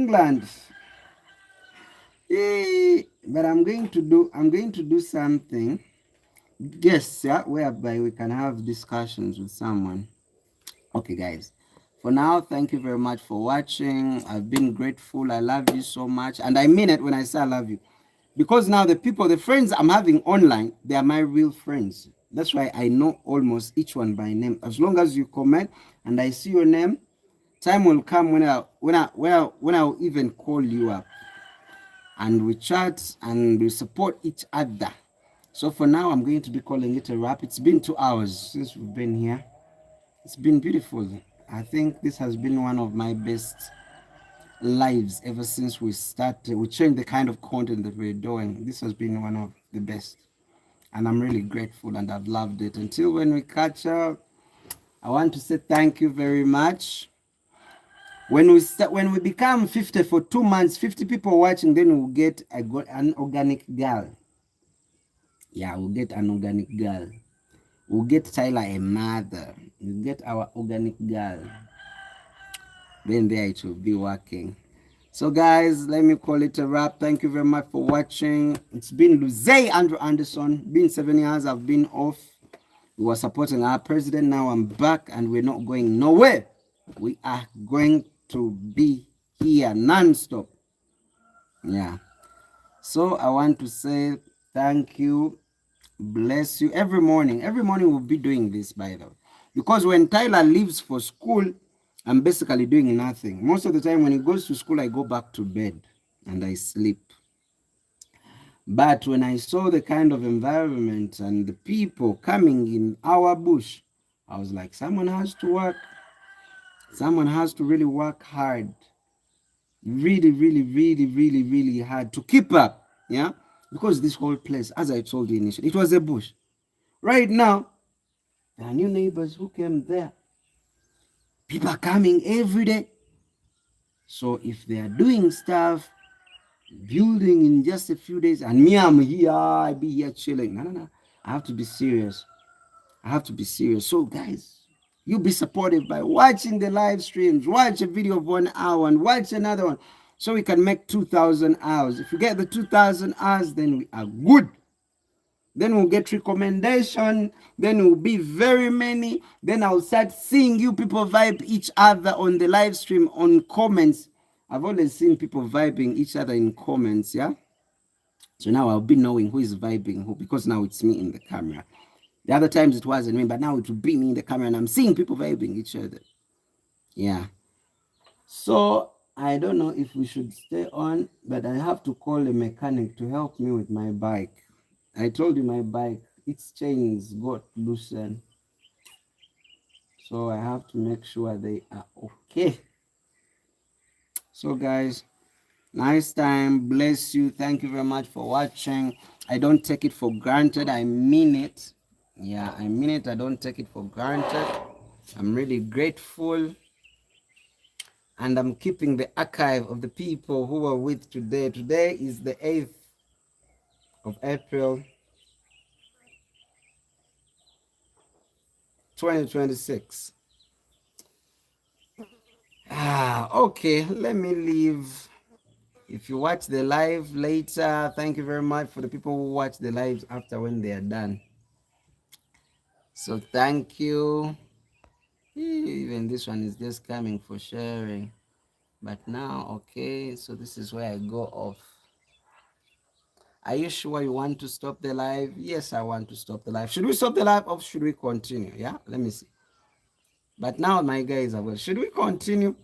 I'm going to do something. Yes, yeah, whereby we can have discussions with someone. Okay, guys. For now, thank you very much for watching. I've been grateful. I love you so much. And I mean it when I say I love you. Because now the friends I'm having online, they are my real friends. That's why I know almost each one by name. As long as you comment and I see your name, time will come when I'll even call you up. And we chat and we support each other. So for now, I'm going to be calling it a wrap. It's been 2 hours since we've been here. It's been beautiful. I think this has been one of my best lives ever since we changed the kind of content that we're doing. This has been one of the best. And I'm really grateful and I've loved it. Until when we catch up, I want to say thank you very much. When we become 50 for 2 months, 50 people watching, then we'll get an organic girl. Yeah, we'll get an organic girl. We'll get Tyler a mother. We'll get our organic girl. Then there it will be working. So guys, let me call it a wrap. Thank you very much for watching. It's been Luzay Andrew Anderson. Been 7 years I've been off. We were supporting our president. Now I'm back and we're not going nowhere. We are going to be here non-stop. Yeah. So I want to say thank you. Bless you. Every morning we'll be doing this, by the way. Because when Tyler leaves for school, I'm basically doing nothing. Most of the time when he goes to school, I go back to bed and I sleep. But when I saw the kind of environment and the people coming in our bush, I was like, someone has to work. Someone has to really work hard. Really, really, really, really, really hard to keep up. Yeah? Because this whole place, as I told you initially, it was a bush. Right now, there are new neighbors who came there. People are coming every day. So if they are doing stuff, building in just a few days, and me, I'm here, I be here chilling. No. I have to be serious. So guys, you be supportive by watching the live streams. Watch a video of 1 hour and watch another one. So we can make 2,000 hours. If we get the 2,000 hours, then we are good. Then we'll get recommendation. Then we'll be very many. Then I'll start seeing you people vibe each other on the live stream on comments. I've always seen people vibing each other in comments, yeah? So now I'll be knowing who is vibing who, because now it's me in the camera. The other times it wasn't me, but now it will be me in the camera and I'm seeing people vibing each other. Yeah. So I don't know if we should stay on, but I have to call a mechanic to help me with my bike. I told you my bike, its chains got loosened. So I have to make sure they are okay. So guys, nice time. Bless you. Thank you very much for watching. I don't take it for granted. I mean it. Yeah, I mean it. I don't take it for granted. I'm really grateful. And I'm keeping the archive of the people who were with today. Today is the 8th of April, 2026. Okay, let me leave. If you watch the live later, thank you very much for the people who watch the lives after when they are done. So thank you. Even this one is just coming for sharing. But now, okay, so this is where I go off. Are you sure you want to stop the live? Yes, I want to stop the live. Should we stop the live or should we continue? Yeah, let me see. But now my guys are well. Should we continue?